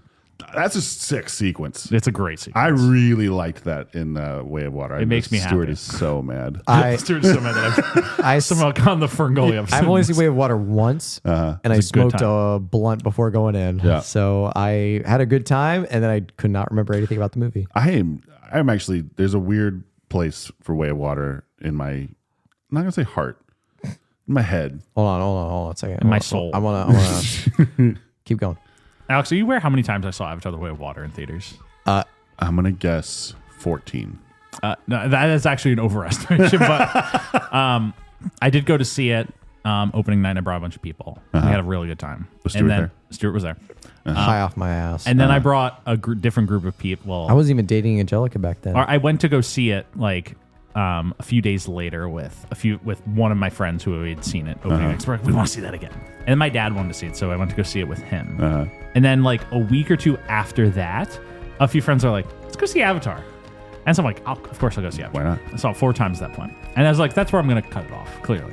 Speaker 3: That's a sick sequence.
Speaker 2: It's a great sequence.
Speaker 3: I really liked that in Way of Water.
Speaker 2: It makes me happy.
Speaker 3: Stuart is so mad.
Speaker 2: Stuart's so mad that I've somehow gone the FernGully episode.
Speaker 1: I've only seen Way of Water once, and I
Speaker 2: It's a good
Speaker 1: smoked
Speaker 2: time.
Speaker 1: a blunt before going in.
Speaker 3: Yeah.
Speaker 1: So I had a good time, and then I could not remember anything about the movie.
Speaker 3: I'm actually, there's a weird place for Way of Water in my, I'm not going to say heart, in my head.
Speaker 1: Hold on a second.
Speaker 2: In my soul.
Speaker 1: I want to keep going.
Speaker 2: Alex, are you aware how many times I saw Avatar: The Way of Water in theaters?
Speaker 3: I'm going to guess 14.
Speaker 2: No, that is actually an overestimation, but I did go to see it opening night. I brought a bunch of people. We had a really good time.
Speaker 3: Was Stuart there?
Speaker 2: Stuart was there.
Speaker 1: High off my ass.
Speaker 2: And then I brought a different group of people.
Speaker 1: I wasn't even dating Angelica back then.
Speaker 2: I went to go see it like a few days later with one of my friends who had seen it opening night. So we're like, we want to see that again. And my dad wanted to see it, so I went to go see it with him. And then like a week or two after that, a few friends are like, let's go see Avatar. And so I'm like, of course I'll go see Avatar.
Speaker 3: Why not?
Speaker 2: I saw it 4 times at that point. And I was like, that's where I'm going to cut it off, clearly.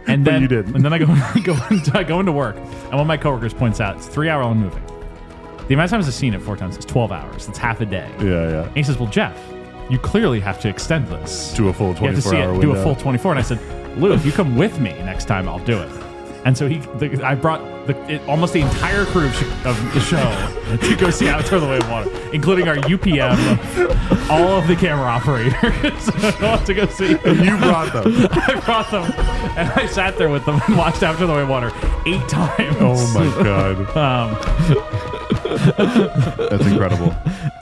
Speaker 2: And then
Speaker 3: you did.
Speaker 2: And then I go into work, and one of my coworkers points out it's a 3-hour-long movie. The amount of times I've seen it 4 times is 12 hours. It's half a day.
Speaker 3: Yeah.
Speaker 2: And he says, well, Jeff, you clearly have to extend this
Speaker 3: To a full 24
Speaker 2: You have to see
Speaker 3: hour
Speaker 2: it, do a
Speaker 3: window.
Speaker 2: full 24. And I said, Lou, if you come with me next time, I'll do it. And so I brought almost the entire crew of the show to go see Avatar: The Way of Water, including our UPM, all of the camera operators to go see.
Speaker 3: And you brought them.
Speaker 2: I brought them, and I sat there with them and watched Avatar: The Way of Water 8 times.
Speaker 3: Oh my God. That's incredible.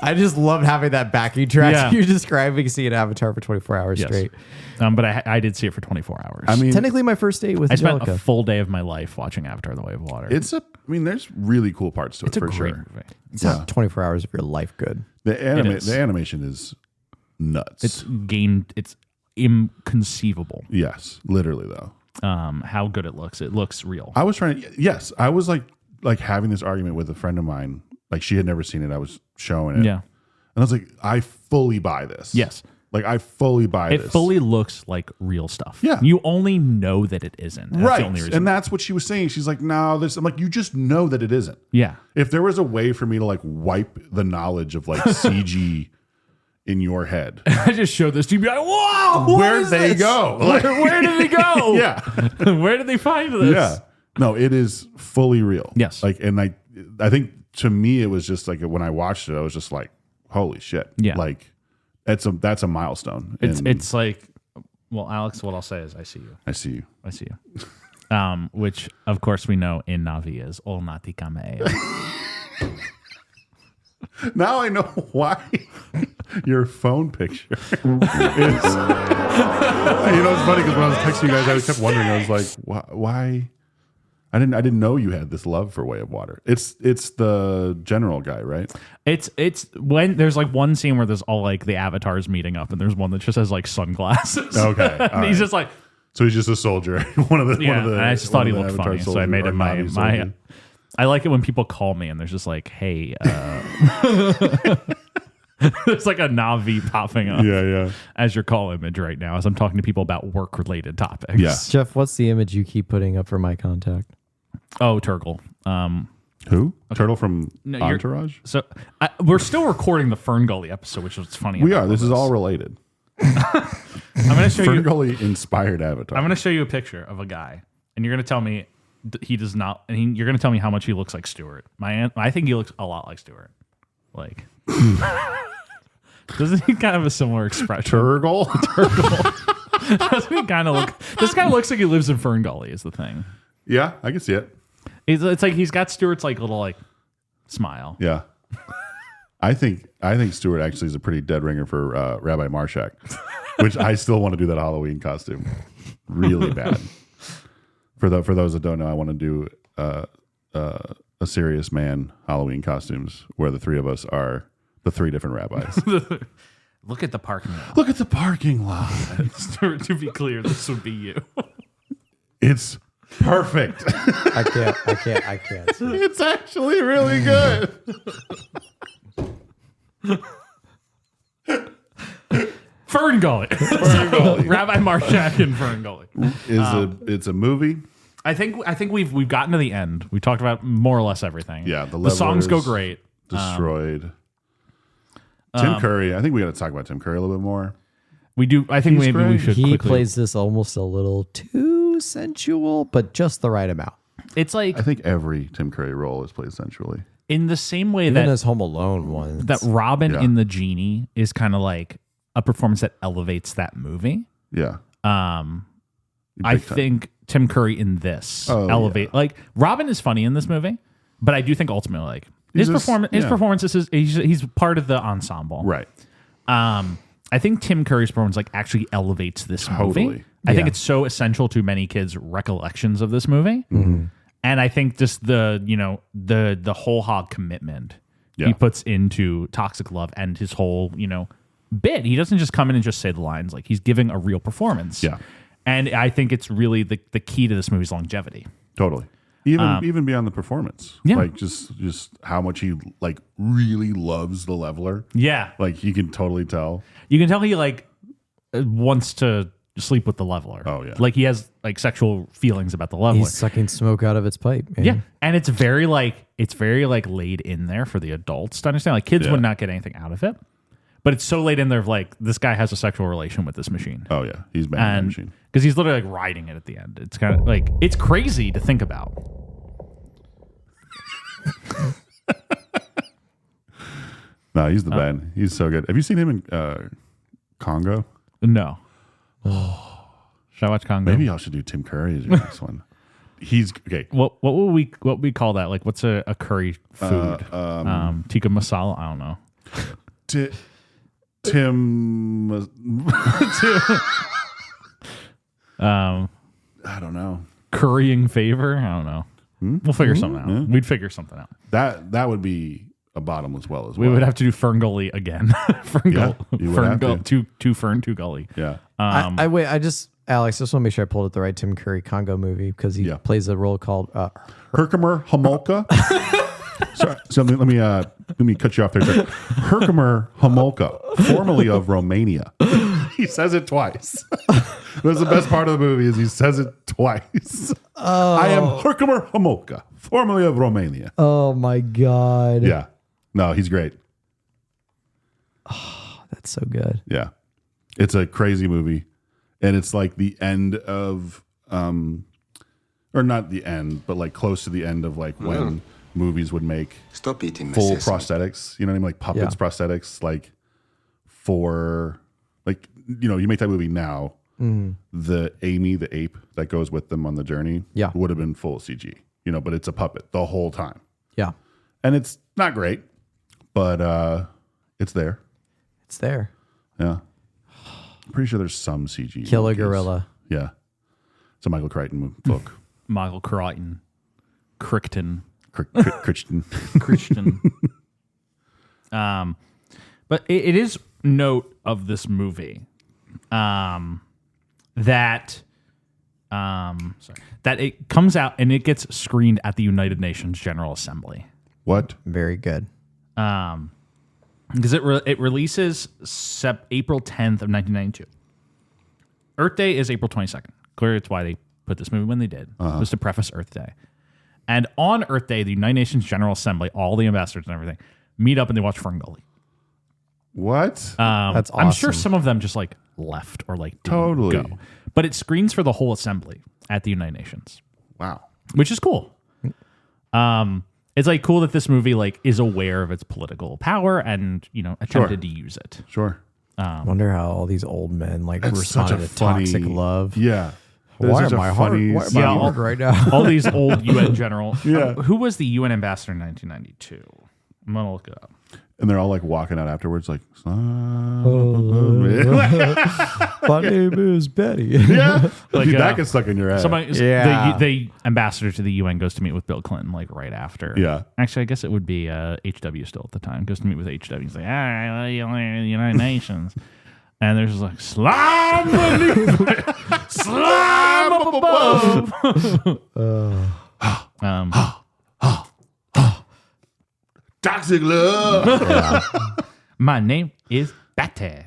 Speaker 1: I just loved having that backing track
Speaker 2: Yeah.
Speaker 1: you're describing seeing Avatar for 24 hours
Speaker 2: Yes.
Speaker 1: straight.
Speaker 2: But I did see it for 24 hours.
Speaker 3: I mean,
Speaker 1: Technically, my first date with
Speaker 2: I spent
Speaker 1: Angelica.
Speaker 2: a full day of my life watching Avatar: The Way of Water.
Speaker 3: there's really cool parts to it
Speaker 2: It's a
Speaker 3: for
Speaker 2: great
Speaker 3: sure.
Speaker 2: movie.
Speaker 1: It's not 24 hours of your life good.
Speaker 3: The animation is nuts.
Speaker 2: It's inconceivable.
Speaker 3: Yes, literally though.
Speaker 2: How good it looks. It looks real.
Speaker 3: I was I was like having this argument with a friend of mine. Like she had never seen it. I was showing it.
Speaker 2: Yeah.
Speaker 3: And I was like, I fully buy this.
Speaker 2: Yes.
Speaker 3: Like I fully buy
Speaker 2: It
Speaker 3: this.
Speaker 2: fully looks like real stuff.
Speaker 3: Yeah.
Speaker 2: You only know that it isn't. That's
Speaker 3: right.
Speaker 2: The only reason.
Speaker 3: And that's what she was saying. She's like, no, this. I'm like, you just know that it isn't.
Speaker 2: Yeah.
Speaker 3: If there was a way for me to like wipe the knowledge of like CG in your head,
Speaker 2: I just showed this to you. Be like, whoa!
Speaker 3: Where'd they go? Like,
Speaker 2: Where did they go?
Speaker 3: Yeah.
Speaker 2: Where did they find this?
Speaker 3: Yeah. No, it is fully real.
Speaker 2: Yes.
Speaker 3: Like, and I think to me, it was just like when I watched it, I was just like, holy shit.
Speaker 2: Yeah.
Speaker 3: Like that's a milestone.
Speaker 2: It's like, well, Alex, what I'll say is I see you.
Speaker 3: I see you.
Speaker 2: I see you. Which of course we know in Navi is Olnati Kameo.
Speaker 3: Now I know why your phone picture is. It's funny because when I was texting you guys, I kept wondering. I was like, why? I didn't know you had this love for Way of Water. It's the general guy, right?
Speaker 2: It's when there's like one scene where there's all like the avatars meeting up, and there's one that just has like sunglasses.
Speaker 3: Okay,
Speaker 2: And he's just like,
Speaker 3: so he's just a soldier. one of the.
Speaker 2: and I just thought he looked funny, so I made him my.
Speaker 3: soldier.
Speaker 2: I like it when people call me and there's just like, hey, There's like a Navi popping up.
Speaker 3: Yeah.
Speaker 2: As your call image right now, as I'm talking to people about work-related topics.
Speaker 3: Yeah.
Speaker 1: Jeff, what's the image you keep putting up for my contact?
Speaker 2: Oh, Turgle.
Speaker 3: Who? Turtle from
Speaker 2: No, you're-
Speaker 3: Entourage?
Speaker 2: So we're still recording the FernGully episode, which is funny.
Speaker 3: We
Speaker 2: about
Speaker 3: are. This is
Speaker 2: this.
Speaker 3: all related.
Speaker 2: I'm going to show you.
Speaker 3: FernGully inspired avatar.
Speaker 2: I'm going to show you a picture of a guy, and you're going to tell me he does not. And you're going to tell me how much he looks like Stuart. I think he looks a lot like Stuart. Like, doesn't he kind of have a similar expression?
Speaker 3: Turgle.
Speaker 2: Doesn't he kind of look? This guy looks like he lives in FernGully. Is the thing.
Speaker 3: Yeah, I can see it.
Speaker 2: It's like he's got Stuart's like little like smile.
Speaker 3: Yeah. I think Stuart actually is a pretty dead ringer for Rabbi Marshak, which I still want to do that Halloween costume really bad. For those that don't know, I want to do a serious man Halloween costumes where the three of us are the three different rabbis.
Speaker 2: Look at the parking lot.
Speaker 3: Look at the parking lot.
Speaker 2: Stuart, to be clear, this would be you.
Speaker 3: It's perfect.
Speaker 1: I can't see it.
Speaker 3: It's actually really good.
Speaker 2: FernGully. Rabbi Marshak and FernGully.
Speaker 3: It's a movie.
Speaker 2: I think we've gotten to the end. We talked about more or less everything.
Speaker 3: Yeah,
Speaker 2: the songs go great.
Speaker 3: Destroyed. Tim Curry. I think we got to talk about Tim Curry a little bit more.
Speaker 2: We do. I think maybe we should.
Speaker 1: He
Speaker 2: quickly.
Speaker 1: plays this almost a little too sensual, but just the right amount.
Speaker 2: It's like
Speaker 3: I think every Tim Curry role is played sensually.
Speaker 2: In the same way
Speaker 1: Even
Speaker 2: that
Speaker 1: his Home Alone one,
Speaker 2: that Robin in The Genie is kind of like a performance that elevates that movie.
Speaker 3: Yeah.
Speaker 2: I think Tim Curry in this elevate like Robin is funny in this movie, but I do think ultimately like his performance is he's part of the ensemble.
Speaker 3: Right.
Speaker 2: I think Tim Curry's performance like actually elevates this movie. I think it's so essential to many kids' recollections of this movie.
Speaker 1: Mm-hmm.
Speaker 2: And I think just the whole hog commitment he puts into Toxic Love and his whole, bit. He doesn't just come in and just say the lines. Like he's giving a real performance.
Speaker 3: Yeah.
Speaker 2: And I think it's really the key to this movie's longevity.
Speaker 3: Totally. Even beyond the performance.
Speaker 2: Yeah.
Speaker 3: Like just how much he like really loves the leveler.
Speaker 2: Yeah.
Speaker 3: Like you can totally tell.
Speaker 2: You can tell he like wants to sleep with the leveler.
Speaker 3: Oh yeah.
Speaker 2: Like he has like sexual feelings about the leveler.
Speaker 1: He's sucking smoke out of its pipe. Man.
Speaker 2: Yeah. And it's very laid in there for the adults to understand. Like kids would not get anything out of it. But it's so laid in there of like this guy has a sexual relation with this machine.
Speaker 3: Oh yeah. He's banging the machine.
Speaker 2: Because he's literally like riding it at the end. It's kind of like it's crazy to think about.
Speaker 3: No, he's the man. He's so good. Have you seen him in Congo?
Speaker 2: No. Should I watch Congo?
Speaker 3: Maybe y'all should do Tim Curry as your next one. He's okay.
Speaker 2: What would we call that? Like what's a curry food? Tikka masala? I don't know.
Speaker 3: I don't know.
Speaker 2: Currying favor? I don't know. We'll figure something out.
Speaker 3: Yeah.
Speaker 2: We'd figure something out.
Speaker 3: That would be a bottomless well as well.
Speaker 2: We would have to do FernGully again.
Speaker 3: FernGully.
Speaker 2: Two Fern, two Gully.
Speaker 3: Yeah.
Speaker 1: Alex, I just want to make sure I pulled up the right Tim Curry Congo movie because he plays a role called
Speaker 3: Herkimer Homolka. So let me cut you off there. Herkimer Homolka, formerly of Romania. He says it twice. That's the best part of the movie is he says it twice. I am Herkimer Homolka, formerly of Romania.
Speaker 1: Oh my God.
Speaker 3: Yeah. No, he's great.
Speaker 1: Oh, that's so good.
Speaker 3: Yeah. It's a crazy movie. And it's like the end of or not the end, but like close to the end of like when movies would make
Speaker 15: Stop eating
Speaker 3: full
Speaker 15: my sesame.
Speaker 3: prosthetics, you know what I mean? Like puppets, prosthetics, like for like, you make that movie now, the Amy, the ape that goes with them on the journey would have been full CG, but it's a puppet the whole time.
Speaker 1: Yeah.
Speaker 3: And it's not great, but it's there.
Speaker 1: It's there.
Speaker 3: Yeah. I'm pretty sure there's some CG.
Speaker 1: Kill a
Speaker 3: monkeys.
Speaker 1: gorilla.
Speaker 3: Yeah. It's a Michael Crichton book.
Speaker 2: Michael Crichton. Crichton.
Speaker 3: Christian.
Speaker 2: But it is note of this movie that it comes out and it gets screened at the United Nations General Assembly.
Speaker 3: What?
Speaker 1: Very good.
Speaker 2: Because it releases April 10th of 1992. Earth Day is April 22nd. Clearly, it's why they put this movie when they did, was to preface Earth Day. And on Earth Day, the United Nations General Assembly, all the ambassadors and everything, meet up and they watch FernGully.
Speaker 3: What?
Speaker 1: That's awesome.
Speaker 2: I'm sure some of them just like left or like didn't go. But it screens for the whole assembly at the United Nations.
Speaker 3: Wow.
Speaker 2: Which is cool. It's like cool that this movie like is aware of its political power and, you know, attempted to use it.
Speaker 3: Sure.
Speaker 1: Wonder how all these old men like
Speaker 3: That's
Speaker 1: responded
Speaker 3: such a
Speaker 1: to toxic
Speaker 3: funny-
Speaker 1: love.
Speaker 3: Yeah.
Speaker 1: Why am I hard right now?
Speaker 2: All these old UN general.
Speaker 3: Yeah.
Speaker 2: Who was the UN ambassador in 1992? I'm going to look it up.
Speaker 3: And they're all like walking out afterwards, like,
Speaker 1: My name is Betty.
Speaker 3: yeah,
Speaker 2: Like,
Speaker 3: that gets stuck in your head.
Speaker 2: The ambassador to the UN goes to meet with Bill Clinton like right after.
Speaker 3: Yeah.
Speaker 2: Actually, I guess it would be HW still at the time. Goes to meet with HW. He's like, all right, United Nations. And there's just like, slime beneath, slime up above.
Speaker 3: Toxic love.
Speaker 2: My name is Batty.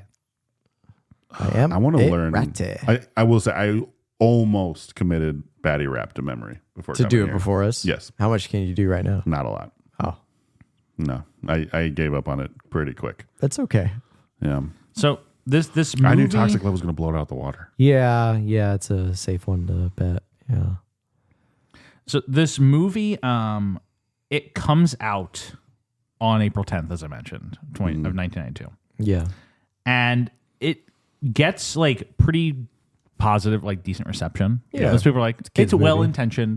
Speaker 1: I am.
Speaker 3: I want to learn.
Speaker 1: Ratty.
Speaker 3: I will say I almost committed Batty rap to memory before
Speaker 1: To
Speaker 3: coming
Speaker 1: do it
Speaker 3: here.
Speaker 1: before us?
Speaker 3: Yes.
Speaker 1: How much can you do right now?
Speaker 3: Not a lot.
Speaker 1: Oh.
Speaker 3: No, I gave up on it pretty quick.
Speaker 1: That's okay.
Speaker 3: Yeah.
Speaker 2: So this movie,
Speaker 3: I knew Toxic Love was going to blow it out the water.
Speaker 1: Yeah, it's a safe one to bet. Yeah.
Speaker 2: So this movie, it comes out on April 10th, as I mentioned, of 1992.
Speaker 1: Yeah.
Speaker 2: And it gets like pretty positive, like decent reception.
Speaker 1: Yeah.
Speaker 2: Most people are like, it's a
Speaker 1: movie.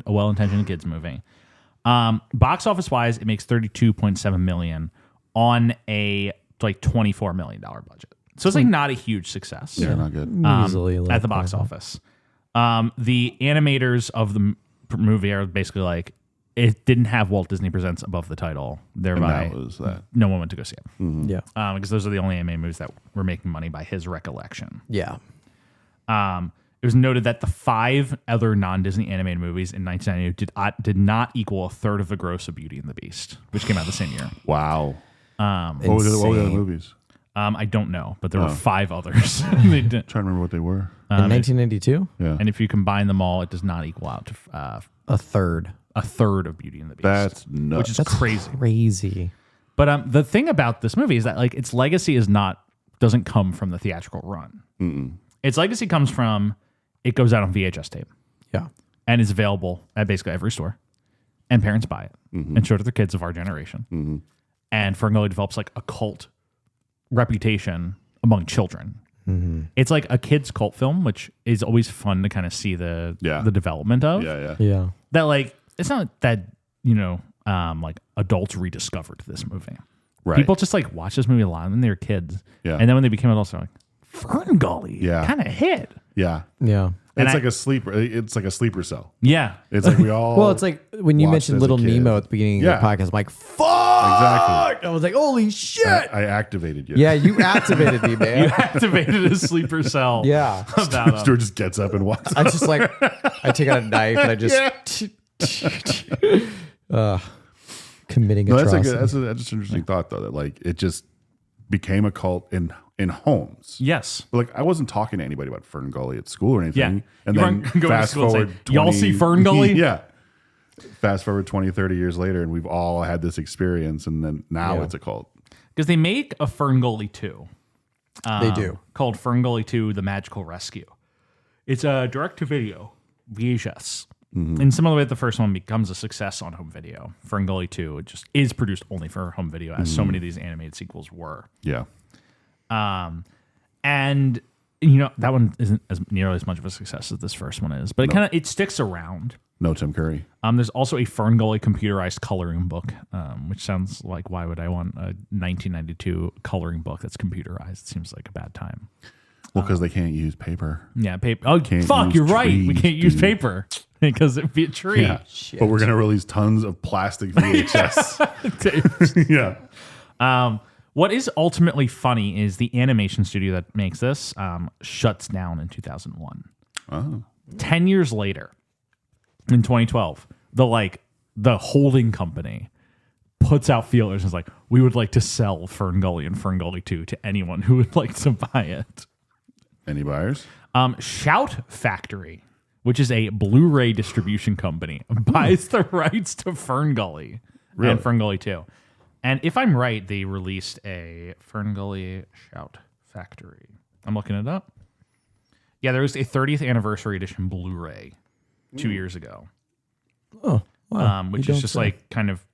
Speaker 2: well-intentioned kids movie. Box office wise, it makes $32.7 million on a like $24 million budget. So it's like not a huge success.
Speaker 3: Yeah, not good.
Speaker 1: Easily
Speaker 2: at the box office. The animators of the movie are basically like, it didn't have Walt Disney Presents above the title, thereby
Speaker 3: And that was that.
Speaker 2: no one went to go see it.
Speaker 1: Yeah.
Speaker 2: Because those are the only anime movies that were making money by his recollection.
Speaker 1: Yeah.
Speaker 2: It was noted that the 5 other non-Disney animated movies in 1992 did not equal a third of the gross of Beauty and the Beast, which came out the same year.
Speaker 3: Wow. What were the other movies?
Speaker 2: I don't know, but there were 5 others. They didn't.
Speaker 3: Trying to remember what they were.
Speaker 1: In 1992?
Speaker 3: Yeah.
Speaker 2: And if you combine them all, it does not equal out to
Speaker 1: A third.
Speaker 2: a third of Beauty and the Beast.
Speaker 3: That's nuts.
Speaker 2: Which is
Speaker 1: That's
Speaker 2: crazy.
Speaker 1: Crazy.
Speaker 2: But the thing about this movie is that like its legacy doesn't come from the theatrical run.
Speaker 3: Mm-mm.
Speaker 2: Its legacy comes from it goes out on VHS tape.
Speaker 1: Yeah.
Speaker 2: And is available at basically every store. And parents buy it and show it to their kids of our generation.
Speaker 3: Mm-hmm.
Speaker 2: And FernGully develops like a cult reputation among children.
Speaker 1: Mm-hmm.
Speaker 2: It's like a kid's cult film, which is always fun to kind of see the development of.
Speaker 1: Yeah.
Speaker 2: That like it's not that like adults rediscovered this movie.
Speaker 3: Right.
Speaker 2: People just like watch this movie a lot when they were kids.
Speaker 3: Yeah.
Speaker 2: And then when they became adults, they're like, FernGully.
Speaker 3: Yeah.
Speaker 2: Kind of hit.
Speaker 3: Yeah.
Speaker 1: Yeah.
Speaker 3: It's
Speaker 2: And
Speaker 3: like a sleeper. It's like a sleeper cell.
Speaker 2: Yeah.
Speaker 3: It's like we all.
Speaker 1: Well, it's like when you
Speaker 3: watched
Speaker 1: mentioned
Speaker 3: as a
Speaker 1: Little
Speaker 3: kid.
Speaker 1: Nemo at the beginning
Speaker 3: Yeah.
Speaker 1: of the podcast, I'm like, fuck!
Speaker 3: Exactly.
Speaker 1: I was like, holy shit!
Speaker 3: I activated you.
Speaker 1: Yeah, you activated me, man.
Speaker 2: You activated a sleeper cell.
Speaker 1: Yeah.
Speaker 2: About
Speaker 3: Stuart just gets up and walks.
Speaker 1: I just like, I take out a knife and I just committing
Speaker 3: No,
Speaker 1: atrocity.
Speaker 3: that's an interesting thought though. That like it just became a cult in homes.
Speaker 2: Yes.
Speaker 3: But like I wasn't talking to anybody about FernGully at school or anything.
Speaker 2: Yeah.
Speaker 3: And
Speaker 2: You
Speaker 3: then
Speaker 2: weren't going to
Speaker 3: fast
Speaker 2: school and
Speaker 3: forward,
Speaker 2: saying, "Y'all see FernGully?"
Speaker 3: Yeah. Fast forward 20, 30 years later, and we've all had this experience, and then now it's a cult.
Speaker 2: Because they make a FernGully 2.
Speaker 1: They do.
Speaker 2: Called FernGully 2 The Magical Rescue. It's a direct-to-video VHS. In similar way that the first one becomes a success on home video, FernGully 2 it just is produced only for home video, as so many of these animated sequels were.
Speaker 3: Yeah.
Speaker 2: And that one isn't as nearly as much of a success as this first one is, but it sticks around.
Speaker 3: No Tim Curry.
Speaker 2: There's also a FernGully computerized coloring book, which sounds like why would I want a 1992 coloring book that's computerized? It seems like a bad time.
Speaker 3: Well, because they can't use paper.
Speaker 2: Yeah, paper. Oh,
Speaker 3: Can't
Speaker 2: fuck!
Speaker 3: use
Speaker 2: You're right. We
Speaker 3: trees,
Speaker 2: can't use
Speaker 3: dude.
Speaker 2: paper because it'd be a tree.
Speaker 3: Yeah. But we're gonna release tons of plastic VHS. Yeah.
Speaker 2: What is ultimately funny is the animation studio that makes this shuts down in 2001.
Speaker 3: Oh.
Speaker 2: 10 years later, in 2012, the holding company puts out feelers and is like, we would like to sell FernGully and FernGully 2 to anyone who would like to buy it.
Speaker 3: Any buyers?
Speaker 2: Shout Factory, which is a Blu-ray distribution company, buys the rights to FernGully and FernGully 2. And if I'm right, they released a FernGully Shout Factory. I'm looking it up. Yeah, there was a 30th anniversary edition Blu-ray 2 years ago.
Speaker 1: Oh, wow.
Speaker 2: Which is just like kind of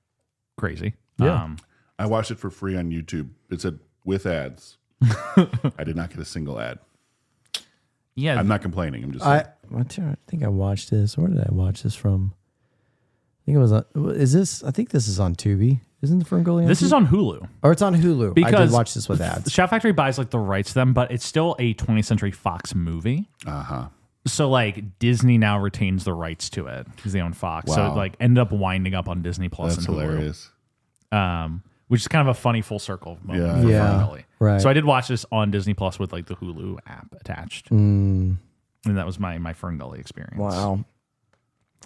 Speaker 2: crazy.
Speaker 1: Yeah.
Speaker 3: I watched it for free on YouTube. It said with ads. I did not get a single ad.
Speaker 2: Yeah,
Speaker 3: I'm not complaining. I'm just.
Speaker 1: I think I watched this. Where did I watch this from? I think it was on. Is this? I think this is on Tubi. Isn't the FernGully on
Speaker 2: This
Speaker 1: Tubi?
Speaker 2: is on Hulu.
Speaker 1: Or it's on Hulu.
Speaker 2: Because
Speaker 1: I did watch this with ads.
Speaker 2: Shout Factory buys like the rights to them, but it's still a 20th Century Fox movie. So like Disney now retains the rights to it because they own Fox. So it like ended up winding up on Disney Plus.
Speaker 3: That's
Speaker 2: and Hulu.
Speaker 3: hilarious.
Speaker 2: Which is kind of a funny full circle moment for FernGully.
Speaker 1: Right.
Speaker 2: So I did watch this on Disney Plus with like the Hulu app attached. And that was my FernGully experience.
Speaker 1: Wow.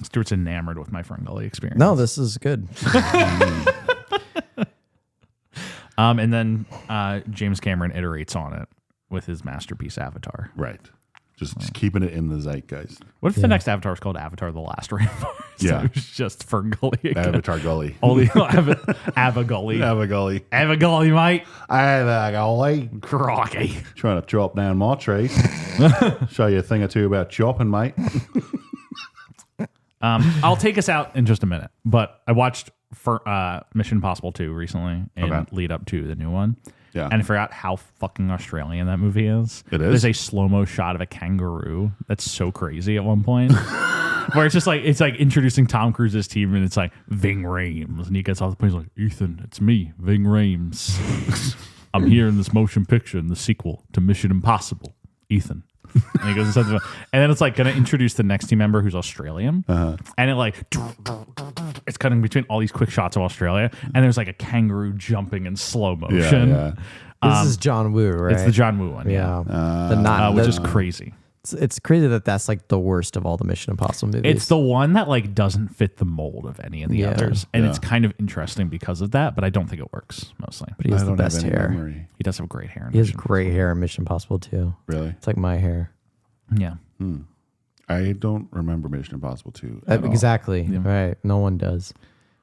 Speaker 2: Stuart's enamored with my FernGully experience.
Speaker 1: No, this is good.
Speaker 2: And then James Cameron iterates on it with his masterpiece Avatar.
Speaker 3: Right. Just keeping it in the zeitgeist.
Speaker 2: What if the next Avatar was called Avatar: The Last Rainforest?
Speaker 3: Yeah.
Speaker 2: It was just FernGully again.
Speaker 3: Avatar Gully.
Speaker 2: Only Avagully.
Speaker 3: Avagully.
Speaker 2: Avagully, mate.
Speaker 3: Avagully.
Speaker 2: Crocky.
Speaker 3: Trying to chop down my trees. Show you a thing or two about chopping, mate.
Speaker 2: I'll take us out in just a minute, but I watched Mission Impossible 2 recently in lead up to the new one.
Speaker 3: Yeah.
Speaker 2: And I forgot how fucking Australian that movie is.
Speaker 3: It is?
Speaker 2: There's a slow-mo shot of a kangaroo that's so crazy at one point. Where it's just like, it's like introducing Tom Cruise's team and it's like, Ving Rhames. And he gets off the plane, he's like, Ethan, it's me, Ving Rhames. I'm here in this motion picture in the sequel to Mission Impossible. Ethan. And he goes and says, and then it's like going to introduce the next team member who's Australian. And it like, it's cutting between all these quick shots of Australia. And there's like a kangaroo jumping in slow motion.
Speaker 3: Yeah.
Speaker 1: This is John Woo, right?
Speaker 2: It's the John Woo one. Yeah. Which is crazy.
Speaker 1: It's crazy that that's like the worst of all the Mission Impossible movies.
Speaker 2: It's the one that like doesn't fit the mold of any of the others. And it's kind of interesting because of that, but I don't think it works mostly.
Speaker 1: But he has the best hair.
Speaker 3: Memory.
Speaker 2: He does have great hair.
Speaker 1: He has great hair in Mission Impossible too.
Speaker 3: Really?
Speaker 1: It's like my hair.
Speaker 2: Yeah.
Speaker 3: I don't remember Mission Impossible 2 at all.
Speaker 1: Exactly. Right. No one does.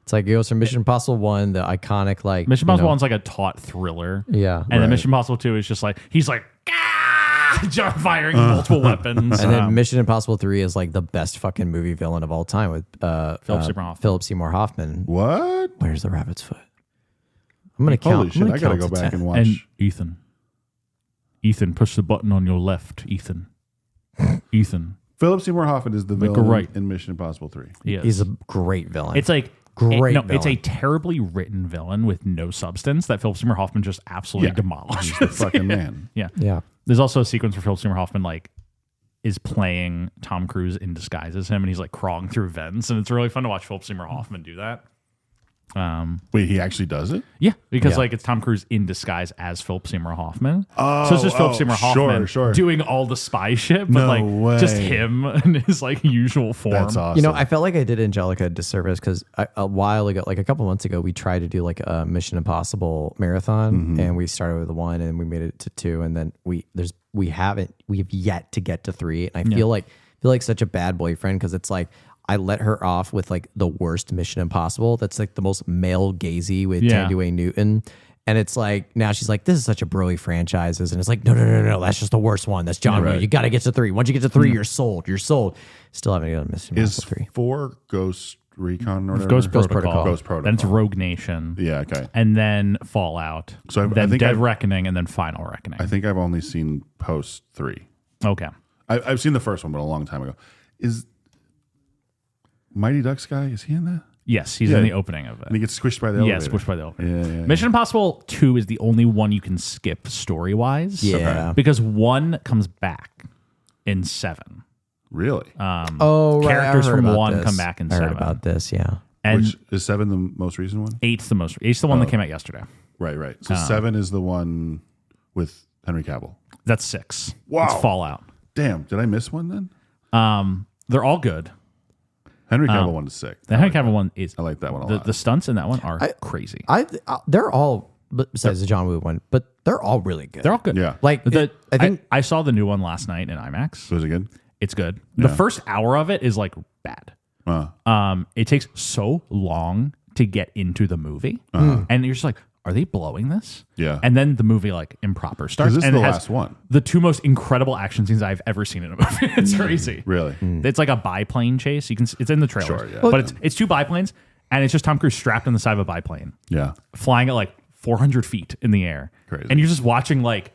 Speaker 1: It's like it goes from Mission Impossible 1, the iconic like
Speaker 2: Mission Impossible 1's like a taut thriller.
Speaker 1: Yeah.
Speaker 2: And then Mission Impossible 2 is just like he's like firing multiple weapons.
Speaker 1: And then Mission Impossible 3 is like the best fucking movie villain of all time with Philip Seymour Hoffman.
Speaker 3: What?
Speaker 1: Where's the rabbit's foot? I'm gonna count.
Speaker 3: Holy shit! I gotta go back and watch.
Speaker 2: And Ethan, push the button on your left. Ethan.
Speaker 3: Philip Seymour Hoffman is the
Speaker 2: Make a
Speaker 3: villain
Speaker 2: right.
Speaker 3: in Mission Impossible 3.
Speaker 1: He's a great villain.
Speaker 2: It's like
Speaker 1: great.
Speaker 2: It's a terribly written villain with no substance that Philip Seymour Hoffman just absolutely demolishes.
Speaker 3: He's the fucking man.
Speaker 2: Yeah. There's also a sequence where Philip Seymour Hoffman like is playing Tom Cruise in disguise as him, and he's like crawling through vents, and it's really fun to watch Philip Seymour Hoffman do that.
Speaker 3: Wait, he actually does it?
Speaker 2: Yeah, because like it's Tom Cruise in disguise as Philip Seymour Hoffman. So it's just Philip Seymour Hoffman doing all the spy shit, but like just him in his like usual form.
Speaker 3: That's awesome.
Speaker 1: You know, I felt like I did Angelica a disservice because a while ago, like a couple months ago, we tried to do like a Mission Impossible marathon, and we started with 1 and we made it to 2, and then we've yet to get to 3, and I feel like such a bad boyfriend because it's like I let her off with like the worst Mission Impossible. That's like the most male gazy with Tandy Newton. And it's like, now she's like, this is such a broy franchises. And it's like, no. That's just the worst one. That's John Woo. You got to get to 3. Once you get to 3, you're sold. Still haven't done Mission Impossible 3.
Speaker 3: Is 4 Ghost Recon or whatever?
Speaker 2: Ghost Protocol.
Speaker 3: Ghost Protocol.
Speaker 2: Then it's Rogue Nation.
Speaker 3: Yeah, okay.
Speaker 2: And then Fallout.
Speaker 3: So
Speaker 2: then
Speaker 3: I think
Speaker 2: Dead Reckoning, and then Final Reckoning.
Speaker 3: I think I've only seen post 3.
Speaker 2: Okay.
Speaker 3: I've seen the first one, but a long time ago. Is Mighty Ducks guy, is he in that?
Speaker 2: Yes, he's in the opening of it.
Speaker 3: And he gets squished by the elevator.
Speaker 2: Yeah, squished by the elevator.
Speaker 3: Yeah.
Speaker 2: Mission Impossible 2 is the only one you can skip story-wise.
Speaker 1: Yeah.
Speaker 2: Because 1 comes back in 7.
Speaker 3: Really?
Speaker 2: Characters from 1 come back in 7.
Speaker 1: I heard about this, yeah.
Speaker 2: And
Speaker 3: which is 7 the most recent one?
Speaker 2: 8's the one that came out yesterday.
Speaker 3: Right. So 7 is the one with Henry Cavill.
Speaker 2: That's 6.
Speaker 3: Wow.
Speaker 2: It's Fallout.
Speaker 3: Damn, did I miss one then?
Speaker 2: They're all good.
Speaker 3: Henry Cavill one is sick.
Speaker 2: The Henry Cavill one is.
Speaker 3: I like that one a
Speaker 2: the,
Speaker 3: lot.
Speaker 2: The stunts in that one are crazy.
Speaker 1: They're all, besides the John Woo one, but they're all really good.
Speaker 2: They're all good.
Speaker 3: Yeah.
Speaker 1: Like
Speaker 2: I think I saw the new one last night in IMAX.
Speaker 3: Was it good?
Speaker 2: It's good. The first hour of it is like bad. It takes so long to get into the movie, and you're just like, are they blowing this?
Speaker 3: Yeah.
Speaker 2: And then the movie like improper starts.
Speaker 3: This is
Speaker 2: and
Speaker 3: the
Speaker 2: it has
Speaker 3: last one.
Speaker 2: The two most incredible action scenes I've ever seen in a movie. It's crazy.
Speaker 3: Really?
Speaker 2: It's like a biplane chase. It's in the trailer.
Speaker 3: Sure, yeah.
Speaker 2: But it's two biplanes, and it's just Tom Cruise strapped on the side of a biplane.
Speaker 3: Yeah.
Speaker 2: Flying at like 400 feet in the air.
Speaker 3: Crazy.
Speaker 2: And you're just watching like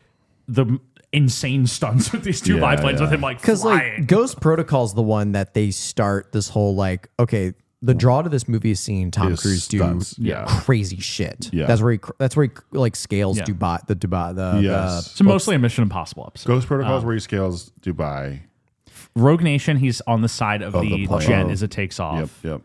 Speaker 2: the insane stunts with these two biplanes with him like
Speaker 1: because
Speaker 2: flying.
Speaker 1: like Ghost Protocol is the one that they start this whole like, okay, the draw to this movie is seeing Tom
Speaker 3: His
Speaker 1: Cruise
Speaker 3: stunts,
Speaker 1: do
Speaker 3: yeah.
Speaker 1: crazy shit.
Speaker 3: Yeah.
Speaker 1: That's where he like scales
Speaker 2: Yeah.
Speaker 1: Dubai.
Speaker 3: Yes.
Speaker 2: It's mostly a Mission Impossible episode.
Speaker 3: Ghost Protocol is where he scales Dubai.
Speaker 2: Rogue Nation, he's on the side of
Speaker 3: the
Speaker 2: the
Speaker 3: plane.
Speaker 2: jet as it takes off.
Speaker 3: Yep.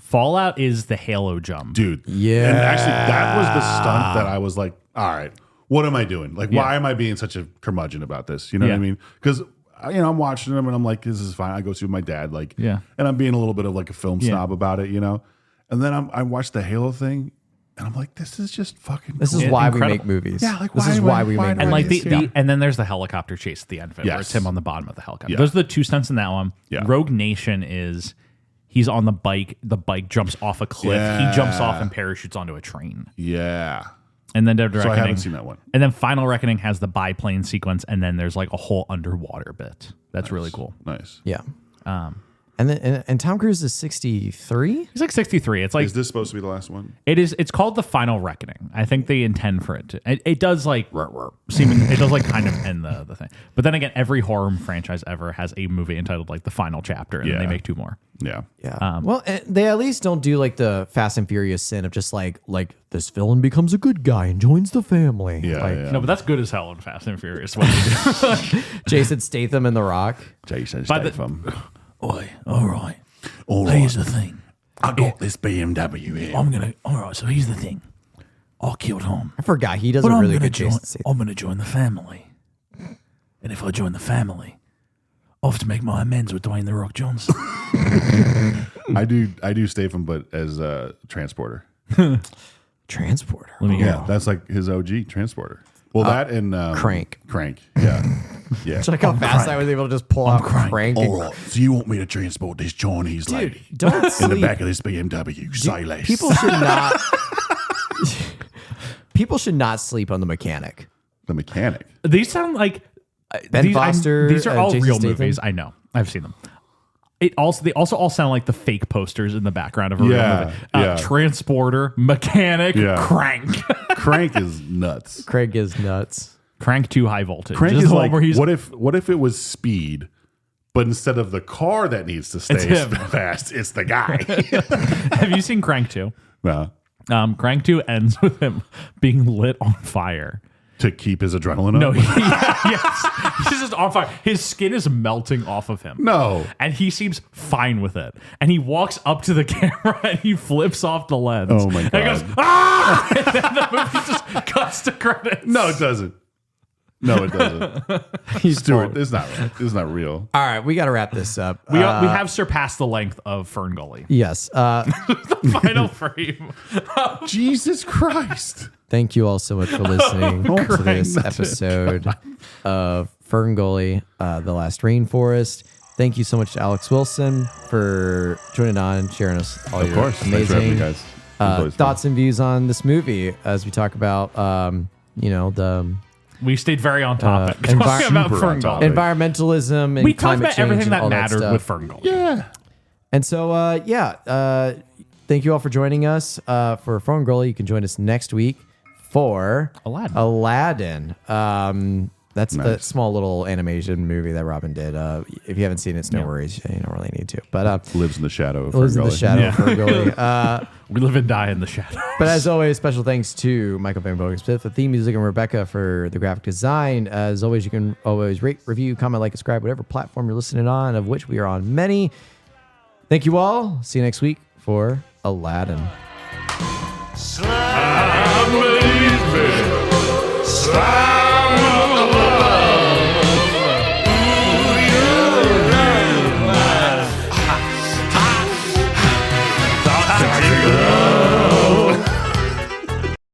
Speaker 2: Fallout is the Halo jump.
Speaker 3: Dude.
Speaker 1: Yeah.
Speaker 3: And actually, that was the stunt that I was like, all right, what am I doing? Like, why am I being such a curmudgeon about this? You know what I mean? Because, I'm watching them and I'm like, this is fine. I go see with my dad, like, and I'm being a little bit of like a film snob about it, And then I watched the Halo thing and I'm like, this is just fucking
Speaker 1: This
Speaker 3: cool.
Speaker 1: is why
Speaker 2: Incredible.
Speaker 1: we make movies.
Speaker 3: Yeah, like,
Speaker 1: this is why we make
Speaker 2: And like
Speaker 1: movies.
Speaker 2: and then there's the helicopter chase at the end of it, where it's him on the bottom of the helicopter.
Speaker 3: Yeah.
Speaker 2: Those are the two stunts in that one.
Speaker 3: Yeah.
Speaker 2: Rogue Nation is he's on the bike jumps off a cliff, he jumps off and parachutes onto a train.
Speaker 3: Yeah.
Speaker 2: And then Dead
Speaker 3: So I
Speaker 2: Reckoning.
Speaker 3: haven't seen that one.
Speaker 2: And then Final Reckoning has the biplane sequence, and then there's like a whole underwater bit. That's really cool.
Speaker 3: Nice.
Speaker 1: Yeah. And then and Tom Cruise is 63.
Speaker 2: He's like 63. It's like
Speaker 3: Is this supposed to be the last one?
Speaker 2: it is. It's called the Final Reckoning. I think they intend for it to. It does like it does like kind of end the thing. But then again, every horror franchise ever has a movie entitled like the Final Chapter, and then they make two more.
Speaker 3: Yeah.
Speaker 1: Yeah. Well, they at least don't do like the Fast and Furious sin of just like this villain becomes a good guy and joins the family.
Speaker 3: Yeah,
Speaker 1: Like,
Speaker 3: yeah.
Speaker 2: No, but that's good as hell in Fast and Furious. What they do.
Speaker 1: Jason Statham and The Rock.
Speaker 3: Jason
Speaker 2: By the-
Speaker 3: Statham.
Speaker 10: Oi, all right.
Speaker 3: All
Speaker 10: Here's
Speaker 3: right.
Speaker 10: the thing.
Speaker 3: I got this BMW here.
Speaker 10: All right, so here's the thing. I killed him.
Speaker 1: I forgot he does
Speaker 10: But
Speaker 1: a
Speaker 10: I'm
Speaker 1: really
Speaker 10: gonna
Speaker 1: good Jason
Speaker 10: join,
Speaker 1: Statham.
Speaker 10: I'm going to join the family. And if I join the family, I have to make my amends with Dwayne The Rock Johnson.
Speaker 3: I do Statham, but as a transporter.
Speaker 1: Transporter.
Speaker 3: Yeah, that's like his OG transporter. Well, that and
Speaker 1: Crank.
Speaker 3: Yeah. Yeah.
Speaker 1: Check how fast I was able to just pull out Crank.
Speaker 3: All right. So you want me to transport this Chinese lady
Speaker 1: Don't
Speaker 3: in the
Speaker 1: sleep.
Speaker 3: back of this BMW? Say less.
Speaker 1: People should not. People should not sleep on the mechanic.
Speaker 3: The mechanic.
Speaker 2: These sound like
Speaker 1: Ben Foster,
Speaker 2: These are all
Speaker 1: Jason
Speaker 2: real
Speaker 1: Statham.
Speaker 2: movies. I know. I've seen them. They also all sound like the fake posters in the background of a real movie. Transporter, mechanic,
Speaker 3: Yeah.
Speaker 2: Crank.
Speaker 3: Crank is nuts.
Speaker 1: Craig is nuts.
Speaker 2: Crank 2 High Voltage.
Speaker 3: Crank
Speaker 2: Just
Speaker 3: is
Speaker 2: the one
Speaker 3: like,
Speaker 2: where he's
Speaker 3: what if it was Speed, but instead of the car that needs to stay
Speaker 2: him.
Speaker 3: fast, it's the guy.
Speaker 2: Have you seen Crank 2?
Speaker 3: No.
Speaker 2: Crank 2 ends with him being lit on fire.
Speaker 3: To keep his adrenaline up?
Speaker 2: No, yes. He's just on fire. His skin is melting off of him.
Speaker 3: No.
Speaker 2: And he seems fine with it. And he walks up to the camera and he flips off the lens.
Speaker 3: Oh my
Speaker 2: And he goes,
Speaker 3: God.
Speaker 2: ah! And then the movie just cuts to credits.
Speaker 3: No, it doesn't. No, it doesn't. Stuart, it's not right. It's not real.
Speaker 1: All right, we got to wrap this up.
Speaker 2: We have surpassed the length of FernGully.
Speaker 1: Yes.
Speaker 2: The final frame.
Speaker 3: Jesus Christ.
Speaker 1: Thank you all so much for listening to this
Speaker 3: Crying.
Speaker 1: episode of FernGully, The Last Rainforest. Thank you so much to Alex Wilson for joining on and sharing us all
Speaker 3: Of
Speaker 1: your
Speaker 3: course. Thanks for having me,
Speaker 1: amazing
Speaker 3: guys. Always fun.
Speaker 1: thoughts and views on this movie as we talk about, the
Speaker 2: We stayed very on topic.
Speaker 1: envi-
Speaker 2: talking about
Speaker 3: super on
Speaker 2: FernGully.
Speaker 3: topic.
Speaker 1: environmentalism and
Speaker 2: We talked
Speaker 1: climate
Speaker 2: about
Speaker 1: change
Speaker 2: everything
Speaker 1: and
Speaker 2: that
Speaker 1: all
Speaker 2: mattered
Speaker 1: stuff.
Speaker 2: with FernGully.
Speaker 3: Yeah.
Speaker 1: And so, thank you all for joining us for FernGully. You can join us next week for Aladdin. That's the
Speaker 3: Nice.
Speaker 1: small little animation movie that Robin did. If you haven't seen it, it's no worries. You don't really need to. But
Speaker 3: Lives in the shadow of
Speaker 1: lives in the
Speaker 3: FernGully.
Speaker 1: shadow of FernGully.
Speaker 2: We live and die in the shadow.
Speaker 1: But as always, special thanks to Michael Van Bogen Smith for theme music and Rebecca for the graphic design. As always, you can always rate, review, comment, like, subscribe, whatever platform you're listening on, of which we are on many. Thank you all. See you next week for Aladdin.
Speaker 11: Slow